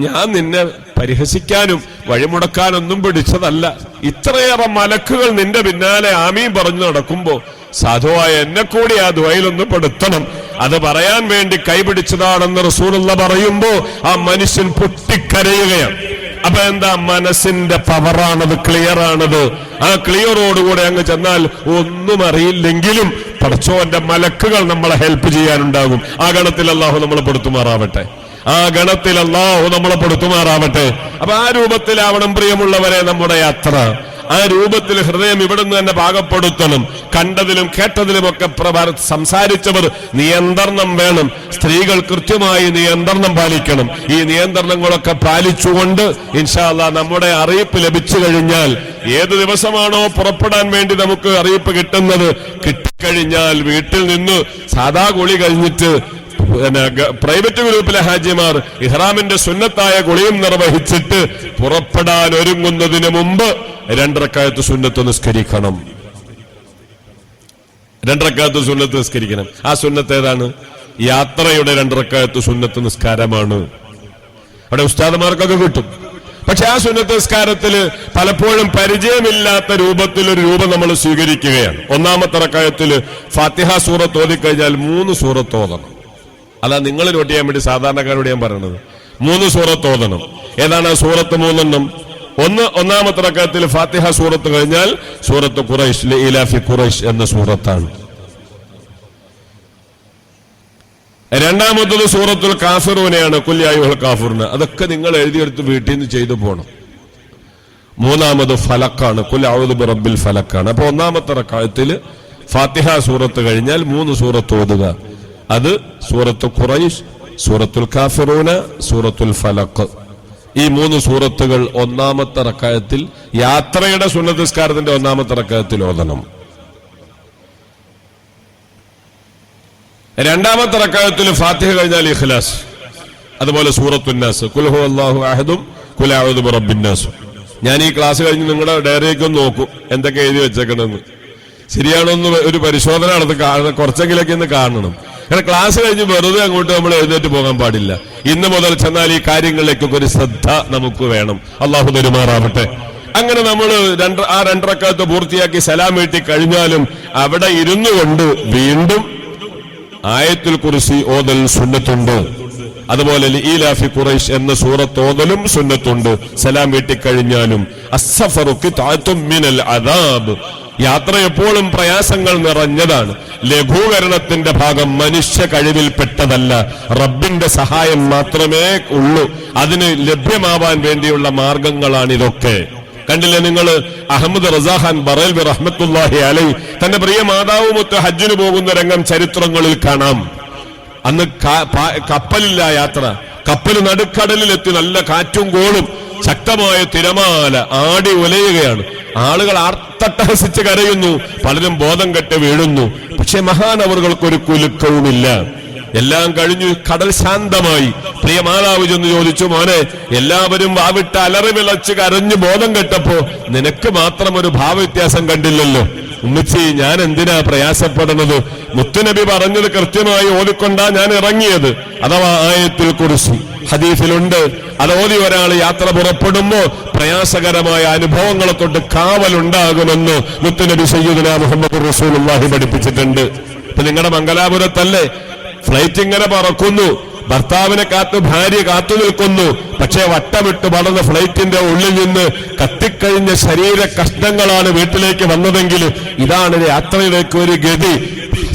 ഞാൻ നിന്നെ പരിഹസിക്കാനും വഴിമുടക്കാനൊന്നും പിടിച്ചതല്ല. ഇത്രയേറെ മലക്കുകൾ നിന്റെ പിന്നാലെ ആമീൻ പറഞ്ഞു നടക്കുമ്പോ സാധുവായ എന്നെ കൂടി ആ ദുആയിലൊന്ന് പെടുത്തണം. അത് പറയാൻ വേണ്ടി കൈപിടിച്ചതാണെന്ന് റസൂലുള്ള പറയുമ്പോ ആ മനുഷ്യൻ പൊട്ടിക്കരയുകയാണ്. അപ്പൊ എന്താ? മനസ്സിന്റെ പവറാണത്, ക്ലിയറാണത്. ആ ക്ലിയറോടുകൂടെ അങ്ങ് ചെന്നാൽ ഒന്നും അറിയില്ലെങ്കിലും പടച്ചോന്റെ മലക്കുകൾ നമ്മളെ ഹെൽപ്പ് ചെയ്യാനുണ്ടാകും. ആ ഗണത്തിൽ അല്ലാഹു നമ്മളെ പെടുത്തുമാറാവട്ടെ. അപ്പൊ ആ രൂപത്തിലാവണം പ്രിയമുള്ളവരെ നമ്മുടെ യാത്ര. ആ രൂപത്തിൽ ഹൃദയം ഇവിടുന്ന് തന്നെ പാകപ്പെടുത്തണം. കണ്ടതിലും കേട്ടതിലുമൊക്കെ സംസാരിച്ചവർ നിയന്ത്രണം വേണം. സ്ത്രീകൾ കൃത്യമായി നിയന്ത്രണം പാലിക്കണം. ഈ നിയന്ത്രണങ്ങളൊക്കെ പാലിച്ചുകൊണ്ട് ഇൻഷാ അല്ലാഹ് നമ്മുടെ അറിയിപ്പ് ലഭിച്ചു കഴിഞ്ഞാൽ, ഏത് ദിവസമാണോ പുറപ്പെടാൻ വേണ്ടി നമുക്ക് അറിയിപ്പ് കിട്ടിക്കഴിഞ്ഞാൽ വീട്ടിൽ നിന്ന് സാധാ കുളി കഴിഞ്ഞിട്ട് പ്രൈവറ്റ് ഗ്രൂപ്പിലെ ഹാജിമാർ ഇഹ്റാമിന്റെ സുന്നത്തായ കുളിയും നിർവഹിച്ചിട്ട് പുറപ്പെടാൻ ഒരുങ്ങുന്നതിന് മുമ്പ് 2 റക്അത്ത് സുന്നത്ത് നിസ്കരിക്കണം. 2 റക്അത്ത് സുന്നത്ത് നിസ്കരിക്കണം. ആ സുന്നത്ത് ഏതാണ്? യാത്രയുടെ 2 റക്അത്ത് സുന്നത്ത് നിസ്കാരമാണ്. അവിടെ ഉസ്താദുമാർക്കൊക്കെ കിട്ടും. പക്ഷെ ആ സുന്നത്ത് നിസ്കാരത്തില് പലപ്പോഴും പരിചയമില്ലാത്ത രൂപത്തിൽ ഒരു രൂപം നമ്മൾ സ്വീകരിക്കുകയാണ്. 1-ാമത്തെ റക്അത്തില് ഫാത്തിഹ സൂറത്ത് ഓതിക്കഴിഞ്ഞാൽ 3 സൂറത്ത് ഓതണം. അല്ല, നിങ്ങൾ നോട്ട് ചെയ്യാൻ വേണ്ടി സാധാരണക്കാരോട് ഞാൻ പറയണത് 3 സൂറത്ത് ഓതണം. ഏതാണ് ആ സൂറത്ത്? 3 1-ാമത്തെ റക്അത്തിൽ ഫാത്തിഹ സൂറത്ത് കഴിഞ്ഞാൽ സൂറത്ത് ഖുറൈശ്, ലഇലാഫി ഖുറൈശ് എന്ന സൂറത്താണ്. 2-ാമത്തത് സൂറത്തുൽ കാഫിറൂനെയാണ്, ഖുൽ യാ അയ്യുഹൽ കാഫിറൂന. അതൊക്കെ നിങ്ങൾ എഴുതിയെടുത്ത് വീട്ടിൽ നിന്ന് ചെയ്തു പോകണം. 3-ാമത് ഫലക്കാണ്, ഖുൽ അഊദു ബിറബ്ബിൽ ഫലക്കാണ്. അപ്പൊ 1-ാമത്തെ റക്അത്തിൽ ഫാത്തിഹ സൂറത്ത് കഴിഞ്ഞാൽ 3 സൂറത്ത് ഓതുക. അത് സൂറത്ത് ഖുറൈശ്, സൂറത്തുൽ കാഫിറൂന, സൂറത്തുൽ ഫലഖ്. ഈ 3 സൂറത്തുകൾ 1-ാമത്തെ റക്അത്തിൽ യാത്രയുടെ സുന്നത്ത് നിസ്കാരത്തിന്റെ 1-ാമത്തെ റക്അത്തിൽ ഓതണം. രണ്ടാമത്തെ റക്അത്തിൽ ഫാത്തിഹ കഴിഞ്ഞാൽ ഇഖ്ലാസ്, അതുപോലെ സൂറത്തുന്നാസ്, ഖുൽ ഹുവല്ലാഹു അഹദും ഖുൽ അഊദു ബിറബ്ബിന്നാസ്. ഞാൻ ഈ ക്ലാസ് കഴിഞ്ഞ് നിങ്ങളുടെ ഡയറിയൊക്കെ ഒന്ന് നോക്കും എന്തൊക്കെ എഴുതി വെച്ചേക്കണമെന്ന്. ശരിയാണോ എന്ന് ഒരു പരിശോധന നടത്തി കുറച്ചെങ്കിലൊക്കെ ഒന്ന് കാണണം. കാരണം ക്ലാസ് കഴിഞ്ഞ് വെറുതെ അങ്ങോട്ട് നമ്മൾ എഴുന്നേറ്റ് പോകാൻ പാടില്ല. ഇന്ന് മുതൽ ചെന്നാൽ ഈ കാര്യങ്ങളിലേക്കൊക്കെ ഒരു ശ്രദ്ധ നമുക്ക് വേണം. അള്ളാഹു പെരുമാറാവട്ടെ. അങ്ങനെ നമ്മൾ ആ രണ്ടറക്കാലത്ത് പൂർത്തിയാക്കി സലാം വീട്ടി കഴിഞ്ഞാലും അവിടെ ഇരുന്നു കൊണ്ട് വീണ്ടും ആയത്തുൽ കുർസി ഓതൽ സുന്നത്തുണ്ട്. അതുപോലെ ഈലാഫി ഖുറൈശ് എന്ന സൂറത്ത് ഓതലും സുന്നത്തുണ്ട് സലാം വീട്ടി കഴിഞ്ഞാലും. അസ്സഫറു ഖിത്അത്തും മിനൽ അദാബ്, യാത്ര എപ്പോഴും പ്രയാസങ്ങൾ നിറഞ്ഞതാണ്. ലഘൂകരണത്തിന്റെ ഭാഗം മനുഷ്യ കഴിവിൽപ്പെട്ടതല്ല, റബ്ബിന്റെ സഹായം മാത്രമേ ഉള്ളൂ. അതിന് ലഭ്യമാവാൻ വേണ്ടിയുള്ള മാർഗങ്ങളാണിതൊക്കെ. കണ്ടില്ലേ നിങ്ങൾ, അഹമ്മദ് റസാഖാൻ ബറേൽവി റഹ്മത്തുള്ളാഹി അലൈഹി തന്റെ പ്രിയ മാതാവുമൊത്ത് ഹജ്ജിന് പോകുന്ന രംഗം ചരിത്രങ്ങളിൽ കാണാം. അന്ന് കപ്പലില്ല യാത്ര. കപ്പൽ നടുക്കടലിലെത്തി, നല്ല കാറ്റും കോളും, ശക്തമായ തിരമാല ആടി ഉലയുകയാണ്. ആളുകൾ ആർത്തട്ടഹസിച്ച് കരയുന്നു, പലരും ബോധം കെട്ട് വീഴുന്നു. പക്ഷെ മഹാനവറുകൾക്കൊരു കുലുക്കവുമില്ല. എല്ലാം കഴിഞ്ഞു, കടൽ ശാന്തമായി. പ്രിയ മാതാവ് ചെന്ന് ചോദിച്ചു, മോനെ, എല്ലാവരും വാവിട്ട് അലറി വിളച്ച് കരഞ്ഞു ബോധം കെട്ടപ്പോ നിനക്ക് മാത്രം ഒരു ഭാവവ്യത്യാസം കണ്ടില്ലല്ലോ. ഉമ്മച്ചി, ഞാൻ എന്തിനാ പ്രയാസപ്പെടുന്നത്? മുത്തുനബി പറഞ്ഞത് കൃത്യമായി ഓതിക്കൊണ്ടാ ഞാൻ ഇറങ്ങിയത്. അഥവാ ആയത്തുൽ കുർസി ഹദീസിലുണ്ട്. അത് ഓതി ഒരാൾ യാത്ര പുറപ്പെടുമ്പോ പ്രയാസകരമായ അനുഭവങ്ങളെ തൊട്ട് കാവലുണ്ടാകുമെന്ന് മുത്തുനബി സയ്യിദുനാ മുഹമ്മദ് റസൂലുള്ളാഹി പഠിപ്പിച്ചിട്ടുണ്ട്. ഇപ്പൊ നിങ്ങളുടെ മംഗലാപുരത്തല്ലേ ഫ്ലൈറ്റ് ഇങ്ങനെ പറക്കുന്നു, ഭർത്താവിനെ കാത്തു ഭാര്യ കാത്തു നിൽക്കുന്നു. പക്ഷേ വട്ടമിട്ട് വളർന്ന ഫ്ലൈറ്റിന്റെ ഉള്ളിൽ നിന്ന് കത്തിക്കഴിഞ്ഞ ശരീര കഷ്ണങ്ങളാണ് വീട്ടിലേക്ക് വന്നതെങ്കിൽ ഇതാണ് യാത്രയിലേക്ക് ഒരു ഗതി.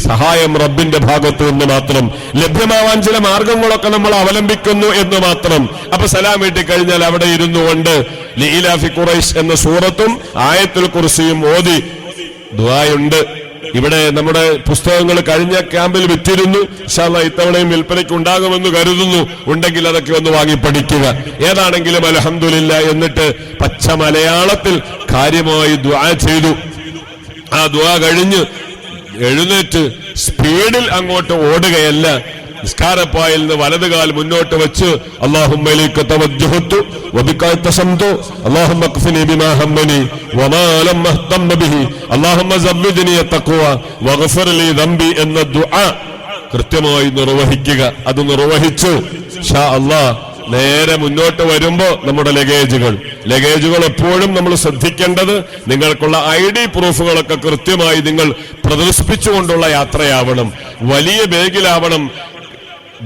സഹായം റബ്ബിന്റെ ഭാഗത്തു നിന്ന് മാത്രം. ലഭ്യമാവാൻ ചില മാർഗങ്ങളൊക്കെ നമ്മൾ അവലംബിക്കുന്നു എന്ന് മാത്രം. അപ്പൊ സലാം വീട്ടി കഴിഞ്ഞാൽ അവിടെ ഇരുന്നു കൊണ്ട് ലീലാഫി ഖുറൈശ് എന്ന സൂറത്തും ആയത്തുൽ കുർസിയും ഓതി ദുആയുണ്ട്. ഇവിടെ നമ്മുടെ പുസ്തകങ്ങൾ കഴിഞ്ഞ ക്യാമ്പിൽ വിറ്റിരുന്നു. ഇൻഷാ അല്ലാഹ് ഇത്തവണയും വിൽപ്പനയ്ക്ക് ഉണ്ടാകുമെന്ന് കരുതുന്നു. ഉണ്ടെങ്കിൽ അതൊക്കെ ഒന്ന് വാങ്ങി പഠിക്കുക. ഏതാണെങ്കിലും അൽഹംദുലില്ലാഹ് എന്നിട്ട് പച്ച മലയാളത്തിൽ കാര്യമായി ദുആ ചെയ്തു. ആ ദുആ കഴിഞ്ഞ് എഴുന്നേറ്റ് സ്പീഡിൽ അങ്ങോട്ട് ഓടുകയല്ല, നിസ്കാരപ്പായിൽ നിന്ന് വലത് കാൽ മുന്നോട്ട് വെച്ച് അല്ലാഹുമ്മ ഇലൈക തവജ്ജഹതു വബിക തസംതു അല്ലാഹുമ്മ ഖ്ഫിനി ബിമാ ഹമ്മനി വമാ ലം അഹ്തം ബിഹി അല്ലാഹുമ്മ സബ്ബിനി തഖ്വ വഗ്ഫിർ ലി ദംബി എന്ന ദുആ കൃത്യമായി നിർവഹിക്കുക. അത് നിർവഹിച്ചു ഇൻഷാ അല്ലാഹ് നേരെ മുന്നോട്ട് വരുമ്പോ നമ്മുടെ ലഗേജുകൾ എപ്പോഴും നമ്മൾ ശ്രദ്ധിക്കേണ്ടത് നിങ്ങൾക്കുള്ള ID പ്രൂഫുകളൊക്കെ കൃത്യമായി നിങ്ങൾ പ്രദർശിപ്പിച്ചുകൊണ്ടുള്ള യാത്രയാവണം. വലിയ ബാഗിലാവണം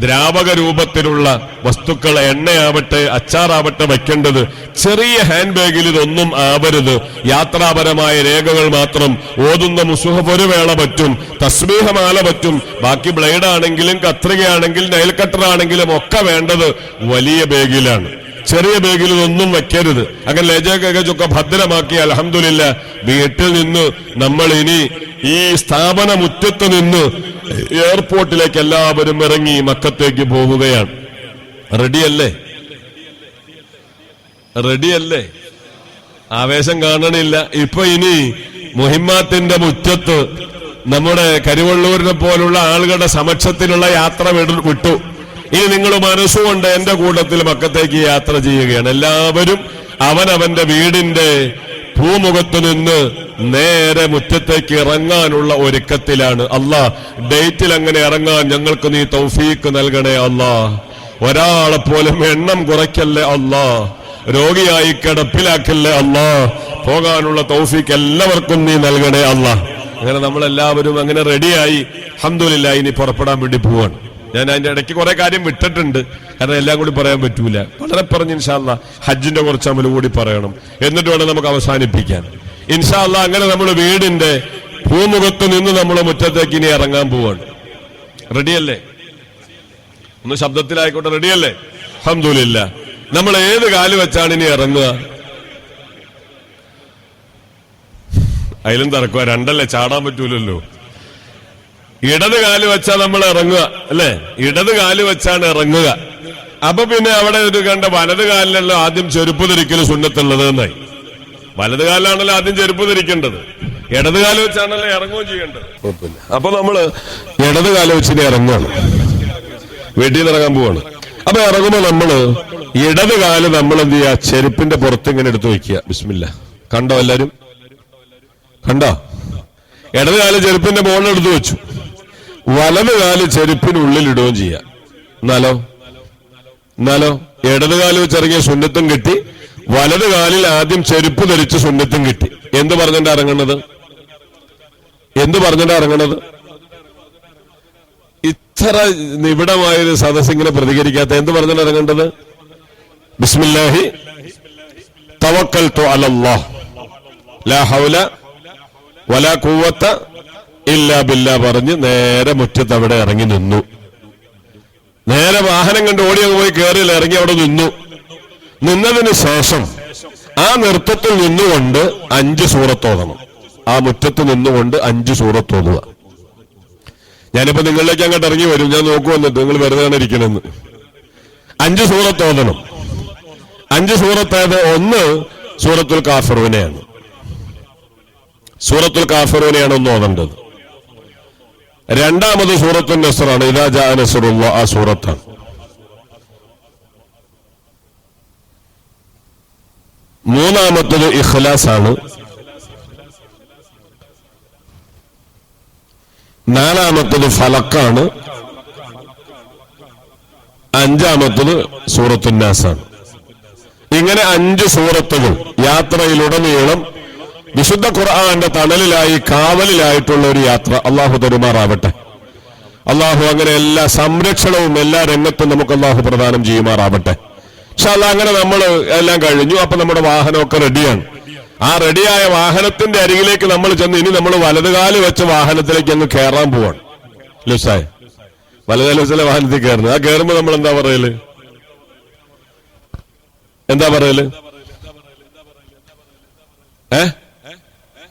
ദ്രാവക രൂപത്തിലുള്ള വസ്തുക്കൾ, എണ്ണയാവട്ടെ അച്ചാറാവട്ടെ വയ്ക്കേണ്ടത്. ചെറിയ ഹാൻഡ് ബാഗിൽ ഇതൊന്നും ആവരുത്. യാത്രാപരമായ രേഖകൾ മാത്രം. ഓതുന്ന മുസ്ഹഫ് ഒരു വേള പറ്റും, തസ്ബീഹമാല പറ്റും. ബാക്കി ബ്ലേഡ് ആണെങ്കിലും കത്രികയാണെങ്കിലും നൈൽ കട്ടർ ആണെങ്കിലും ഒക്കെ വേണ്ടത് വലിയ ബാഗിലാണ്. ചെറിയ ബാഗിൽ ഇതൊന്നും വെക്കരുത്. അങ്ങനെ ലഗേജൊക്കെ ഭദ്രമാക്കി അൽഹംദുലില്ലാഹ് വീട്ടിൽ നിന്ന് നമ്മൾ ഇനി ഈ സ്ഥാപന മുറ്റത്ത് നിന്ന് എയർപോർട്ടിലേക്ക് എല്ലാവരും ഇറങ്ങി മക്കത്തേക്ക് പോവുകയാണ്. റെഡിയല്ലേ? ആവേശം കാണണില്ല. ഇപ്പൊ ഇനി മുഹിമ്മാത്തിന്റെ മുറ്റത്ത് നമ്മുടെ കരിവള്ളൂരിനെ പോലുള്ള ആളുകളുടെ സമക്ഷത്തിലുള്ള യാത്ര വിട്ടു. ഇനി നിങ്ങൾ മനസ്സുകൊണ്ട് എന്റെ കൂട്ടത്തിൽ മക്കത്തേക്ക് യാത്ര ചെയ്യുകയാണ്. എല്ലാവരും അവനവന്റെ വീടിന്റെ ഭൂമുഖത്ത് നിന്ന് നേരെ മുറ്റത്തേക്ക് ഇറങ്ങാനുള്ള ഒരുക്കത്തിലാണ്. അല്ലാ, ഡേറ്റിൽ അങ്ങനെ ഇറങ്ങാൻ ഞങ്ങൾക്ക് നീ തൗഫീക്ക് നൽകണേ അല്ലാ. ഒരാളെ പോലും എണ്ണം കുറയ്ക്കല്ലേ അല്ലാ. രോഗിയായി കിടപ്പിലാക്കല്ലേ അല്ലാ. പോകാനുള്ള തൗഫീക്ക് എല്ലാവർക്കും നീ നൽകണേ അല്ലാ. അങ്ങനെ നമ്മളെല്ലാവരും അങ്ങനെ റെഡിയായി അൽഹംദുലില്ലാഹ് ഇനി പുറപ്പെടാൻ വേണ്ടി പോവാണ്. ഞാൻ അതിന്റെ ഇടയ്ക്ക് കുറെ കാര്യം വിട്ടിട്ടുണ്ട്, കാരണം എല്ലാം കൂടി പറയാൻ പറ്റൂല. വളരെ പറഞ്ഞ് ഇൻഷാ അല്ലാഹ് ഹജ്ജിന്റെ കുറച്ച് അമൽ കൂടി പറയണം, എന്നിട്ട് വേണം നമുക്ക് അവസാനിപ്പിക്കാൻ ഇൻഷാ അല്ലാഹ്. അങ്ങനെ നമ്മൾ വീടിന്റെ ഭൂമുഖത്ത് നിന്ന് നമ്മൾ മുറ്റത്തേക്ക് ഇനി ഇറങ്ങാൻ പോവാണ്. റെഡിയല്ലേ? ഒന്ന് ശബ്ദത്തിലായിക്കോട്ടെ. റെഡിയല്ലേ? അൽഹംദുലില്ലാഹ്. നമ്മൾ ഏത് കാല് വെച്ചാണ് ഇനി ഇറങ്ങുക? അതിലും തറക്കുക, രണ്ടല്ലേ, ചാടാൻ പറ്റൂലല്ലോ. ഇടത് കാല് വെച്ചാൽ നമ്മൾ ഇറങ്ങുക അല്ലേ? ഇടത് കാല് വെച്ചാണ് ഇറങ്ങുക. അപ്പൊ പിന്നെ അവിടെ ഒരു കണ്ട വലത് കാലിലല്ലോ ആദ്യം ചെരുപ്പ് ധരിക്കൽ സുന്നത്തുള്ളത് എന്നായി. വലത് കാലിലാണല്ലോ ആദ്യം ചെരുപ്പ് ധരിക്കേണ്ടത്. ഇടതുകാലം വെച്ചാണല്ലോ ഇറങ്ങുകയും ചെയ്യേണ്ടത്. അപ്പൊ നമ്മള് ഇടതുകാലം വെച്ചിട്ട് ഇറങ്ങുകയാണ്, വീട്ടിൽ നിന്ന് ഇറങ്ങാൻ പോവാണ്. അപ്പൊ ഇറങ്ങുമ്പോ നമ്മള് ഇടതുകാലം നമ്മൾ എന്ത് ചെയ്യാ, ചെരുപ്പിന്റെ പുറത്ത് ഇങ്ങനെ എടുത്തു വെക്കുക. ബിസ്മില്ല. കണ്ടോ എല്ലാരും? കണ്ടോ? ഇടതുകാല് ചെരുപ്പിന്റെ മുകളിൽ എടുത്തു വെച്ചു. വലതുകാല് ചെരുപ്പിനുള്ളിൽ ഇടുകയും ചെയ്യാം. എന്നാലോ ഇടതുകാല് വെച്ചിറങ്ങിയ സുന്നത്തും കിട്ടി, വലതുകാലിൽ ആദ്യം ചെരുപ്പ് ധരിച്ച് സുന്നത്തും കിട്ടി. എന്ത് പറഞ്ഞിട്ടാ ഇറങ്ങണത്? ഇത്ര നിബിഡമായൊരു സദസ് ഇങ്ങനെ പ്രതികരിക്കാത്ത എന്ത് പറഞ്ഞിട്ട് ഇറങ്ങേണ്ടത്? ബിസ്മില്ലാഹി തവക്കൽതു അലല്ലാഹ് ലാ ഹൗല വലാ ഖുവത ഇല്ലാ ബില്ലാ പറഞ്ഞ് നേരെ മുറ്റത്ത് അവിടെ ഇറങ്ങി നിന്നു. നേരെ വാഹനം കണ്ട് ഓടി അങ്ങ് പോയി കയറിയില്ല, ഇറങ്ങി അവിടെ നിന്നു. നിന്നതിന് ശേഷം ആ നൃത്തത്തിൽ നിന്നുകൊണ്ട് 5 സൂറത്ത് ഓതണം. ആ മുറ്റത്ത് നിന്നുകൊണ്ട് 5 സൂറത്ത് ഓതുക. ഞാനിപ്പോ നിങ്ങളിലേക്ക് അങ്ങോട്ട് ഇറങ്ങി വരും, ഞാൻ നോക്കു വന്നിട്ട് നിങ്ങൾ വെറുതെ ഇരിക്കണമെന്ന്. 5 സൂറത്ത് ഓതണം. 5 സൂറത്തേത് ഒന്ന് സൂറത്തുൽ കാഫിറൂനെയാണ്. സൂറത്തുൽ കാഫിറൂനെയാണ് ഒന്ന് ഓതേണ്ടത്. രണ്ടാമത് സൂറത്തുൽ നസ്റാണ്, ഇദാ ജാഅ നസ്റുല്ലാഹ്, ആ സൂറത്താണ്. മൂന്നാമത്തത് ഇഖ്ലാസ് ആണ്. നാലാമത്തത് ഫലക്കാണ്. അഞ്ചാമത്തത് സൂറത്തുൻ നാസാണ്. ഇങ്ങനെ 5 സൂറത്തുകൾ യാത്രയിലുടനീളം വിശുദ്ധ ഖുർആന്റെ തണലിലായി കാവലിലായിട്ടുള്ള ഒരു യാത്ര അള്ളാഹു തരുമാറാവട്ടെ. അള്ളാഹു അങ്ങനെ എല്ലാ സംരക്ഷണവും എല്ലാ രംഗത്തും നമുക്ക് അള്ളാഹു പ്രദാനം ചെയ്യുമാറാവട്ടെ. പക്ഷെ അങ്ങനെ നമ്മൾ എല്ലാം കഴിഞ്ഞു. അപ്പൊ നമ്മുടെ വാഹനമൊക്കെ റെഡിയാണ്. ആ റെഡിയായ വാഹനത്തിന്റെ അരികിലേക്ക് നമ്മൾ ചെന്ന് ഇനി നമ്മൾ വലതുകാല് വെച്ച വാഹനത്തിലേക്ക് അങ്ങ് കയറാൻ പോവാണ്. ലുസായ വലതുകാല് വെച്ച വാഹനത്തിൽ കയറുന്നത്. ആ കയറുമ്പോ നമ്മൾ എന്താ പറയല്?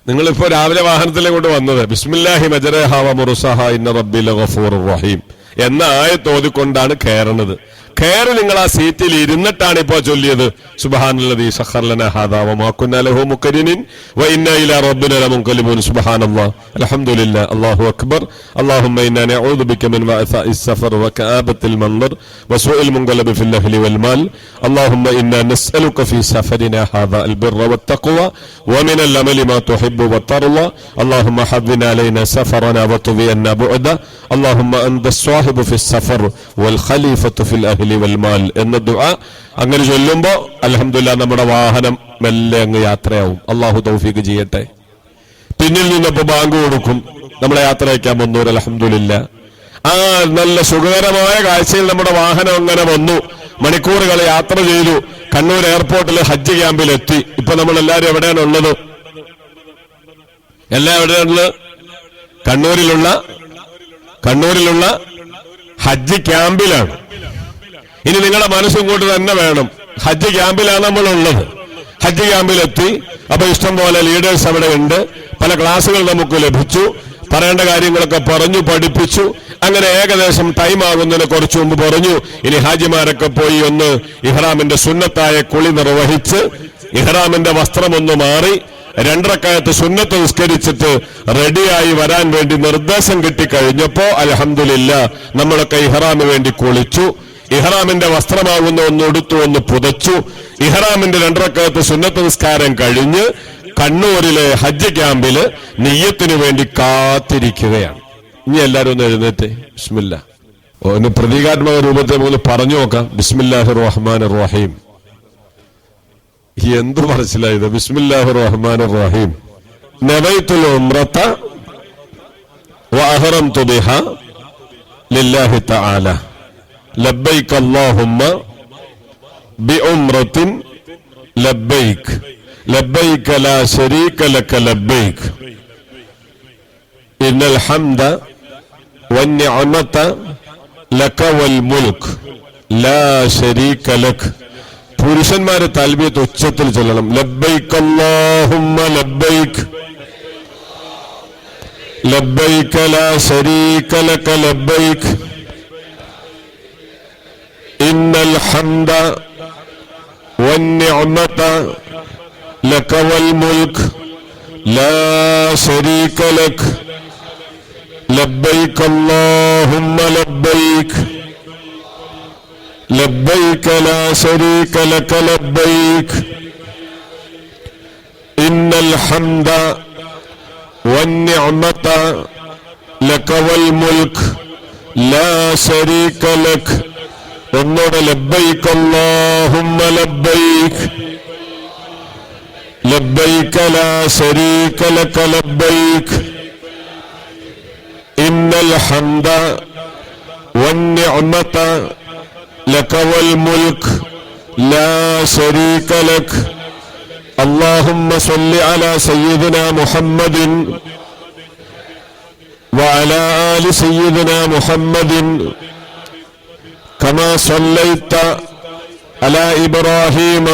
നിങ്ങളിപ്പോ രാവിലെ വാഹനത്തിലെ കൊണ്ട് വന്നത് ബിസ്മില്ലാഹി മജ്റഹാ വ മുർസാഹാ ഇന്ന റബ്ബി ലഗഫൂറുർ റഹീം എന്ന ആയത്ത് ഓതിക്കൊണ്ടാണ് കയറുന്നത്. കയറി നിങ്ങൾ ആ സീറ്റിൽ ഇരുന്നിട്ടാണ് ഇപ്പോ ചൊല്ലിയത് സുബ്ഹാനല്ലദീ സഖറ ലനാ ഹാദാ വമാ കുന്നാ ലഹു മുഖരിനിൻ വ ഇന്നാ ഇലാ റബ്ബിനാ ലമുൻഖലിബൂൻ സുബ്ഹാനല്ലാഹ് അൽഹംദുലില്ലാഹ് അല്ലാഹു അക്ബർ അല്ലാഹുമ്മ ഇന്നാ നഊദു ബിക മിൻ വഅസാഇസ് സഫർ വ കആബത്തിൽ മൻദർ വ സൂഇൽ മുൻഖലബി ഫിൽ അഹ്ലി വൽ മാൽ അല്ലാഹുമ്മ ഇന്നാ നസ്അലുക ഫീ സഫരിനാ ഹാദാ അൽ ബിർറ വത് തഖ്വ വ മിൻ അൽ അമലി മാ തുഹിബ്ബു വ തർള അല്ലാഹുമ്മ ഹദ്ദിന അലൈനാ സഫറനാ വ തുബി അന്നാ ബുഅദ അല്ലാഹുമ്മ അൻത സ്വാഹിബു ഫിസ് സഫർ വൽ ഖലീഫത്തു ഫിൽ അഹ്ലി വൽ മാൽ എന്ന ദുആ അങ്ങനെ ചൊല്ലുമ്പോ അൽഹംദുലില്ലാഹ് നമ്മുടെ വാഹനം മെല്ലെ അങ്ങ് യാത്രയാവും. അള്ളാഹു തൗഫീഖ് ചെയ്യട്ടെ. പിന്നിൽ നിന്നപ്പോ ബാങ്ക് കൊടുക്കും, നമ്മളെ യാത്ര അയക്കാൻ വന്നു. അൽഹംദുലില്ലാഹ് ആ നല്ല സുഖകരമായ കാഴ്ചയിൽ നമ്മുടെ വാഹനം അങ്ങനെ വന്നു. മണിക്കൂറുകൾ യാത്ര ചെയ്തു. കണ്ണൂർ എയർപോർട്ടിൽ ഹജ്ജ് ക്യാമ്പിൽ എത്തി. ഇപ്പൊ നമ്മൾ എല്ലാവരും എവിടെയാണ് ഉള്ളത്? എവിടെയാണുള്ളത്? കണ്ണൂരിലുള്ള ഹജ്ജ് ക്യാമ്പിലാണ്. ഇനി നിങ്ങളുടെ മനസ്സും കൊണ്ട് തന്നെ വേണം. ഹജ്ജ് ക്യാമ്പിലാണ് നമ്മളുള്ളത്. ഹജ്ജ് ക്യാമ്പിലെത്തി. അപ്പൊ ഇഷ്ടം പോലെ ലീഡേഴ്സ് അവിടെ ഉണ്ട്. പല ക്ലാസുകൾ നമുക്ക് ലഭിച്ചു. പറയേണ്ട കാര്യങ്ങളൊക്കെ പറഞ്ഞു പഠിപ്പിച്ചു. അങ്ങനെ ഏകദേശം ടൈം ആകുന്നതിന് കുറച്ചു മുമ്പ് പറഞ്ഞു ഇനി ഹാജിമാരൊക്കെ പോയി ഒന്ന് ഇഹ്റാമിന്റെ സുന്നത്തായ കുളി നിർവഹിച്ച് ഇഹ്റാമിന്റെ വസ്ത്രമൊന്ന് മാറി 2 റക്അത്ത് സുന്നത്ത് നിസ്കരിച്ചിട്ട് റെഡിയായി വരാൻ വേണ്ടി നിർദ്ദേശം കിട്ടിക്കഴിഞ്ഞപ്പോ അൽഹംദുലില്ലാഹ് നമ്മളൊക്കെ ഇഹ്റാമിന് വേണ്ടി കുളിച്ചു. ഇഹ്റാമിന്റെ വസ്ത്രമാകുന്ന ഒന്ന് എടുത്തു, ഒന്ന് പുതച്ചു. ഇഹ്റാമിന്റെ 2 റക്അത്ത് സുന്നത്ത് നിസ്കാരം കഴിഞ്ഞ് കണ്ണൂരിലെ ഹജ്ജ് ക്യാമ്പില് നിയ്യത്തിന് വേണ്ടി കാത്തിരിക്കുകയാണ്. ഇനി എല്ലാരും ഒന്ന് എഴുന്നേറ്റ് ബിസ്മില്ലാ ഒന്ന് പ്രതീകാത്മക രൂപത്തെ നമുക്ക് പറഞ്ഞു നോക്കാം. ബിസ്മില്ലാഹിർ റഹ്മാനിർ റഹീം. എന്ത് മനസ്സിലായത്? ബിസ്മില്ലാഹിർ റഹ്മാനിർ റഹീം. നവൈതുൽ ഉംറത വ അഹ്റംതു ബിഹാ ലില്ലാഹി തആല ലബ്ബൈക അല്ലാഹുമ്മ ബിഉംറത്തിൻ ലബ്ബൈക ലബ്ബൈക ലാ ശരീക ലക ലബ്ബൈക ഇന്നൽ ഹംദ വന്നിഅമത ലക വൽ മുൽക് ലാ ശരീക ലക. പുരുഷന്മാരെ തൽബിയത്ത് ഉച്ചത്തിൽ ചൊല്ലണം. ലബ്ബൈക അല്ലാഹുമ്മ ലബ്ബൈക ലബ്ബൈക ലാ ശരീക ലക ലബ്ബൈക ഇന്നൽ ഹംദ വന്നിഅമത ലക വൽ മുൽക് لا شريك لك لبيك اللهم لبيك لبيك لا شريك لك لبيك إن الحمد والنعمة لك والملك لا شريك لك ഒന്നോടെ ലബ്ബൈക അല്ലാഹുമ്മ ലബ്ബൈക ലബ്ബൈക ലാ ശരീക ലക ലബ്ബൈക ഇന്നൽ ഹംദ വന്നിഅമത ലക വൽ മുൽക് ലാ ശരീക ലക اللهم صل على سيدنا محمد وعلى آل سيدنا محمد كما صليت على إبراهيم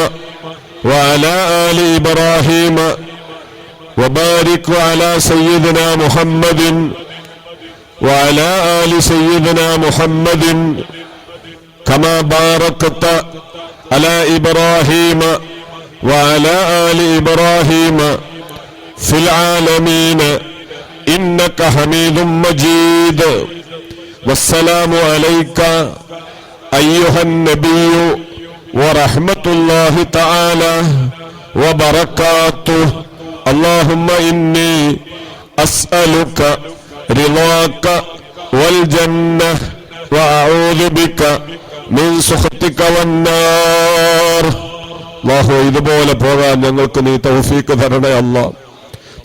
وعلى آل إبراهيم وبارك على سيدنا محمد وعلى آل سيدنا محمد كما باركت على إبراهيم وعلى آل إبراهيم في العالمين إنك حميد مجيد والسلام عليك أيها النبي ورحمة الله تعالى وبركاته اللهم إني أسألك رضاك والجنة وأعوذ بك من سخطك والنار അല്ലാഹു ഇതുപോലെ പോകാൻ ഞങ്ങൾക്ക് നീ തൗഫീക്ക് തരണേ അല്ലാഹ്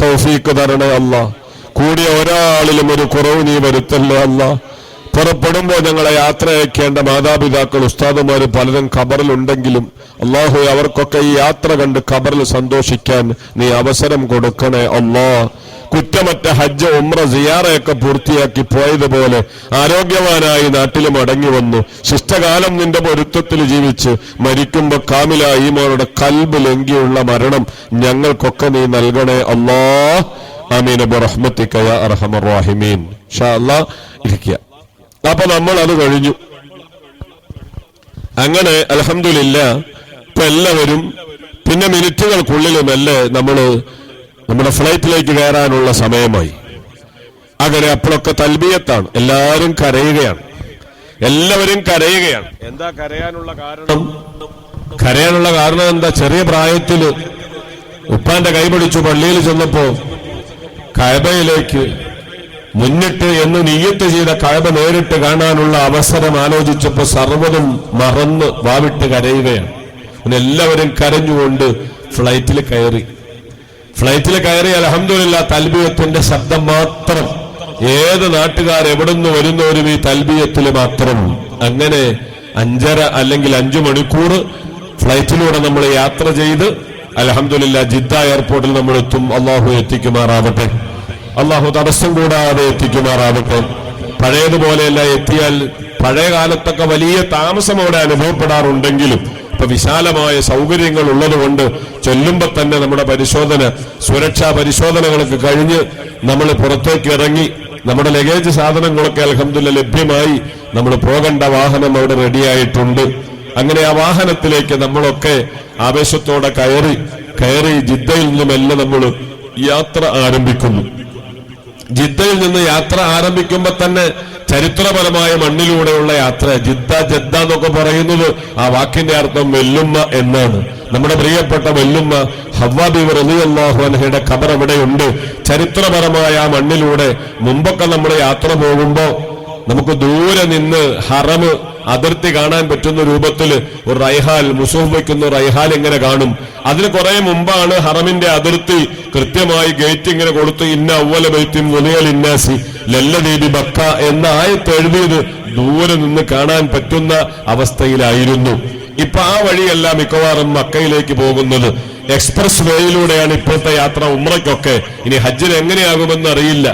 തൗഫീക്ക് തരണേ അല്ലാഹ് കൂടിയ ഒരാളിലും ഒരു കുറവ് നീ വരുത്തല്ലേ അല്ലാഹ് പുറപ്പെടുമ്പോൾ ഞങ്ങളെ യാത്ര അയക്കേണ്ട മാതാപിതാക്കൾ ഉസ്താദുമാർ പലരും ഖബറിലുണ്ടെങ്കിലും അല്ലാഹു അവർക്കൊക്കെ ഈ യാത്ര കണ്ട് ഖബറിൽ സന്തോഷിക്കാൻ നീ അവസരം കൊടുക്കണേ അല്ലാഹ് കുറ്റമറ്റ ഹജ്ജ് ഉംറ സിയാറയൊക്കെ പൂർത്തിയാക്കി പോയതുപോലെ ആരോഗ്യവാനായി നാട്ടിൽ മടങ്ങി വന്നു ശിഷ്ടകാലം നിന്റെ പൊരുത്തത്തിൽ ജീവിച്ച് മരിക്കുമ്പോ കാമില ഈമാനുടെ കൽബ് ലംഘിയുള്ള മരണം ഞങ്ങൾക്കൊക്കെ നീ നൽകണേ അല്ലാഹ് ആമീൻ ബിറഹ്മതിക യാ അർഹമർ റഹീമീൻ ഇൻഷാ അല്ലാഹ് ഇരിക്കുക അപ്പൊ നമ്മൾ അത് കഴിഞ്ഞു അങ്ങനെ അൽഹംദുലില്ലാഹ് ഇപ്പൊ എല്ലാവരും പിന്നെ മിനിറ്റുകൾക്കുള്ളിലുമല്ലേ നമ്മുടെ ഫ്ലൈറ്റിലേക്ക് കയറാനുള്ള സമയമായി അങ്ങനെ അപ്പോഴൊക്കെ തൽബിയത്താണ് എല്ലാവരും കരയുകയാണ് എന്താ കരയാനുള്ള കാരണം എന്താ ചെറിയ പ്രായത്തില് ഉപ്പാന്റെ കൈപിടിച്ചു പള്ളിയിൽ ചെന്നപ്പോ കഅബയിലേക്ക് മുന്നിട്ട് എന്ന് നിയ്യത്ത് ചെയ്ത കഅബ നേരിട്ട് കാണാനുള്ള അവസരം ആലോചിച്ചപ്പോ സർവ്വതും മറന്ന് വാവിട്ട് കരയുകയാണ് എല്ലാവരും കരഞ്ഞുകൊണ്ട് ഫ്ലൈറ്റിൽ കയറി അൽഹംദുലില്ലാഹ് തൽബിയത്തിന്റെ ശബ്ദം മാത്രം ഏത് നാട്ടുകാർ എവിടുന്ന് വരുന്നവരും ഈ തൽബിയത്തിൽ മാത്രം അങ്ങനെ 5.5 അല്ലെങ്കിൽ 5 മണിക്കൂർ ഫ്ലൈറ്റിലൂടെ നമ്മൾ യാത്ര ചെയ്ത് അൽഹംദുലില്ലാഹ് ജിദ്ദ എയർപോർട്ടിൽ നമ്മൾ എത്തും അല്ലാഹു എത്തിക്കുമാറാവട്ടെ അല്ലാഹു തടസ്സം കൂടാതെ എത്തിക്കുമാറാവട്ടെ പഴയതുപോലെയല്ല എത്തിയാൽ പഴയ കാലത്തൊക്കെ വലിയ താമസം അവിടെ അനുഭവപ്പെടാറുണ്ടെങ്കിലും ഇപ്പൊ വിശാലമായ സൗകര്യങ്ങൾ ഉള്ളതുകൊണ്ട് ചൊല്ലുമ്പോ തന്നെ നമ്മുടെ സുരക്ഷാ പരിശോധനകളൊക്കെ കഴിഞ്ഞ് നമ്മൾ പുറത്തേക്ക് ഇറങ്ങി നമ്മുടെ ലഗേജ് സാധനങ്ങളൊക്കെ അൽഹംദുലില്ലാഹ് ലഭ്യമായി നമ്മൾ പോകേണ്ട വാഹനം അവിടെ റെഡിയായിട്ടുണ്ട് അങ്ങനെ ആ വാഹനത്തിലേക്ക് നമ്മളൊക്കെ ആവേശത്തോടെ കയറി ജിദ്ദയിൽ നിന്നുമെല്ലാം നമ്മൾ യാത്ര ആരംഭിക്കുന്നു ജിദ്ദയിൽ നിന്ന് യാത്ര ആരംഭിക്കുമ്പോ തന്നെ ചരിത്രപരമായ മണ്ണിലൂടെയുള്ള യാത്ര ജദ്ദ എന്നൊക്കെ പറയുന്നത് ആ വാക്കിന്റെ അർത്ഥം വെല്ലുമ്മ എന്നാണ് നമ്മുടെ പ്രിയപ്പെട്ട വെല്ലുമ്മ ഹവ്വ ബീവി റളിയല്ലാഹു അൻഹയുടെ ഖബർ അവിടെയുണ്ട് ചരിത്രപരമായ ആ മണ്ണിലൂടെ മുമ്പൊക്കെ നമ്മൾ യാത്ര പോകുമ്പോ നമുക്ക് ദൂരെ നിന്ന് ഹറം അതിർത്തി കാണാൻ പറ്റുന്ന രൂപത്തിൽ ഒരു റൈഹാൽ മുസൂഫ് വയ്ക്കുന്ന റൈഹാൽ ഇങ്ങനെ കാണും അതിന് കുറെ മുമ്പാണ് ഹറമിന്റെ അതിർത്തി കൃത്യമായി ഗേറ്റ് ഇങ്ങനെ കൊടുത്ത് ഇന്ന അവ്വല ബൈത്തിൻ വുദിഅ ലിന്നാസി ലല്ലദീ ബിബക്ക എന്ന ആയത്ത് എഴുതിയത് ദൂരെ നിന്ന് കാണാൻ പറ്റുന്ന അവസ്ഥയിലായിരുന്നു ഇപ്പൊ ആ വഴിയല്ല മിക്കവാറും മക്കയിലേക്ക് പോകുന്നത് എക്സ്പ്രസ് വേയിലൂടെയാണ് ഇപ്പോഴത്തെ യാത്ര ഉംറയ്ക്കൊക്കെ ഇനി ഹജ്ജിന് എങ്ങനെയാകുമെന്ന് അറിയില്ല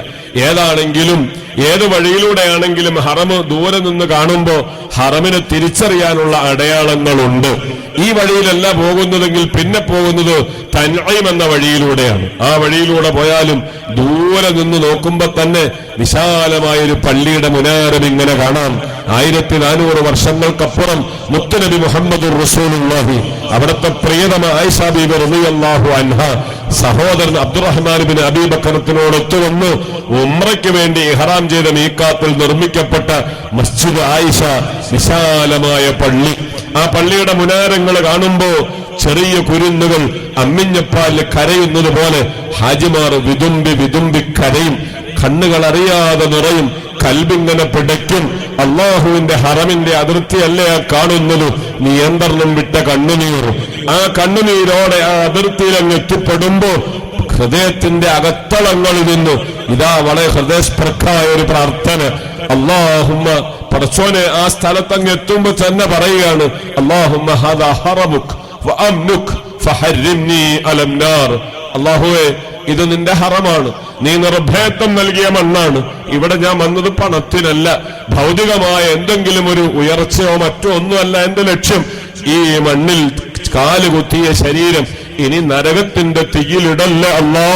ഏതാണെങ്കിലും ഏത് വഴിയിലൂടെയാണെങ്കിലും ഹറമ് ദൂരെ നിന്ന് കാണുമ്പോൾ ഹറമിനെ തിരിച്ചറിയാനുള്ള അടയാളങ്ങളുണ്ട്. ഈ വഴിയിലല്ല പോകുന്നതെങ്കിൽ പിന്നെ പോകുന്നത് തൻഈം എന്ന വഴിയിലൂടെയാണ്. ആ വഴിയിലൂടെ പോയാലും ദൂരെ നിന്ന് നോക്കുമ്പോ തന്നെ വിശാലമായൊരു പള്ളിയുടെ മുനാരം ഇങ്ങനെ കാണാം. 1400 വർഷങ്ങൾക്കപ്പുറം മുത്തുനബി മുഹമ്മദുർ റസൂലുള്ളാഹി അവിടുത്തെ പ്രിയതമ ആയിഷ ബീബി റളിയല്ലാഹു അൻഹ സഹോദരൻ അബ്ദുറഹ്മാൻ ഇബ്നു അബീ ബക്കറത്തിനോട് ഒത്തുവന്ന് ഉംറയ്ക്ക് വേണ്ടി ഇഹ്റാം ചെയ്ത മീഖാത്തിൽ നിർമ്മിക്കപ്പെട്ട മസ്ജിദ് ആയിഷ, വിശാലമായ പള്ളി. ആ പള്ളിയുടെ മുനാരങ്ങൾ കാണുമ്പോ ചെറിയ കുരുന്നുകൾ അമ്മിഞ്ഞപ്പാലിൽ കരയുന്നത് പോലെ ഹാജിമാർ വിതുമ്പി വിതുമ്പി കരയും. കണ്ണുകൾ അറിയാതെ നിറയും, കൽബിങ്ങനെ പിടയ്ക്കും. അള്ളാഹുവിന്റെ ഹറമിന്റെ അതിർത്തിയല്ലേ ആ കാണുന്നത്, നിയന്ത്രണം വിട്ട കണ്ണുനീർ. ആ കണ്ണുനീരോടെ ആ അതിർത്തിയിൽ അങ്ങ് എത്തിപ്പെടുമ്പോ ഹൃദയത്തിന്റെ അകത്തളങ്ങളിൽ നിന്ന് ഇതാ വളരെ ഹൃദയസ്പർക്കായ ഒരു പ്രാർത്ഥന. അല്ലാഹുമ്മ, പടച്ചോനെ, ആ സ്ഥലത്തങ്ങ് എത്തുമ്പോ തന്നെ പറയുകയാണ്, അല്ലാഹുമ്മ ഹാദാ ഹറമുക് വഅംനുക് ഫഹർരിംനി അലൻ നാർ. അല്ലാഹുവേ, ഇത് നിന്റെ ഹറമാണ്, നീ നിർഭയത്വം നൽകിയ മണ്ണാണ്. ഇവിടെ ഞാൻ വന്നത് പണത്തിനല്ല, ഭൗതികമായ എന്തെങ്കിലും ഒരു ഉയർച്ചയോ മറ്റോ ഒന്നുമല്ല എന്റെ ലക്ഷ്യം. ഈ മണ്ണിൽ കാലുകുത്തിയ ശരീരം ഇനി നരകത്തിന്റെ തീയിലിടല്ല അല്ലാ.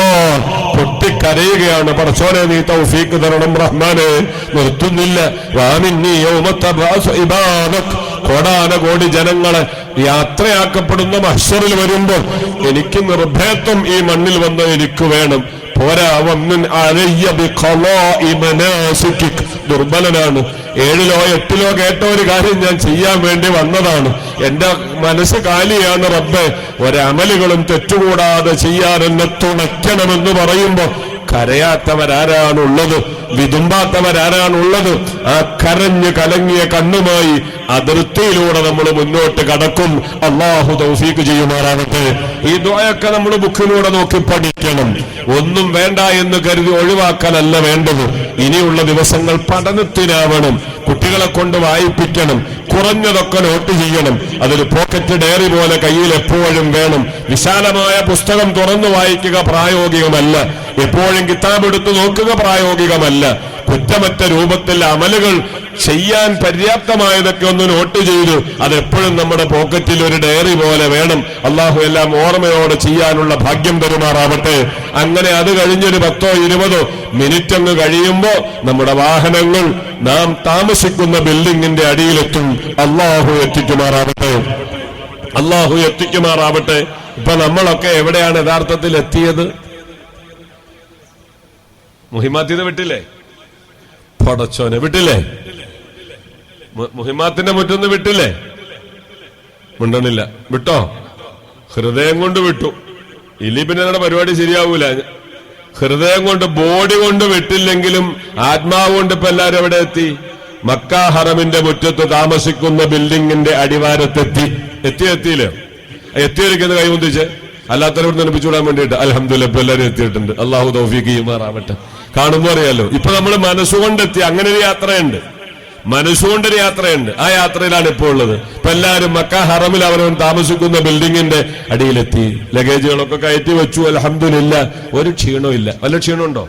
പൊട്ടിക്കരയുകയാണ്. പടച്ചോനെ, നീ തൗഫീഖ് തരണം റഹ്മാനെ. നിർത്തുന്നില്ല. വാമിന്നി യൗമ തബഅസു ഇബാദക്. കോടാനകോടി ജനങ്ങളെ യാത്രയാക്കപ്പെടുന്ന മഹ്ശറിൽ വരുമ്പോൾ എനിക്ക് നിർഭയത്വം ഈ മണ്ണിൽ വന്ന് എനിക്ക് വേണം. പോരാ, വമ്മിൻ അലയ്യ ബിഖളാഇ മനാസികിക്. ദുർബലനാണ്. 7ലോ 8ലോ കേട്ട ഒരു കാര്യം ഞാൻ ചെയ്യാൻ വേണ്ടി വന്നതാണ്. എന്റെ മനസ്സ് കാലിയാണ് റബ്ബേ. ഒരമലുകളും തെറ്റുകൂടാതെ ചെയ്യാൻ എന്നെ തുണയ്ക്കണമെന്ന് പറയുമ്പോ കരയാത്തവരാരാണുള്ളത്, വിതുമ്പാത്തവരാരാണുള്ളത്? ആ കരഞ്ഞ് കലങ്ങിയ കണ്ണുമായി അതിർത്തിയിലൂടെ നമ്മൾ മുന്നോട്ട് കടക്കും. അല്ലാഹു തൗഫീഖ് ചെയ്യുമാറാകട്ടെ. ഈ ദുആയൊക്കെ നമ്മൾ ബുക്കിലൂടെ നോക്കി പഠിക്കണം. ഒന്നും വേണ്ട എന്ന് കരുതി ഒഴിവാക്കാനല്ല വേണ്ടത്. ഇനിയുള്ള ദിവസങ്ങൾ പഠനത്തിനാവണം. കുട്ടികളെ കൊണ്ട് വായിപ്പിക്കണം. കുറഞ്ഞതൊക്കെ നോട്ട് ചെയ്യണം. അതൊരു പോക്കറ്റ് ഡയറി പോലെ കയ്യിൽ എപ്പോഴും വേണം. വിശാലമായ പുസ്തകം തുറന്നു വായിക്കുക പ്രായോഗികമല്ല. എപ്പോഴും കിതാബ് എടുത്ത് നോക്കുക പ്രായോഗികമല്ല. കുറ്റമറ്റ രൂപത്തിൽ അമലുകൾ ചെയ്യാൻ പര്യാപ്തമായതൊക്കെ ഒന്ന് നോട്ട് ചെയ്തു അതെപ്പോഴും നമ്മുടെ പോക്കറ്റിൽ ഒരു ഡയറി പോലെ വേണം. അള്ളാഹു എല്ലാം ഓർമ്മയോടെ ചെയ്യാനുള്ള ഭാഗ്യം തരുമാറാവട്ടെ. അങ്ങനെ അത് കഴിഞ്ഞൊരു 10-20 മിനിറ്റ് അങ്ങ് കഴിയുമ്പോ നമ്മുടെ വാഹനങ്ങൾ നാം താമസിക്കുന്ന ബിൽഡിങ്ങിന്റെ അടിയിലെത്തും. അള്ളാഹു എത്തിക്കുമാറാവട്ടെ. അള്ളാഹു എത്തിക്കുമാറാവട്ടെ. ഇപ്പൊ നമ്മളൊക്കെ എവിടെയാണ് യഥാർത്ഥത്തിൽ എത്തിയത്? മുഹിമാത്തിന്ന് വിട്ടില്ലേ? പടച്ചോനെ വിട്ടില്ലേ? മുഹിമാത്തിന്റെ മുറ്റൊന്ന് വിട്ടില്ലേ? മിണ്ടണില്ല. വിട്ടോ? ഹൃദയം കൊണ്ട് വിട്ടു. ഇനി പിന്നെ നിങ്ങളുടെ പരിപാടി ശരിയാവൂല. ഹൃദയം കൊണ്ട്, ബോഡി കൊണ്ട് വിട്ടില്ലെങ്കിലും ആത്മാവ് കൊണ്ട് ഇപ്പൊ എല്ലാരും എവിടെ എത്തി? മക്ക ഹറമിന്റെ മുറ്റത്ത് താമസിക്കുന്ന ബിൽഡിങ്ങിന്റെ അടിവാരത്തെത്തി. എത്തിയില്ലേ? എത്തിയിരിക്കുന്നത് കൈമുന്തിച്ച് അല്ലാത്തവരോട് നിലപ്പിച്ചുവിടാൻ വേണ്ടിയിട്ട് അൽഹംദുലില്ലാഹ് ഇപ്പൊ എല്ലാവരും എത്തിയിട്ടുണ്ട്. അള്ളാഹു തൗഫീഖ് ചെയ്യുമാറാവട്ടെ. കാണുമ്പോ അറിയാലോ. ഇപ്പൊ നമ്മൾ മനസ്സുകൊണ്ടെത്തി. അങ്ങനെ ഒരു യാത്രയുണ്ട്, മനസ്സുകൊണ്ടൊരു യാത്രയുണ്ട്. ആ യാത്രയിലാണ് ഇപ്പോൾ ഉള്ളത്. ഇപ്പൊ എല്ലാവരും മക്ക ഹറമിൽ അവനവൻ താമസിക്കുന്ന ബിൽഡിങ്ങിന്റെ അടിയിലെത്തി. ലഗേജുകളൊക്കെ കയറ്റി വെച്ചു. അൽഹംദുലില്ലാഹ് ഒരു ക്ഷീണവും ഇല്ല. വല്ല ക്ഷീണമുണ്ടോ?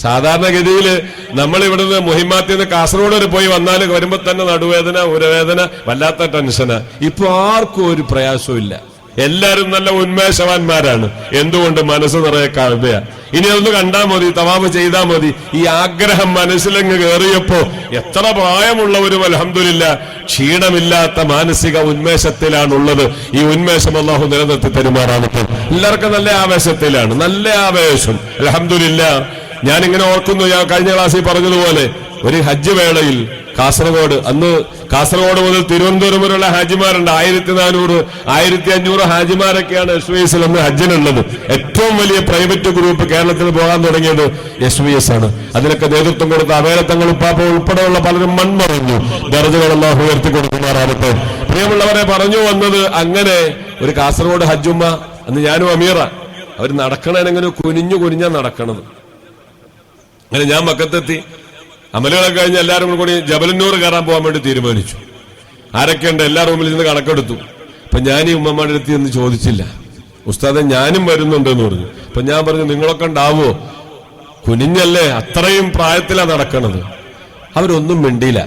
സാധാരണഗതിയിൽ നമ്മൾ ഇവിടുന്ന് മുഹിമാത്തിന്ന് കാസർഗോഡ് വരെ പോയി വന്നാൽ വരുമ്പോ തന്നെ നടുവേദന, ഉരവേദന, വല്ലാത്ത ടെൻഷനാ. ഇപ്പൊ ആർക്കും ഒരു പ്രയാസവും ഇല്ല. എല്ലാരും നല്ല ഉന്മേഷവാന്മാരാണ്. എന്തുകൊണ്ട്? മനസ്സ് നിറയെ കഴുതയാ. ഇനി അതൊന്ന് കണ്ടാ മതി, തവാഫ് ചെയ്താ മതി. ഈ ആഗ്രഹം മനസ്സിലങ്ങ് കയറിയപ്പോ എത്ര പ്രായമുള്ളവരും അൽഹംദുലില്ലാഹ് ക്ഷീണമില്ലാത്ത മാനസിക ഉന്മേഷത്തിലാണുള്ളത്. ഈ ഉന്മേഷം അല്ലാഹു നിലനിർത്തി തരുമാറാവട്ടെ. എല്ലാവർക്കും നല്ല ആവേശത്തിലാണ്, നല്ല ആവേശം. അൽഹംദുലില്ലാഹ്. ഞാനിങ്ങനെ ഓർക്കുന്നു, ഞാൻ കഴിഞ്ഞ ക്ലാസ്സിൽ പറഞ്ഞതുപോലെ ഒരു ഹജ്ജ് വേളയിൽ കാസർഗോഡ്, അന്ന് കാസർഗോഡ് മുതൽ തിരുവനന്തപുരം വരെയുള്ള ഹാജിമാരുണ്ട്. 1400-1500 ഹാജിമാരൊക്കെയാണ് SVS അന്ന് ഹജ്ജിനുള്ളത്. ഏറ്റവും വലിയ പ്രൈവറ്റ് ഗ്രൂപ്പ് കേരളത്തിൽ പോകാൻ തുടങ്ങിയത് SVS ആണ്. അതിനൊക്കെ നേതൃത്വം കൊടുത്ത അവേലത്തങ്ങൾ ഉപ്പാപ്പ ഉൾപ്പെടെയുള്ള പലരും മൺമറഞ്ഞു. ദർജകൾ അല്ലാഹു ഉയർത്തി കൊടുക്കുമാറാവട്ടെ. പ്രിയമുള്ളവരെ, പറഞ്ഞു വന്നത്, അങ്ങനെ ഒരു കാസർഗോഡ് ഹജ്ജുമ്മ, അന്ന് ഞാനും അമീറ, അവർ നടക്കണെങ്ങനെ കുനിഞ്ഞാ നടക്കണത്. അങ്ങനെ ഞാൻ മക്കത്തെത്തി. അമലുകളൊക്കെ കഴിഞ്ഞ് എല്ലാവരും കൂടി ജബലന്നൂർ കയറാൻ പോകാൻ വേണ്ടി തീരുമാനിച്ചു. ആരൊക്കെയുണ്ട്? എല്ലാ റൂമിൽ നിന്ന് കണക്കെടുത്തു. അപ്പൊ ഞാൻ ഈ ഉമ്മമാരുടെ അടുത്ത് എന്ന് ചോദിച്ചില്ല. ഉസ്താദെ ഞാനും വരുന്നുണ്ടെന്ന് പറഞ്ഞു. അപ്പൊ ഞാൻ പറഞ്ഞു, നിങ്ങളൊക്കെ ഉണ്ടാവോ? കുനിഞ്ഞല്ലേ, അത്രയും പ്രായത്തിലാ നടക്കണത്. അവരൊന്നും മിണ്ടിയില്ല.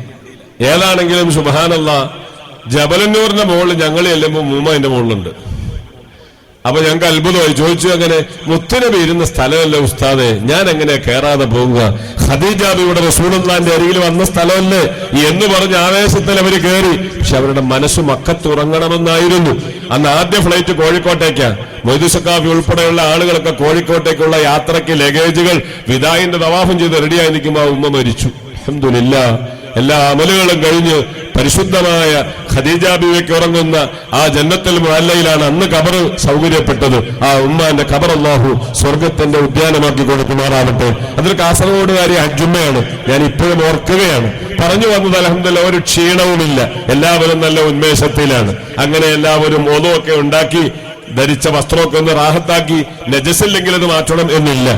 ഏതാണെങ്കിലും സുബ്ഹാനല്ലാഹ്, ജബലന്നൂറിന്റെ മുകളിൽ ഞങ്ങൾ ചെല്ലുമ്പോൾ മൂമ്മ അതിന്റെ മുകളിലുണ്ട്. അപ്പൊ ഞങ്ങൾക്ക് അത്ഭുതമായി. ചോദിച്ചു, അങ്ങനെ മുത്തുനബി ഇരുന്ന സ്ഥലമല്ലേ ഉസ്താദെ, ഞാൻ എങ്ങനെ കയറാതെ പോവുക? ഖദീജ ബിയുടെ റസൂലുള്ളാഹിന്റെ അരികിൽ വന്ന സ്ഥലമല്ലേ എന്ന് പറഞ്ഞ് ആവേശത്തിൽ അവർ കയറി. പക്ഷെ അവരുടെ മനസ്സ് മക്കത്ത് ഉറങ്ങണമെന്നായിരുന്നു. അന്ന് ആദ്യ ഫ്ലൈറ്റ് കോഴിക്കോട്ടേക്കാ. മൊയ്തു സഖാഫി ഉൾപ്പെടെയുള്ള ആളുകളൊക്കെ കോഴിക്കോട്ടേക്കുള്ള യാത്രയ്ക്ക് ലഗേജുകൾ വിദായിന്റെ തവാഫും ചെയ്ത് റെഡിയായി നിൽക്കുമ്പോൾ ഉമ്മ മരിച്ചു. അൽഹംദുലില്ലാഹ്, എല്ലാ അമലുകളും കഴിഞ്ഞ് പരിശുദ്ധമായ ഖദീജ ബീവിക്ക് ഉറങ്ങുന്ന ആ ജന്നത്തുൽ മുഅല്ലയിലാണ് അന്ന് ഖബർ സൗകര്യപ്പെട്ടത്. ആ ഉമ്മാന്റെ ഖബർ അല്ലാഹു സ്വർഗത്തിന്റെ ഉദ്യാനമാക്കി കൊടുക്കുമാറാവട്ടെ. അതൊരു കാസർഗോഡുകാരി ഹജ്ജുമ്മയാണ്. ഞാൻ ഇപ്പോഴും ഓർക്കുകയാണ്. പറഞ്ഞു വന്നത് അൽഹംദുലില്ലാഹ്, ഒരു ക്ഷീണവുമില്ല, എല്ലാവരും നല്ല ഉന്മേഷത്തിലാണ്. അങ്ങനെ എല്ലാവരും ഓതുമൊക്കെ ഉണ്ടാക്കി ധരിച്ച വസ്ത്രമൊക്കെ ഒന്ന് റാഹത്താക്കി. നജസില്ലെങ്കിൽ അത് മാറ്റണം എന്നില്ല.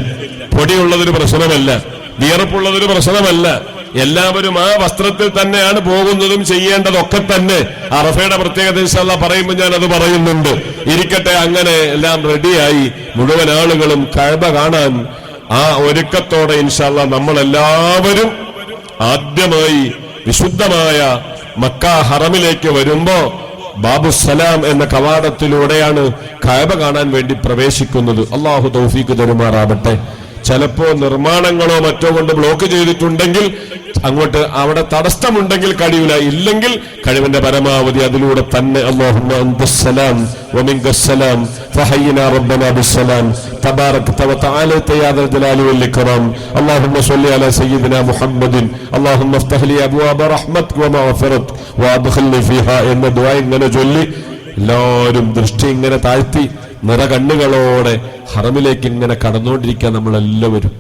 പൊടിയുള്ളതൊരു പ്രശ്നമല്ല, വിയർപ്പുള്ളതൊരു പ്രശ്നമല്ല. എല്ലാവരും ആ വസ്ത്രത്തിൽ തന്നെയാണ് പോകുന്നതും ചെയ്യേണ്ടതൊക്കെ തന്നെ. അറഫയുടെ പ്രത്യേകത ഇൻഷാ അല്ലാഹ് പറയുമ്പോൾ ഞാൻ അത് പറയുന്നുണ്ട്. ഇരിക്കട്ടെ, അങ്ങനെ എല്ലാം റെഡിയായി മുഴുവൻ ആളുകളും കഅബ കാണാൻ ആ ഒരുക്കത്തോടെ ഇൻഷാ അല്ലാഹ് നമ്മളെല്ലാവരും ആദ്യമായി വിശുദ്ധമായ മക്ക ഹറമിലേക്ക് വരുമ്പോ ബാബുസലാം എന്ന കവാടത്തിലൂടെയാണ് കഅബ കാണാൻ വേണ്ടി പ്രവേശിക്കുന്നത്. അല്ലാഹു തൗഫീഖ് തരുമാറാവട്ടെ. ചിലപ്പോ നിർമ്മാണങ്ങളോ മറ്റോ കൊണ്ട് ബ്ലോക്ക് ചെയ്തിട്ടുണ്ടെങ്കിൽ അങ്ങോട്ട് അവിടെ തടസ്സമുണ്ടെങ്കിൽ കഴിയില്ല. ഇല്ലെങ്കിൽ കഴിവിന്റെ പരമാവധി അതിലൂടെ തന്നെ അല്ലാഹുമ്മ അൻതസ്സലാം വമിൻകസ്സലാം ഫഹയ്യിനാ റബ്ബനാ ബിസ്സലാം തബാറകത വതആലത യാ ദൽ ജലാലി വൽ ഇക്റാം അല്ലാഹുമ്മ സ്വല്ലി അലാ സയ്യിദിനാ മുഹമ്മദിൻ അല്ലാഹുമ്മ ഇഫ്തഹ് ലി അബ്വാബ റഹ്മതിക വമഗ്ഫിറത് വഅദ്ഖിൽനി ഫീഹാ എന്ന ദുആ ഇങ്ങനെ ചൊല്ലി എല്ലാവരും ദൃഷ്ടി ഇങ്ങനെ താഴ്ത്തി നിറകണ്ണുകളോടെ ഹറമിലേക്ക് ഇങ്ങനെ കടന്നുകൊണ്ടിരിക്കുക നമ്മളെല്ലാവരും.